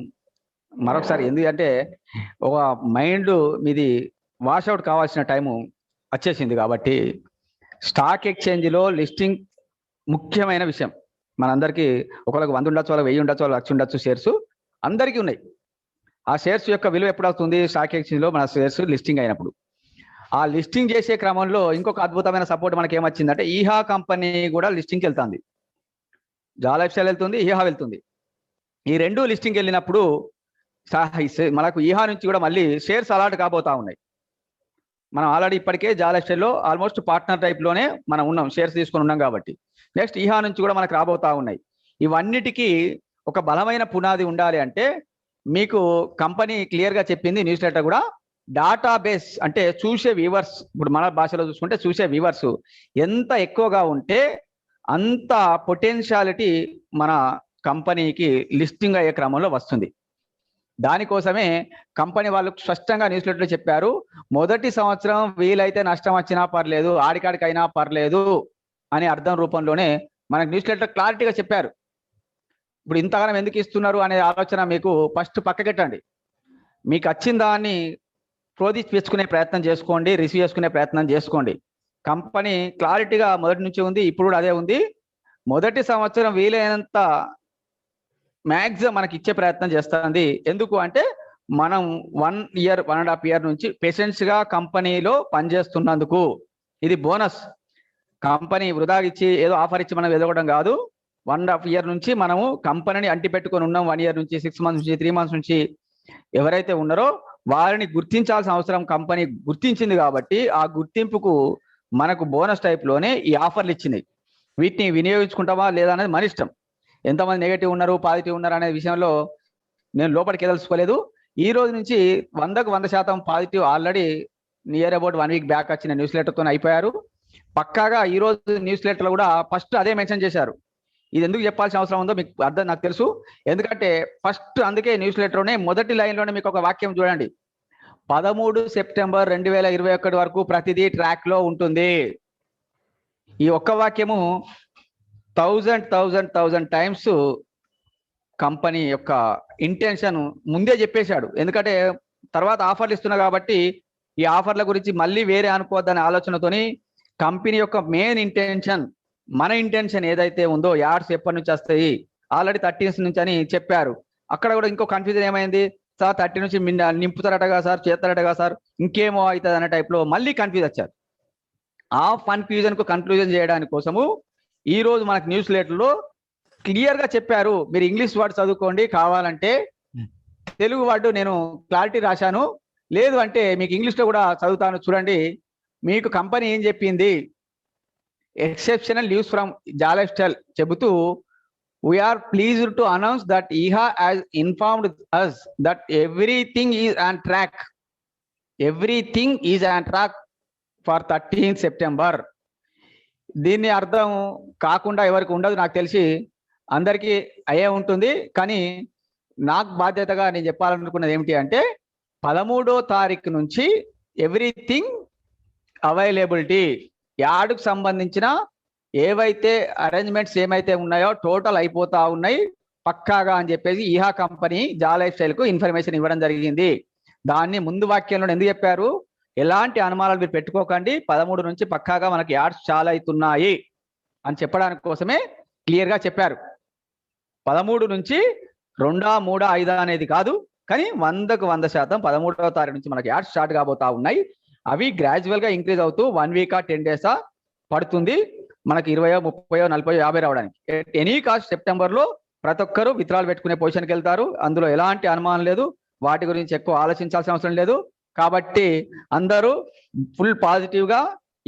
S6: మరొకసారి ఎందుకంటే ఒక మైండ్ మీది వాషౌట్ కావాల్సిన టైము వచ్చేసింది. కాబట్టి స్టాక్ ఎక్స్చేంజ్ లో లిస్టింగ్ ముఖ్యమైన విషయం. మనందరికీ ఒకరికి 100 ఉండొచ్చు, వాళ్ళకి 1000 ఉండొచ్చు, వాళ్ళకి 1,00,000 ఉండొచ్చు, షేర్స్ అందరికీ ఉన్నాయి. ఆ షేర్స్ యొక్క విలువ ఎప్పుడు అవుతుంది? స్టాక్ ఎక్స్చేంజ్ లో మన షేర్స్ లిస్టింగ్ అయినప్పుడు. ఆ లిస్టింగ్ చేసే క్రమంలో ఇంకొక అద్భుతమైన సపోర్ట్ మనకి ఏమొచ్చిందంటే ఈహా కంపెనీ కూడా లిస్టింగ్కి వెళ్తుంది, జాలఫ్షల్ వెళ్తుంది, ఈహా వెళ్తుంది. ఈ రెండు లిస్టింగ్కి వెళ్ళినప్పుడు మనకు ఈహా నుంచి కూడా మళ్ళీ షేర్స్ అలాట్ కాబోతా ఉన్నాయి. మనం ఆల్రెడీ ఇప్పటికే జాలఫ్షల్లో ఆల్మోస్ట్ పార్ట్నర్ టైప్ లోనే మనం ఉన్నాం, షేర్స్ తీసుకొని ఉన్నాం. కాబట్టి నెక్స్ట్ ఈహా నుంచి కూడా మనకు రాబోతా ఉన్నాయి. ఇవన్నిటికీ ఒక బలమైన పునాది ఉండాలి అంటే మీకు కంపెనీ క్లియర్ గా చెప్పింది న్యూస్ లెటర్ కూడా, డేటాబేస్ అంటే చూసే వ్యూవర్స్, ఇప్పుడు మన భాషలో చూసుకుంటే చూసే వ్యూవర్స్ ఎంత ఎక్కువగా ఉంటే అంత పొటెన్షియాలిటీ మన కంపెనీకి లిస్టింగ్ అయ్యే క్రమంలో వస్తుంది. దానికోసమే కంపెనీ వాళ్ళు స్పష్టంగా న్యూస్ లెటర్లో చెప్పారు, మొదటి సంవత్సరం వీలైతే నష్టం వచ్చినా పర్లేదు, ఆడికాడికైనా పర్లేదు అని అర్థం రూపంలోనే మనకు న్యూస్ లెటర్ క్లారిటీగా చెప్పారు. ఇప్పుడు ఇంతగానం ఎందుకు ఇస్తున్నారు అనే ఆలోచన మీకు ఫస్ట్ పక్కకెట్టండి. మీకు వచ్చిన దాన్ని తెచ్చుకునే ప్రయత్నం చేసుకోండి, రిసీవ్ చేసుకునే ప్రయత్నం చేసుకోండి. కంపెనీ క్లారిటీగా మొదటి నుంచి ఉంది, ఇప్పుడు కూడా అదే ఉంది. మొదటి సంవత్సరం వీలైనంత మ్యాక్సిమం మనకి ఇచ్చే ప్రయత్నం చేస్తుంది. ఎందుకు అంటే మనం 1 year 1.5 year నుంచి పేషెంట్స్ గా కంపెనీలో పనిచేస్తున్నందుకు ఇది బోనస్. కంపెనీ వృధా ఇచ్చి ఏదో ఆఫర్ ఇచ్చి మనం ఎదగడం కాదు. 1.5 year నుంచి మనము కంపెనీని అంటి పెట్టుకొని ఉన్నాం. 1 year నుంచి 6 months నుంచి 3 months నుంచి ఎవరైతే ఉన్నారో వారిని గుర్తించాల్సిన అవసరం కంపెనీ గుర్తించింది కాబట్టి ఆ గుర్తింపుకు మనకు బోనస్ టైప్ లోనే ఈ ఆఫర్లు ఇచ్చినాయి. వీటిని వినియోగించుకుంటామా లేదా అనేది మన ఇష్టం. ఎంతమంది నెగటివ్ ఉన్నారు పాజిటివ్ ఉన్నారు అనే విషయంలో నేను లోపలికి ఎదలుచుకోలేదు. ఈ రోజు నుంచి 100% positive already near about 1 week back వచ్చిన న్యూస్ లెటర్తో అయిపోయారు. పక్కాగా ఈ రోజు న్యూస్ లెటర్లో కూడా ఫస్ట్ అదే మెన్షన్ చేశారు. ఇది ఎందుకు చెప్పాల్సిన అవసరం ఉందో మీకు అర్థం నాకు తెలుసు. ఎందుకంటే ఫస్ట్ అందుకే న్యూస్ లెటర్లోనే మొదటి లైన్లోనే మీకు ఒక వాక్యం చూడండి. 13 September 2021 వరకు ప్రతిదీ ట్రాక్ లో ఉంటుంది. ఈ ఒక్క వాక్యము 1000 టైమ్స్ కంపెనీ యొక్క ఇంటెన్షన్ ముందే చెప్పేశాడు. ఎందుకంటే తర్వాత ఆఫర్లు ఇస్తున్నా కాబట్టి ఈ ఆఫర్ల గురించి మళ్ళీ వేరే అనుకోవద్దనే ఆలోచనతోని కంపెనీ యొక్క మెయిన్ ఇంటెన్షన్, మన ఇంటెన్షన్ ఏదైతే ఉందో యాడ్స్ ఎప్పటి నుంచి వస్తాయి ఆల్రెడీ 13th నుంచి అని చెప్పారు. అక్కడ కూడా ఇంకో కన్ఫ్యూజన్ ఏమైంది, సార్ 30 నుంచి నింపుతారటగా సార్, చేస్తారటగా సార్, ఇంకేమో అవుతుంది అనే టైప్లో మళ్ళీ కన్ఫ్యూజ్ వచ్చారు. ఆ కన్ఫ్యూజన్ కు కన్క్లూజన్ చేయడానికి కోసము ఈ రోజు మనకు న్యూస్ లెటర్లో క్లియర్ గా చెప్పారు. మీరు ఇంగ్లీష్ వర్డ్ చదువుకోండి, కావాలంటే తెలుగు వర్డ్ నేను క్లారిటీ రాశాను, లేదు అంటే మీకు ఇంగ్లీష్ లో కూడా చదువుతాను చూడండి. మీకు కంపెనీ ఏం చెప్పింది, ఎక్సెప్షనల్ న్యూస్ ఫ్రమ్ జాలా లైఫ్ స్టైల్ చెబుతూ we are pleased to announce that EHA has informed us that everything is on track for 13th September. దీన్ని అర్థం కాకుండా ఎవరికి ఉండదు, నాకు తెలిసి అందరికీ అయ్యే ఉంటుంది. కానీ నాకు బాధ్యతగా నేను చెప్పాలనుకున్నది ఏమిటి అంటే 13వ తారీఖు నుంచి ఎవ్రీథింగ్ అవైలబిలిటీ, యాడ్కు సంబంధించిన ఏవైతే అరేంజ్మెంట్స్ ఏమైతే ఉన్నాయో టోటల్ అయిపోతా ఉన్నాయి పక్కాగా అని చెప్పేసి ఈహా కంపెనీ జాలా లైఫ్ స్టైల్ కు ఇన్ఫర్మేషన్ ఇవ్వడం జరిగింది. దాన్ని ముందు వాక్యంలో ఎందుకు చెప్పారు, ఎలాంటి అనుమానాలు మీరు పెట్టుకోకండి, 13 నుంచి పక్కాగా మనకి యాడ్స్ చాలా అవుతున్నాయి అని చెప్పడానికి కోసమే క్లియర్ గా చెప్పారు. 13 నుంచి 2, 3, 5 అనేది కాదు, కానీ 100% 13వ తారీఖు నుంచి మనకి యాడ్స్ స్టార్ట్ కాబోతా ఉన్నాయి. అవి గ్రాడ్యువల్ గా ఇంక్రీజ్ అవుతూ 1 week 10 days పడుతుంది మనకి 20, 30, 40, 50 రావడానికి. ఎనీ కాస్ట్ సెప్టెంబర్లో ప్రతి ఒక్కరు విత్డ్రాల్ పెట్టుకునే పొజిషన్కి వెళ్తారు. అందులో ఎలాంటి అనుమానం లేదు, వాటి గురించి ఎక్కువ ఆలోచించాల్సిన అవసరం లేదు. కాబట్టి అందరూ ఫుల్ పాజిటివ్గా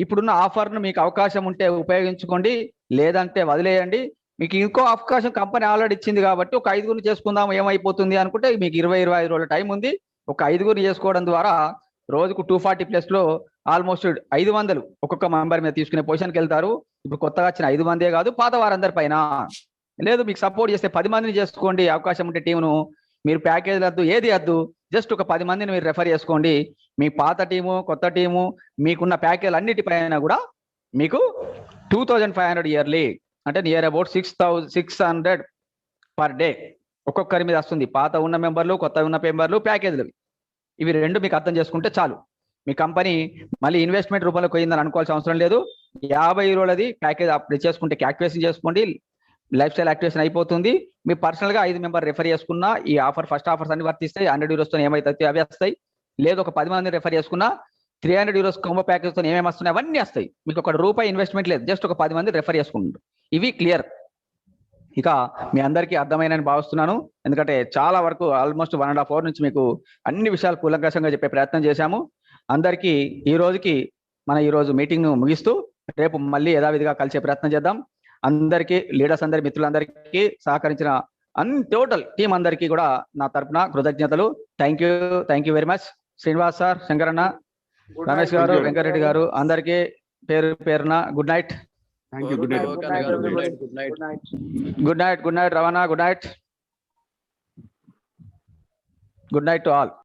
S6: ఇప్పుడున్న ఆఫర్ను మీకు అవకాశం ఉంటే ఉపయోగించుకోండి, లేదంటే వదిలేయండి. మీకు ఇంకో అవకాశం కంపెనీ ఆల్రెడీ ఇచ్చింది కాబట్టి ఒక 5గురిని చేసుకుందాం ఏమైపోతుంది అనుకుంటే మీకు 20-25 రోజుల టైం ఉంది. ఒక 5గురిని చేసుకోవడం ద్వారా రోజుకు 240+ లో ఆల్మోస్ట్ 500 ఒక్కొక్క మెంబర్ మీద తీసుకునే పొజిషన్కి వెళ్తారు. ఇప్పుడు కొత్తగా వచ్చిన 5 మందే కాదు, పాత వారందరి పైన. లేదు మీకు సపోర్ట్ చేస్తే 10 మందిని చేసుకోండి, అవకాశం ఉంటే టీమును. మీరు ప్యాకేజ్ వద్దు, ఏది వద్దు, జస్ట్ ఒక 10 మందిని మీరు రెఫర్ చేసుకోండి. మీ పాత టీము, కొత్త టీము, మీకున్న ప్యాకేజ్ అన్నిటిపైన కూడా మీకు 2500 ఇయర్లీ, అంటే నియర్ అబౌట్ 600 పర్ డే ఒక్కొక్కరి మీద వస్తుంది. పాత ఉన్న మెంబర్లు, కొత్త ఉన్న మెంబర్లు, ప్యాకేజ్లు, ఇవి 2 మీకు అర్థం చేసుకుంటే చాలు. మీ కంపెనీ మళ్ళీ ఇన్వెస్ట్మెంట్ రూపంలో పోయిందని అనుకోవాల్సిన అవసరం లేదు. 50 రోజులది ప్యాకేజ్ అప్లై చేసుకుంటే యాక్టివేషన్ చేసుకోండి, లైఫ్ స్టైల్ యాక్టివేషన్ అయిపోతుంది. మీ పర్సనల్ గా 5 మెంబర్ రెఫర్ చేసుకున్నా ఈ ఆఫర్ ఫస్ట్ ఆఫర్స్ అన్ని వర్తిస్తాయి. 100 euros ఏమైతే అవి వస్తాయి. లేదు ఒక 10 మందిని రెఫర్ చేసుకున్నా 300 euros కాంబో ప్యాకేజ్ తో ఏమేమి వస్తున్నాయి అవన్నీ వస్తాయి. మీకు ₹1 ఇన్వెస్ట్మెంట్ లేదు, జస్ట్ ఒక 10 మంది రెఫర్ చేసుకుంటారు. ఇవి క్లియర్. ఇక మీ అందరికీ అర్థమైనని భావిస్తున్నాను. ఎందుకంటే చాలా వరకు ఆల్మోస్ట్ 1.5 hour నుంచి మీకు అన్ని విషయాలు కూలంకషంగా చెప్పే ప్రయత్నం చేశాము. అందరికీ ఈ రోజు మీటింగ్ ను ముగిస్తూ రేపు మళ్ళీ యథావిధిగా కలిసే ప్రయత్నం చేద్దాం. అందరికీ లీడర్స్ అందరి మిత్రులందరికీ సహకరించిన టోటల్ టీం అందరికీ కూడా నా తరపున కృతజ్ఞతలు. Thank you very much. Srinivas sir, శంకరన్న, రమేష్ గారు, వెంకటరెడ్డి గారు, అందరికీ పేరు పేరున గుడ్ నైట్.
S3: గుడ్
S6: నైట్ రవాణా, గుడ్ నైట్ టు ఆల్.